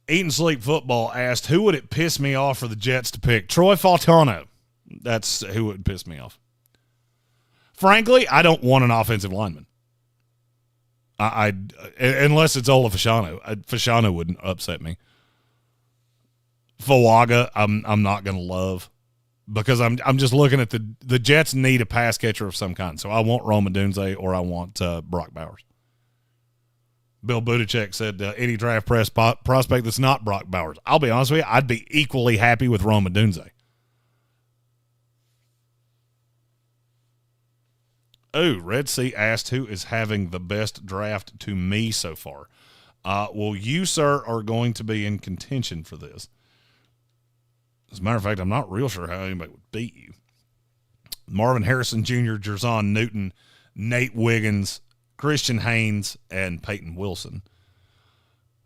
Eat and Sleep Football asked, who would it piss me off for the Jets to pick? Troy Fautano. That's who would piss me off. Frankly, I don't want an offensive lineman. Unless it's Ola Fashanu. Fashanu wouldn't upset me. Fuaga, I'm not going to love because I'm just looking at the Jets need a pass catcher of some kind. So I want Rome Odunze or I want Brock Bowers. Bill Buttigieg said any draft press prospect that's not Brock Bowers. I'll be honest with you, I'd be equally happy with Rome Odunze. Oh, Red Sea asked who is having the best draft to me so far. Well, you, sir, are going to be in contention for this. As a matter of fact, I'm not real sure how anybody would beat you. Marvin Harrison Jr., Jerzon Newton, Nate Wiggins, Christian Haynes, and Peyton Wilson.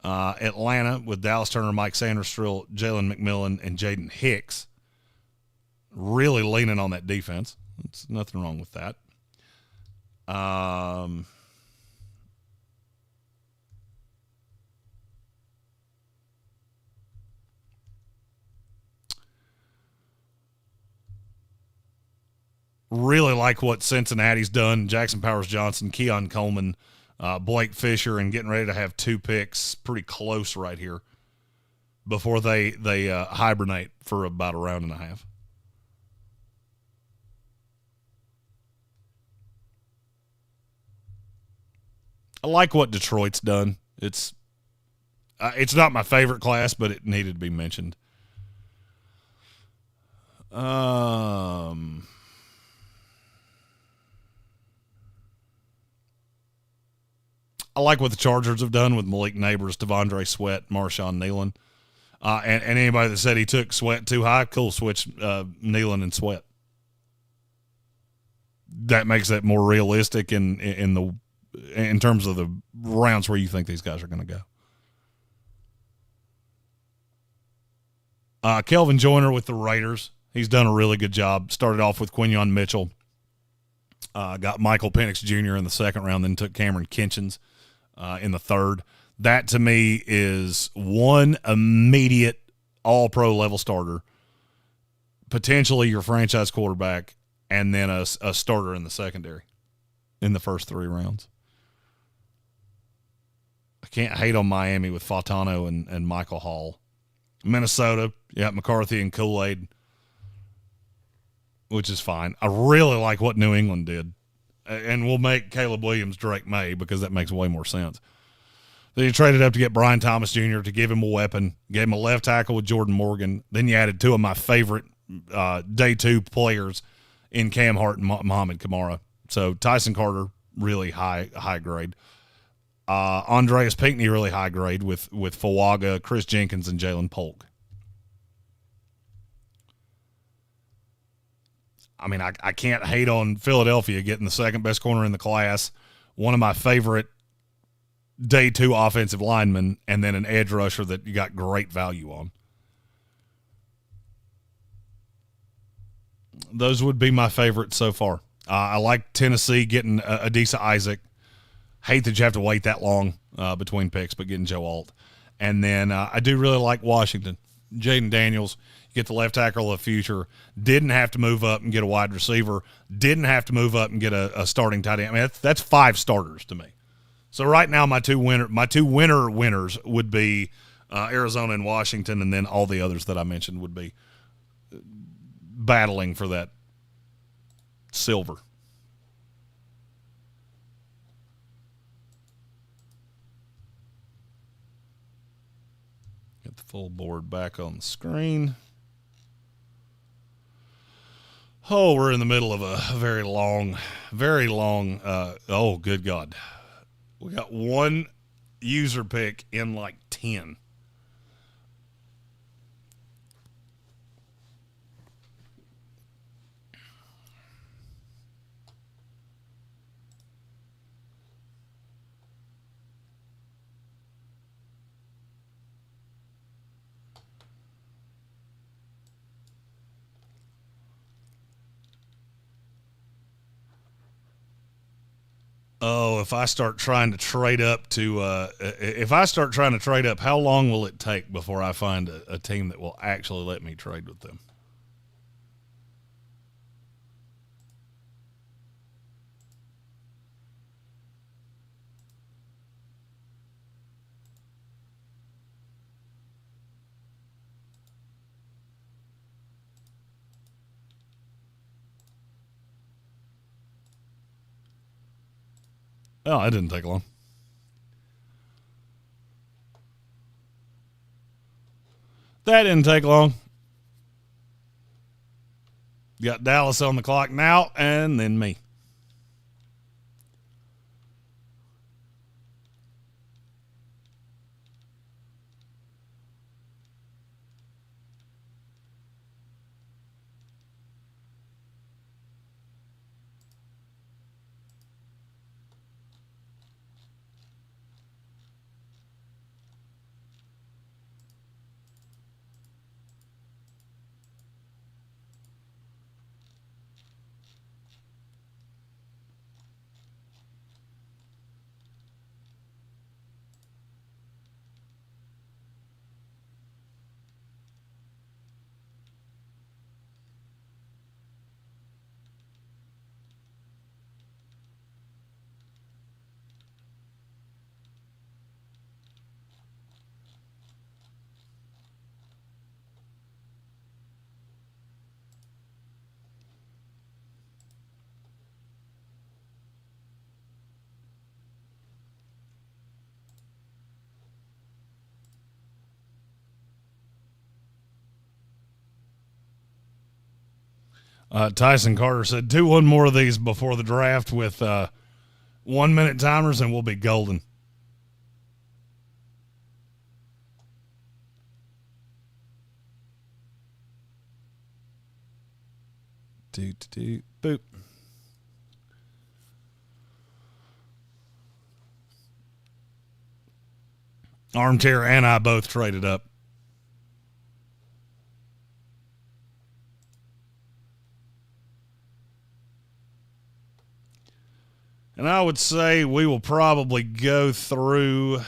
Atlanta with Dallas Turner, Mike Sanderstrill, Jalen McMillan, and Jaden Hicks. Really leaning on that defense. There's nothing wrong with that. Really like what Cincinnati's done. Jackson Powers Johnson, Keon Coleman, Blake Fisher, and getting ready to have 2 picks pretty close right here before they hibernate for about a round and a half. I like what Detroit's done. It's not my favorite class, but it needed to be mentioned. I like what the Chargers have done with Malik Neighbors, Devondre Sweat, Marshawn Nealon. And anybody that said he took Sweat too high, cool, switch Nealon and Sweat. That makes that more realistic in terms of the rounds where you think these guys are going to go. Kelvin Joyner with the Raiders. He's done a really good job. Started off with Quinyon Mitchell. Got Michael Penix Jr. in the second round, then took Cameron Kinchins in the third. That, to me, is one immediate all-pro level starter, potentially your franchise quarterback, and then a starter in the secondary in the first 3 rounds. I can't hate on Miami with Fautano and Michael Hall. Minnesota, McCarthy and Kool-Aid, which is fine. I really like what New England did. And we'll make Caleb Williams Drake May because that makes way more sense. Then you traded up to get Brian Thomas Jr. to give him a weapon, gave him a left tackle with Jordan Morgan. Then you added 2 of my favorite day 2 players in Cam Hart and Muhammad Kamara. So Tyson Carter, really high grade. Andreas Pinckney, really high grade with Fuaga, Chris Jenkins, and Jalen Polk. I mean, I can't hate on Philadelphia getting the second best corner in the class, one of my favorite day 2 offensive linemen, and then an edge rusher that you got great value on. Those would be my favorites so far. I like Tennessee getting Adisa Isaac. Hate that you have to wait that long between picks, but getting Joe Alt. And then I do really like Washington Jaden Daniels, you get the left tackle of the future, didn't have to move up and get a wide receiver, didn't have to move up and get a starting tight end. I mean, that's 5 starters to me. So right now, my two winners would be Arizona and Washington, and then all the others that I mentioned would be battling for that silver. Get the full board back on the screen. Oh, we're in the middle of a very long, oh, good God. We got one user pick in like 10. Oh, if I start trying to trade up how long will it take before I find a team that will actually let me trade with them? Oh, it didn't take long. That didn't take long. Got Dallas on the clock now, and then me. Tyson Carter said, do one more of these before the draft with 1 minute timers and we'll be golden. Boop. Armchair and I both traded up. And I would say we will probably go through.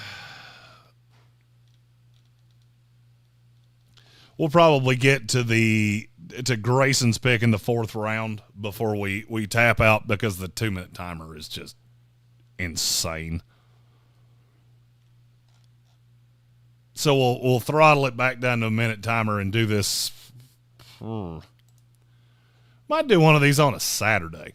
We'll probably get to Grayson's pick in the 4th round before we tap out, because the 2 minute timer is just insane. So we'll throttle it back down to a minute timer and do this. Might do one of these on a Saturday.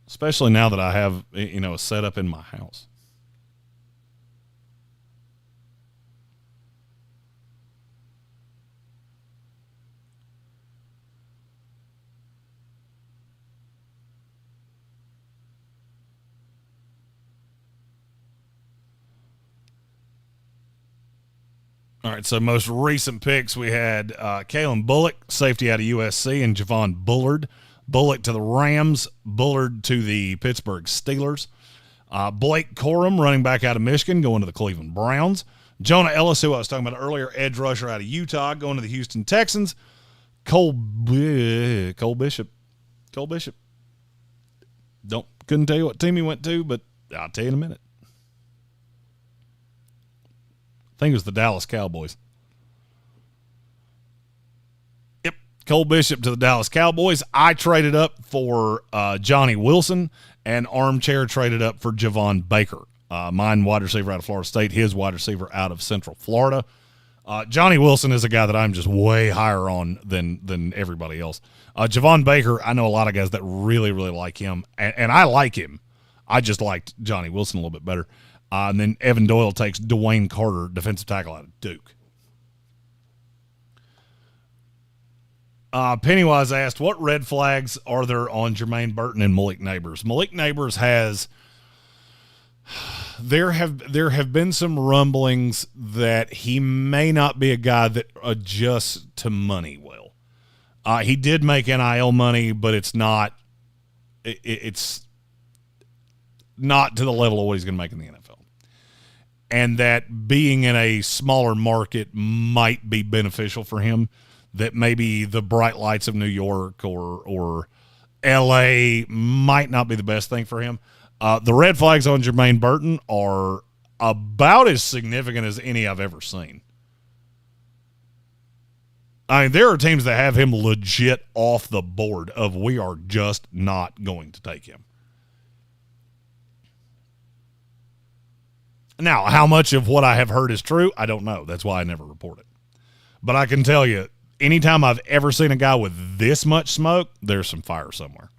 Especially now that I have, a setup in my house. All right, so most recent picks, we had Kalen Bullock, safety out of USC, and Javon Bullard. Bullock to the Rams, Bullard to the Pittsburgh Steelers. Blake Corum, running back out of Michigan, going to the Cleveland Browns. Jonah Ellis, who I was talking about earlier, edge rusher out of Utah, going to the Houston Texans. Cole Bishop. Couldn't tell you what team he went to, but I'll tell you in a minute. think it was the Dallas Cowboys. Yep, Cole Bishop to the Dallas Cowboys. I traded up for Johnny Wilson, and Armchair traded up for Javon Baker. Mine wide receiver out of Florida State, his wide receiver out of Central Florida. Johnny Wilson is a guy that I'm just way higher on than everybody else. Javon Baker, I know a lot of guys that really, really like him, and I like him. I just liked Johnny Wilson a little bit better. And then Evan Doyle takes Dwayne Carter, defensive tackle out of Duke. Pennywise asked, what red flags are there on Jermaine Burton and Malik Neighbors? Malik Neighbors has... There have been some rumblings that he may not be a guy that adjusts to money well. He did make NIL money, but it's not to the level of what he's going to make in the NFL. And that being in a smaller market might be beneficial for him, that maybe the bright lights of New York or LA might not be the best thing for him. The red flags on Jermaine Burton are about as significant as any I've ever seen. I mean, there are teams that have him legit off the board of we are just not going to take him. Now, how much of what I have heard is true, I don't know. That's why I never report it. But I can tell you, anytime I've ever seen a guy with this much smoke, there's some fire somewhere.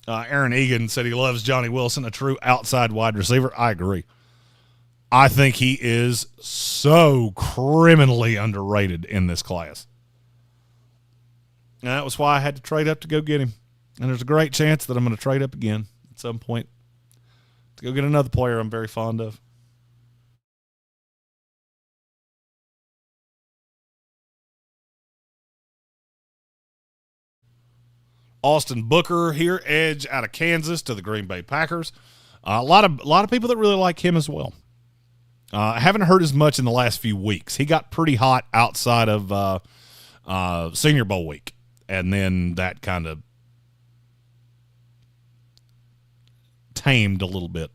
Aaron Egan said he loves Johnny Wilson, a true outside wide receiver. I agree. I think he is so criminally underrated in this class. And that was why I had to trade up to go get him. And there's a great chance that I'm going to trade up again at some point to go get another player I'm very fond of. Austin Booker here, edge out of Kansas to the Green Bay Packers. A lot of people that really like him as well. I haven't heard as much in the last few weeks. He got pretty hot outside of Senior Bowl week, and then that kind of tamed a little bit.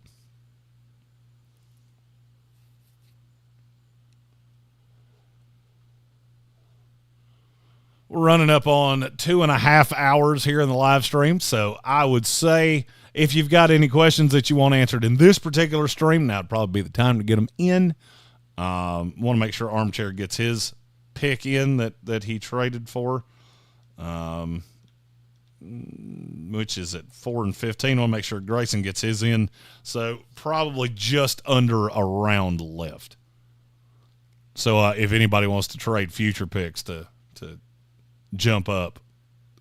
We're running up on 2.5 hours here in the live stream, so I would say if you've got any questions that you want answered in this particular stream, now would probably be the time to get them in. Want to make sure Armchair gets his pick in that he traded for, which is at 4 and 15. Want to make sure Grayson gets his in, so probably just under a round left. So if anybody wants to trade future picks to jump up,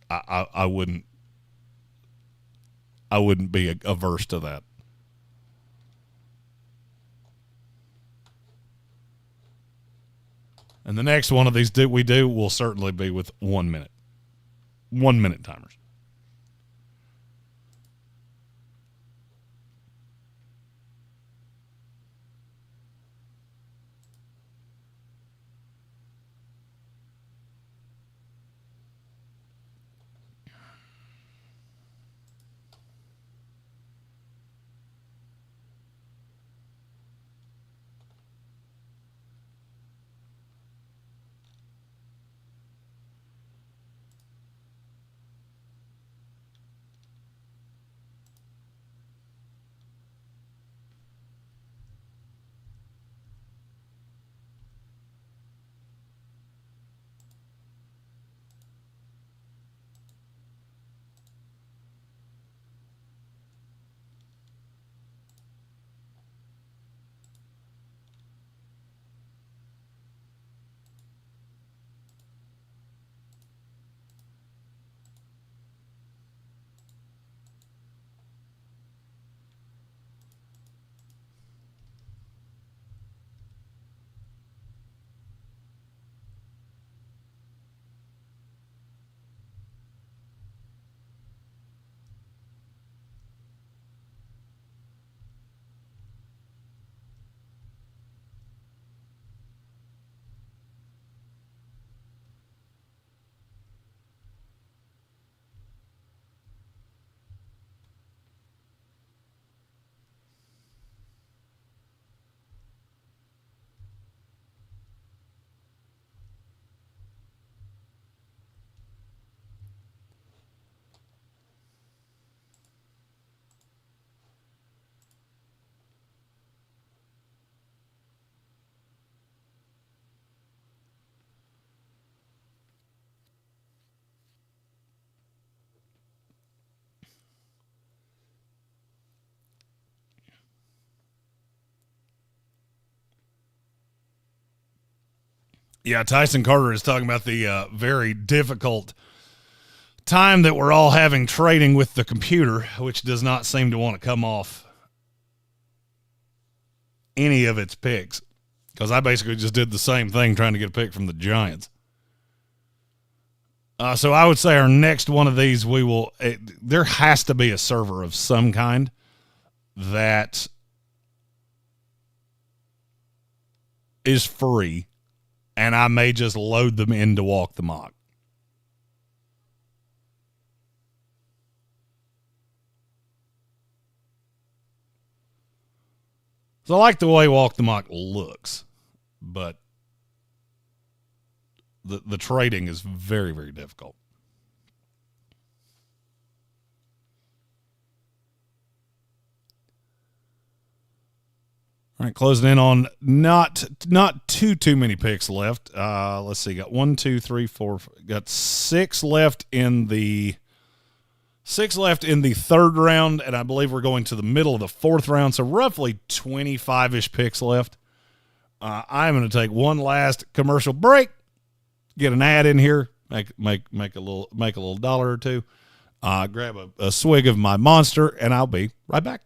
I wouldn't be averse to that. And the next one of these we do will certainly be with 1 minute. 1 minute timers. Yeah, Tyson Carter is talking about the very difficult time that we're all having trading with the computer, which does not seem to want to come off any of its picks, because I basically just did the same thing trying to get a pick from the Giants. So I would say our next one of these, there has to be a server of some kind that is free, and I may just load them in to walk the mock. So I like the way Walk the Mock looks, but the trading is very, very difficult. All right, closing in on not too many picks left. Let's see, got 1, 2, 3, 4, got six left in the third round, and I believe we're going to the middle of the fourth round, so roughly 25-ish picks left. I'm going to take one last commercial break, get an ad in here, make a little dollar or two, grab a swig of my Monster, and I'll be right back.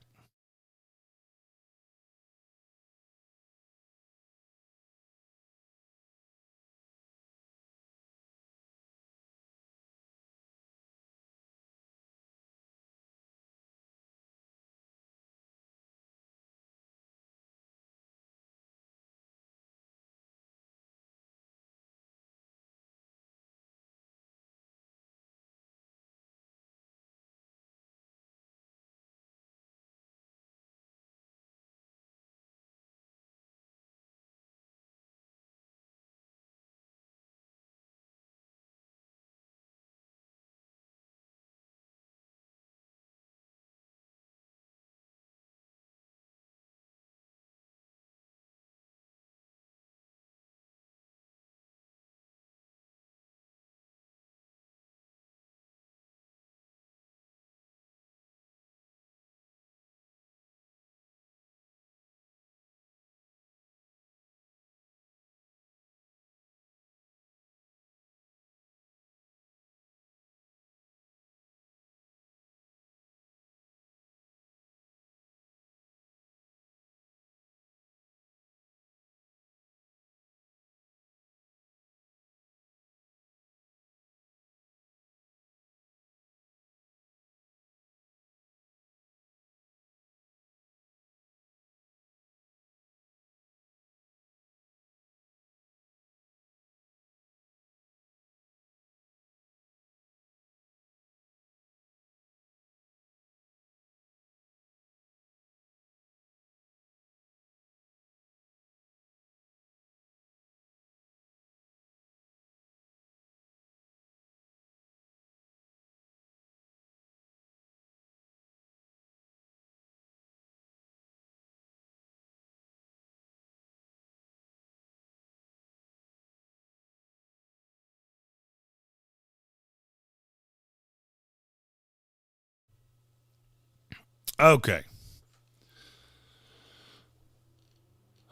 Okay.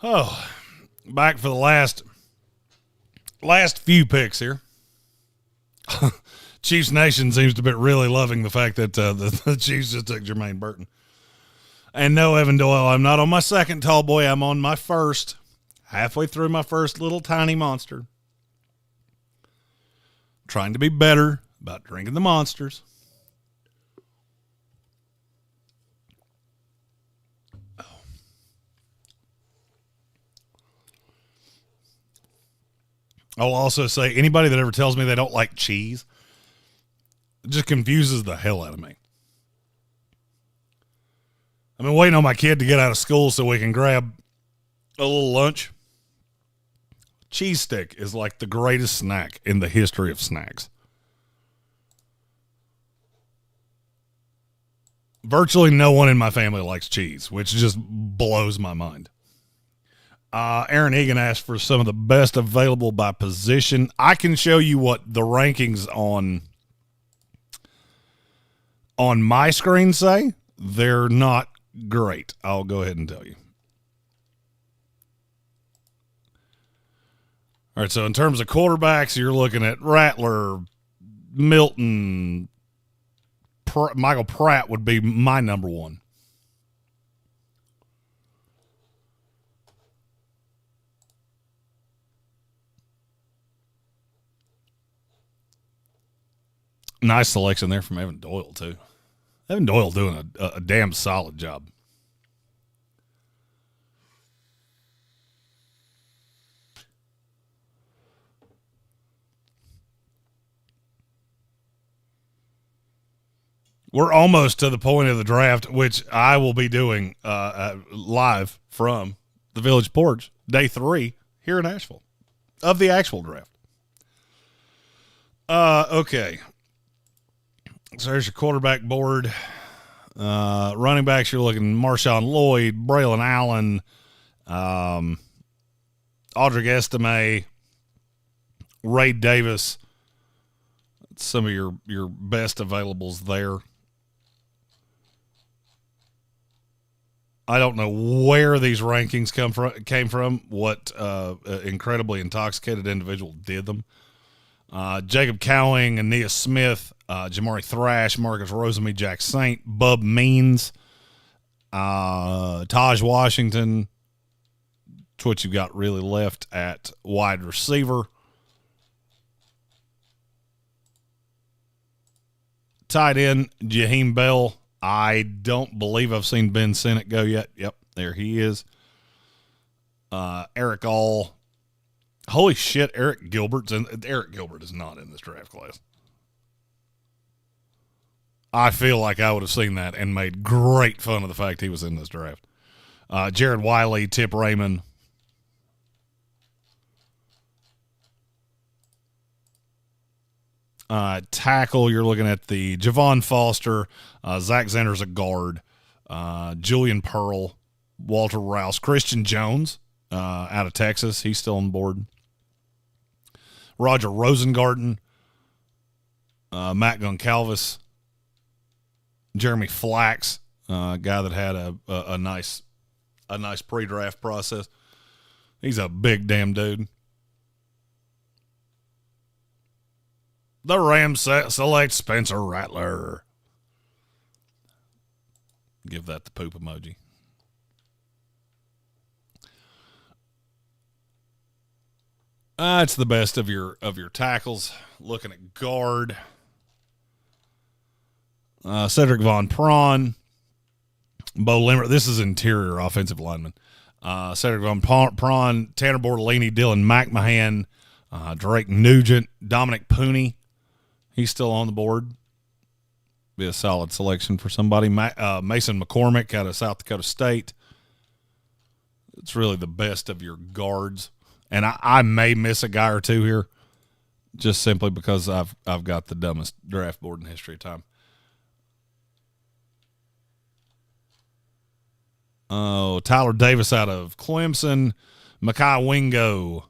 Oh, back for the last few picks here. Chiefs Nation seems to be really loving the fact that the Chiefs just took Jermaine Burton. And no, Evan Doyle, I'm not on my second tall boy. I'm on my first, halfway through my first little tiny Monster. Trying to be better about drinking the Monsters. I'll also say anybody that ever tells me they don't like cheese, it just confuses the hell out of me. I've been waiting on my kid to get out of school so we can grab a little lunch. Cheese stick is like the greatest snack in the history of snacks. Virtually no one in my family likes cheese, which just blows my mind. Aaron Egan asked for some of the best available by position. I can show you what the rankings on my screen say. They're not great. I'll go ahead and tell you. All right, so in terms of quarterbacks, you're looking at Rattler, Milton, Michael Pratt would be my number one. Nice selection there from Evan Doyle, too. Evan Doyle doing a damn solid job. We're almost to the point of the draft, which I will be doing live from the Village Porch, day 3 here in Asheville of the actual draft. Okay. So there's your quarterback board. Running backs, you're looking Marshawn Lloyd, Braylon Allen, Audric Estime, Ray Davis. That's some of your best availables there. I don't know where these rankings came from, what incredibly intoxicated individual did them. Jacob Cowing, Aeneas Smith, Jamari Thrash, Marcus Rosemy, Jack Saint, Bub Means, Taj Washington. That's what you've got really left at wide receiver. Tight end, Jaheim Bell. I don't believe I've seen Ben Sinnott go yet. Yep, there he is. Eric All. Holy shit, Eric Gilbert is not in this draft class. I feel like I would have seen that and made great fun of the fact he was in this draft. Jared Wiley, Tip Raymond. Tackle, you're looking at the Javon Foster, Zach Zender's a guard, Julian Pearl, Walter Rouse, Christian Jones out of Texas. He's still on board. Roger Rosengarten, Matt Goncalves, Jeremy Flax, a guy that had a nice pre-draft process. He's a big damn dude. The Rams select Spencer Rattler. Give that the poop emoji. It's the best of your tackles. Looking at guard. Cedric Von Prawn. Bo Limmer. This is interior offensive lineman. Cedric Von Prawn, Tanner Bortolini, Dylan McMahon, Drake Nugent, Dominic Pooney. He's still on the board. Be a solid selection for somebody. Mason McCormick out of South Dakota State. It's really the best of your guards. And I may miss a guy or two here just simply because I've got the dumbest draft board in the history of time. Oh, Tyler Davis out of Clemson. Mekhi Wingo.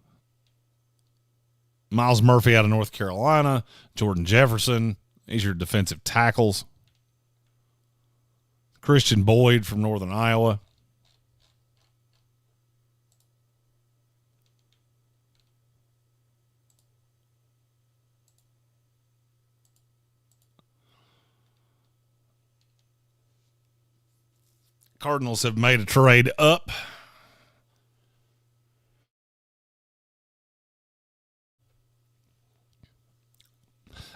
Miles Murphy out of North Carolina. Jordan Jefferson. These are your defensive tackles. Christian Boyd from Northern Iowa. Cardinals have made a trade up.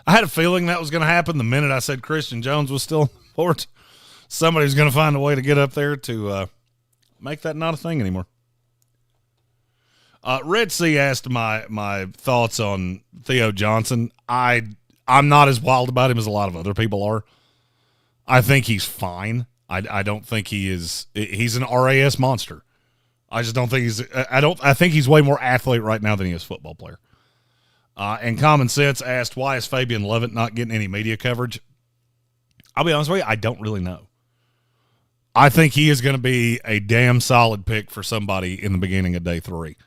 I had a feeling that was going to happen the minute I said Christian Jones was still on the board. Somebody's going to find a way to get up there to make that not a thing anymore. Red Sea asked my thoughts on Theo Johnson. I'm not as wild about him as a lot of other people are. I think he's fine. I don't think he's an RAS monster. I just don't think I think he's way more athlete right now than he is football player. And Common Sense asked, why is Fabian Levitt not getting any media coverage? I'll be honest with you, I don't really know. I think he is going to be a damn solid pick for somebody in the beginning of day 3.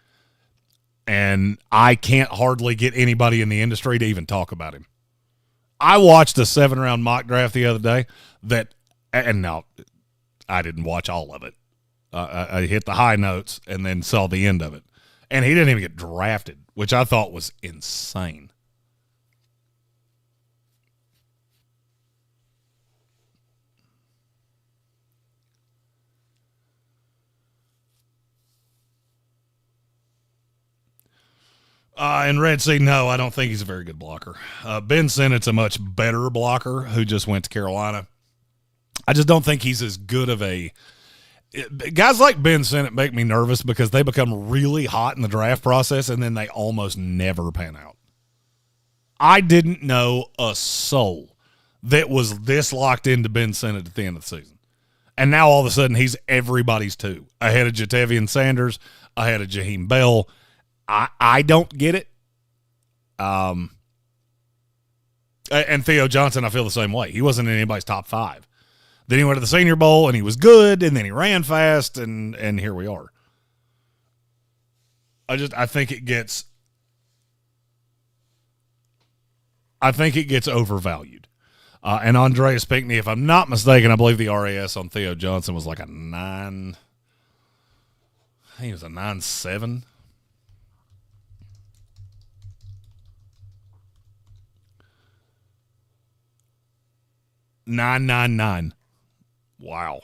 And I can't hardly get anybody in the industry to even talk about him. I watched a 7-round mock draft the other day and no, I didn't watch all of it. I hit the high notes and then saw the end of it. And he didn't even get drafted, which I thought was insane. And Red Sea, no, I don't think he's a very good blocker. Ben Sennett's a much better blocker who just went to Carolina. I just don't think he's as good of a... Guys like Ben Sennett make me nervous because they become really hot in the draft process and then they almost never pan out. I didn't know a soul that was this locked into Ben Sennett at the end of the season. And now all of a sudden he's everybody's two. Ahead of Jatavian Sanders, ahead of Jaheim Bell. I don't get it. And Theo Johnson, I feel the same way. He wasn't in anybody's top 5. Then he went to the Senior Bowl, and he was good, and then he ran fast, and here we are. I think it gets overvalued. And Andreas Pinckney, if I'm not mistaken, I believe the RAS on Theo Johnson was like a 9. I think it was a 9.7. $999. Wow.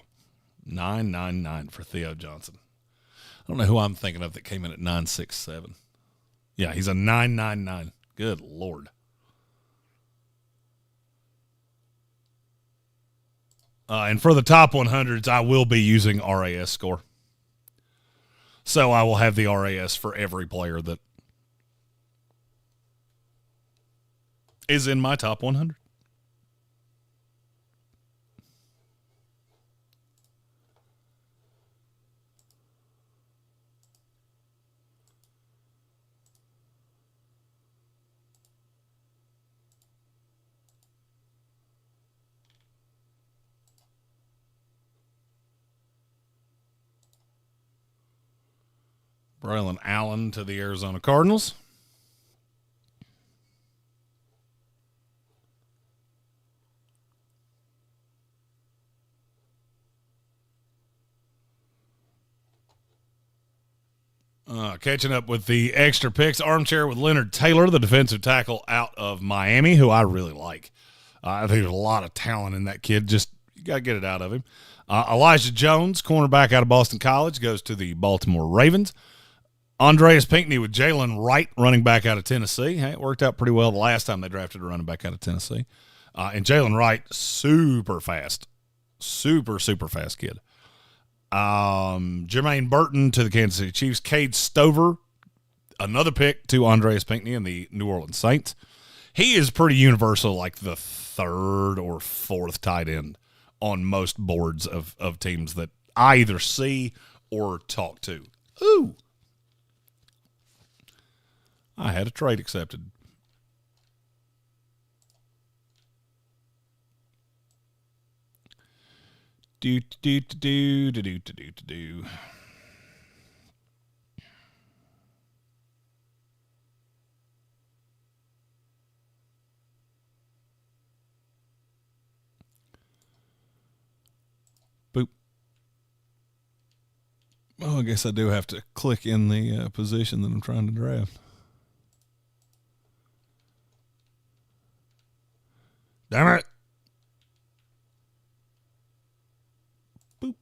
$999 for Theo Johnson. I don't know who I'm thinking of that came in at 967. Yeah, he's a 999. Good Lord. And for the top 100s, I will be using RAS score. So I will have the RAS for every player that is in my top 100. Braylon Allen to the Arizona Cardinals. Catching up with the extra picks. Armchair with Leonard Taylor, the defensive tackle out of Miami, who I really like. I think there's a lot of talent in that kid. Just, you got to get it out of him. Elijah Jones, cornerback out of Boston College, goes to the Baltimore Ravens. Andreas Pinckney with Jalen Wright, running back out of Tennessee. Hey, it worked out pretty well the last time they drafted a running back out of Tennessee. And Jalen Wright, super fast. Super fast kid. Jermaine Burton to the Kansas City Chiefs. Cade Stover, another pick to Andreas Pinckney and the New Orleans Saints. He is pretty universal, like the third or fourth tight end on most boards of teams that I either see or talk to. Ooh. I had a trade accepted. Do. Boop. Oh, I guess I do have to click in the position that I'm trying to draft. Damn it. Boop.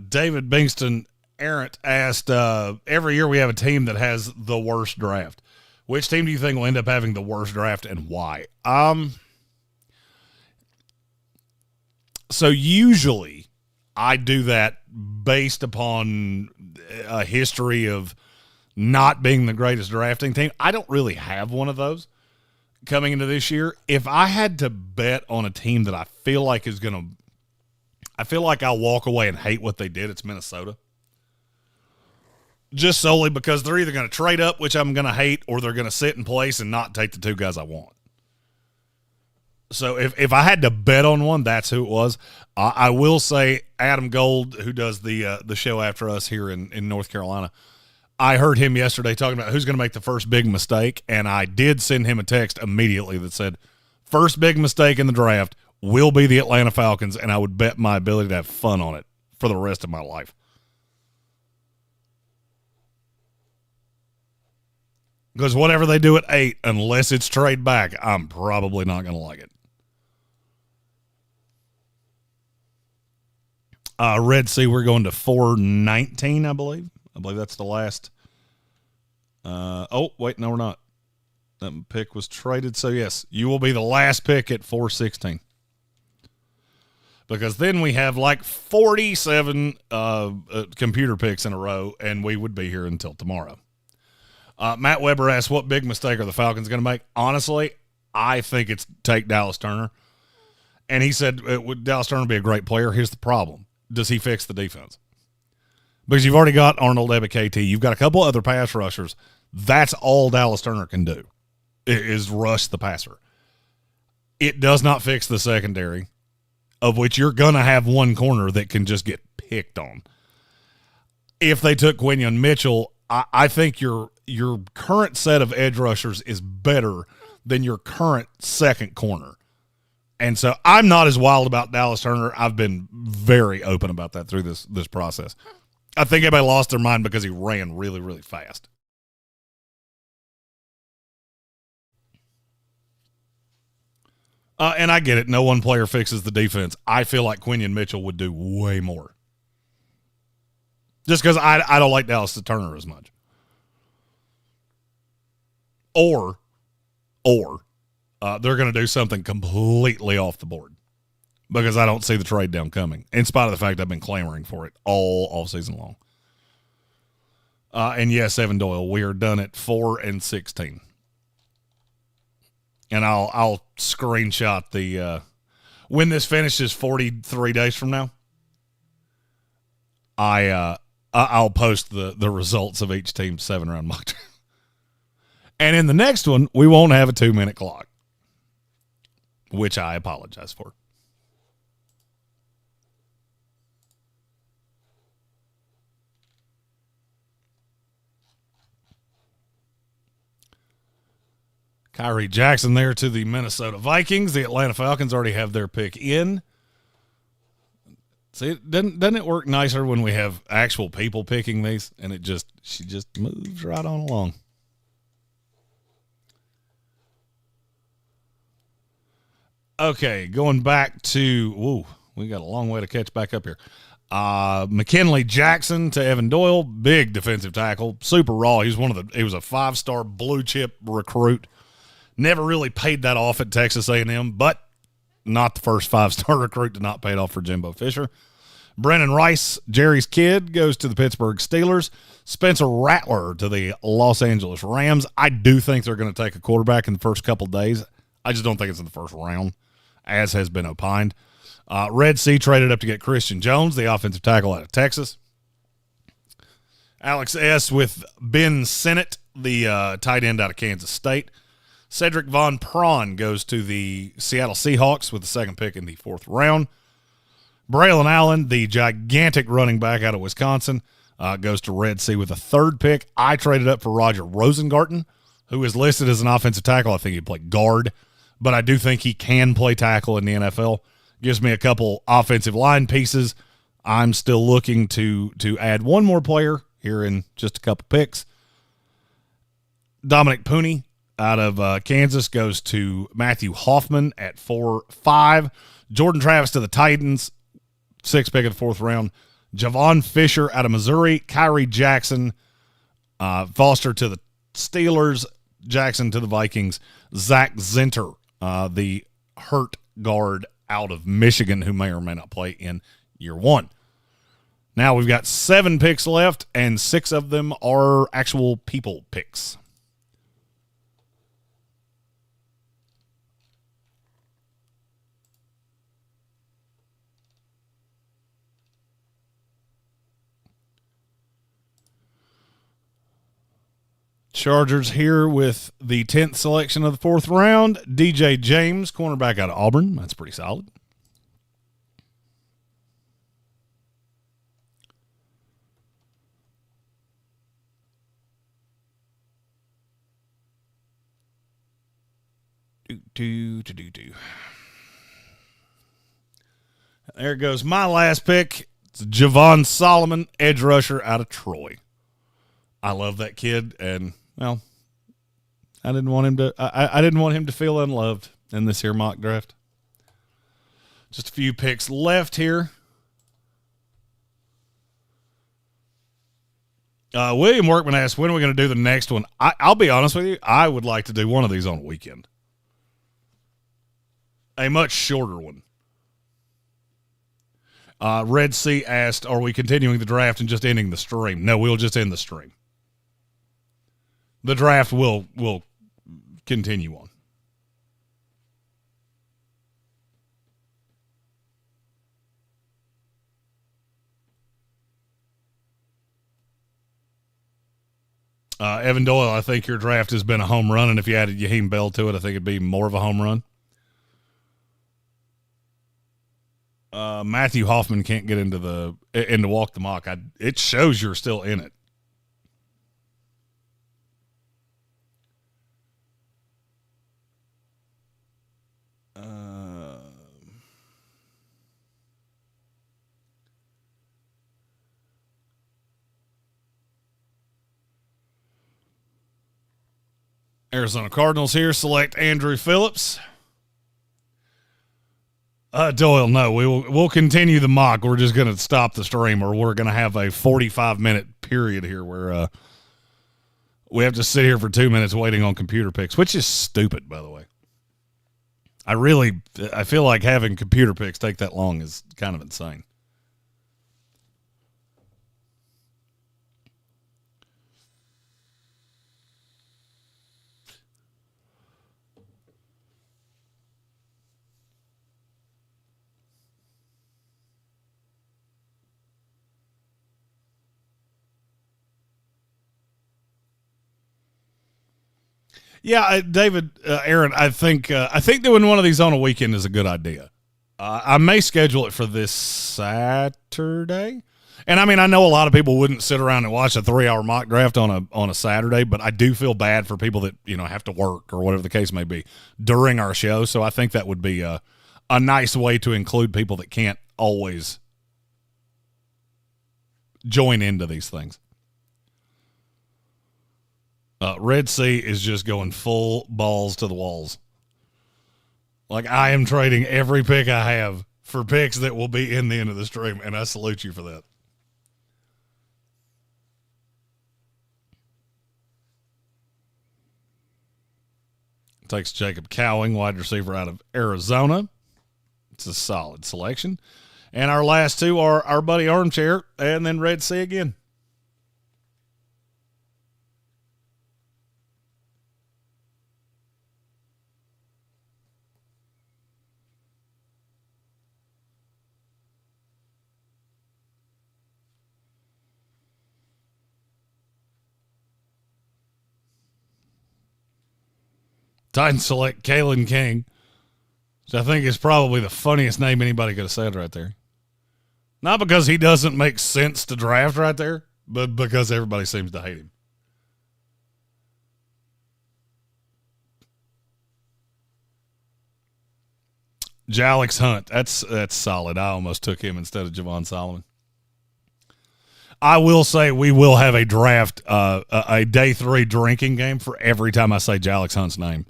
David Bingston Errant asked, every year we have a team that has the worst draft. Which team do you think will end up having the worst draft and why? So usually I do that based upon a history of not being the greatest drafting team. I don't really have one of those coming into this year. If I had to bet on a team that I feel like is going to, I feel like I'll walk away and hate what they did, it's Minnesota. Just solely because they're either going to trade up, which I'm going to hate, or they're going to sit in place and not take the two guys I want. So if I had to bet on one, that's who it was. I will say Adam Gold, who does the show after us here in North Carolina, I heard him yesterday talking about who's going to make the first big mistake, and I did send him a text immediately that said, first big mistake in the draft will be the Atlanta Falcons, and I would bet my ability to have fun on it for the rest of my life. Because whatever they do at 8, unless it's trade back, I'm probably not going to like it. Red Sea, we're going to 419, I believe. I believe that's the last. Wait, no, we're not. That pick was traded. So, yes, you will be the last pick at 416. Because then we have like 47 computer picks in a row, and we would be here until tomorrow. Matt Weber asked, what big mistake are the Falcons going to make? Honestly, I think it's take Dallas Turner. And he said, would Dallas Turner be a great player? Here's the problem. Does he fix the defense? Because you've already got Arnold Ebiketie. You've got a couple other pass rushers. That's all Dallas Turner can do, is rush the passer. It does not fix the secondary, of which you're going to have one corner that can just get picked on. If they took Quinion Mitchell, I think your current set of edge rushers is better than your current second corner. And so I'm not as wild about Dallas Turner. I've been very open about that through this process. I think everybody lost their mind because he ran really, really fast. And I get it. No one player fixes the defense. I feel like Quinion Mitchell would do way more. Just because I don't like Dallas Turner as much. Or they're going to do something completely off the board because I don't see the trade down coming, in spite of the fact I've been clamoring for it all season long. And yes, Evan Doyle, we are done at 4-16. And I'll screenshot the when this finishes 43 days from now. I'll post the results of each team's 7-round mock draft. And in the next one, we won't have a 2-minute clock, which I apologize for. Kyrie Jackson there to the Minnesota Vikings. The Atlanta Falcons already have their pick in. See, doesn't it work nicer when we have actual people picking these, and she just moves right on along. Okay, going back to, we got a long way to catch back up here. McKinley Jackson to Evan Doyle, big defensive tackle, super raw. He was a 5-star blue chip recruit. Never really paid that off at Texas A&M, but not the first 5-star recruit to not pay it off for Jimbo Fisher. Brennan Rice, Jerry's kid, goes to the Pittsburgh Steelers. Spencer Rattler to the Los Angeles Rams. I do think they're going to take a quarterback in the first couple days. I just don't think it's in the first round, as has been opined. Red Sea traded up to get Christian Jones, the offensive tackle out of Texas. Alex S. with Ben Sinnott, the tight end out of Kansas State. Cedric Von Prawn goes to the Seattle Seahawks with the second pick in the 4th round. Braylon Allen, the gigantic running back out of Wisconsin, goes to Red Sea with a 3rd pick. I traded up for Roger Rosengarten, who is listed as an offensive tackle. I think he'd play guard, but I do think he can play tackle in the NFL. Gives me a couple offensive line pieces. I'm still looking to add one more player here in just a couple picks. Dominic Pooney out of Kansas goes to Matthew Hoffman at 4-5. Jordan Travis to the Titans, 6th pick of the 4th round. Javon Fisher out of Missouri. Kyrie Jackson, Foster to the Steelers. Jackson to the Vikings. Zach Zinter, the hurt guard out of Michigan, who may or may not play in year 1. Now we've got 7 picks left, and 6 of them are actual people picks. Chargers here with the 10th selection of the 4th round. DJ James, cornerback out of Auburn. That's pretty solid. There goes my last pick. It's Javon Solomon, edge rusher out of Troy. I love that kid, and well, I didn't want him to. I didn't want him to feel unloved in this here mock draft. Just a few picks left here. William Workman asked, when are we going to do the next one? I'll be honest with you. I would like to do one of these on a weekend. A much shorter one. Red Sea asked, are we continuing the draft and just ending the stream? No, we'll just end the stream. The draft will continue on. Evan Doyle, I think your draft has been a home run, and if you added Yaheem Bell to it, I think it'd be more of a home run. Matthew Hoffman can't get into Walk the Mock. It shows you're still in it. Arizona Cardinals here select Andrew Phillips. Doyle, no, we'll continue the mock. We're just going to stop the stream, or we're going to have a 45-minute period here where we have to sit here for 2 minutes waiting on computer picks, which is stupid, by the way. I feel like having computer picks take that long is kind of insane. Yeah, David, Aaron, I think doing one of these on a weekend is a good idea. I may schedule it for this Saturday. And I mean, I know a lot of people wouldn't sit around and watch a 3-hour mock draft on a Saturday, but I do feel bad for people that, have to work or whatever the case may be during our show. So I think that would be a nice way to include people that can't always join into these things. Red Sea is just going full balls to the walls. Like, I am trading every pick I have for picks that will be in the end of the stream, and I salute you for that. Takes Jacob Cowing, wide receiver out of Arizona. It's a solid selection. And our last two are our buddy Armchair and then Red Sea again. Titans select Kalen King, which I think is probably the funniest name anybody could have said right there. Not because he doesn't make sense to draft right there, but because everybody seems to hate him. Jalix Hunt, that's solid. I almost took him instead of Javon Solomon. I will say we will have a draft, a day 3 drinking game for every time I say Jalix Hunt's name.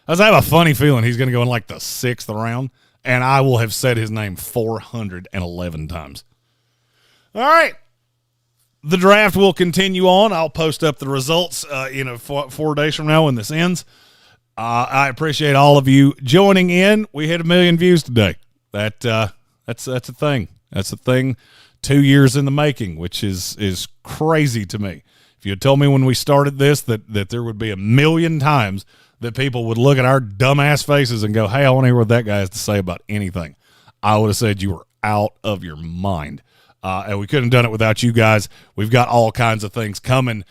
I have a funny feeling he's going to go in like the 6th round, and I will have said his name 411 times. All right. The draft will continue on. I'll post up the results 4 days from now when this ends. I appreciate all of you joining in. We hit 1 million views today. That's a thing. That's a thing 2 years in the making, which is crazy to me. If you had told me when we started this that there would be 1 million times that people would look at our dumbass faces and go, hey, I want to hear what that guy has to say about anything, I would have said you were out of your mind. and we couldn't have done it without you guys. We've got all kinds of things coming.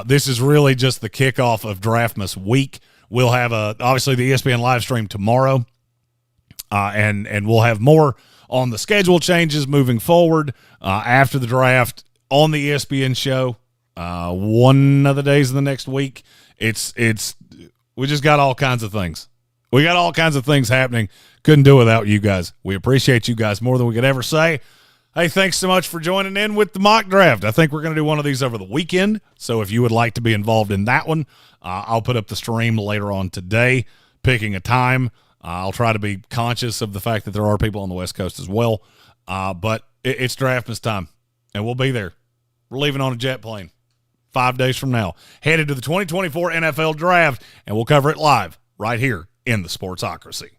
This is really just the kickoff of Draftmas week. We'll have obviously the ESPN live stream tomorrow, and we'll have more on the schedule changes moving forward after the draft on the ESPN show. One of the days of the next week. We just got all kinds of things. We got all kinds of things happening. Couldn't do it without you guys. We appreciate you guys more than we could ever say. Hey, thanks so much for joining in with the mock draft. I think we're going to do one of these over the weekend. So if you would like to be involved in that one, I'll put up the stream later on today, picking a time. I'll try to be conscious of the fact that there are people on the West Coast as well. But it's Draftmas time, and we'll be there. We're leaving on a jet plane 5 days from now, headed to the 2024 NFL Draft, and we'll cover it live right here in the Sportsocracy.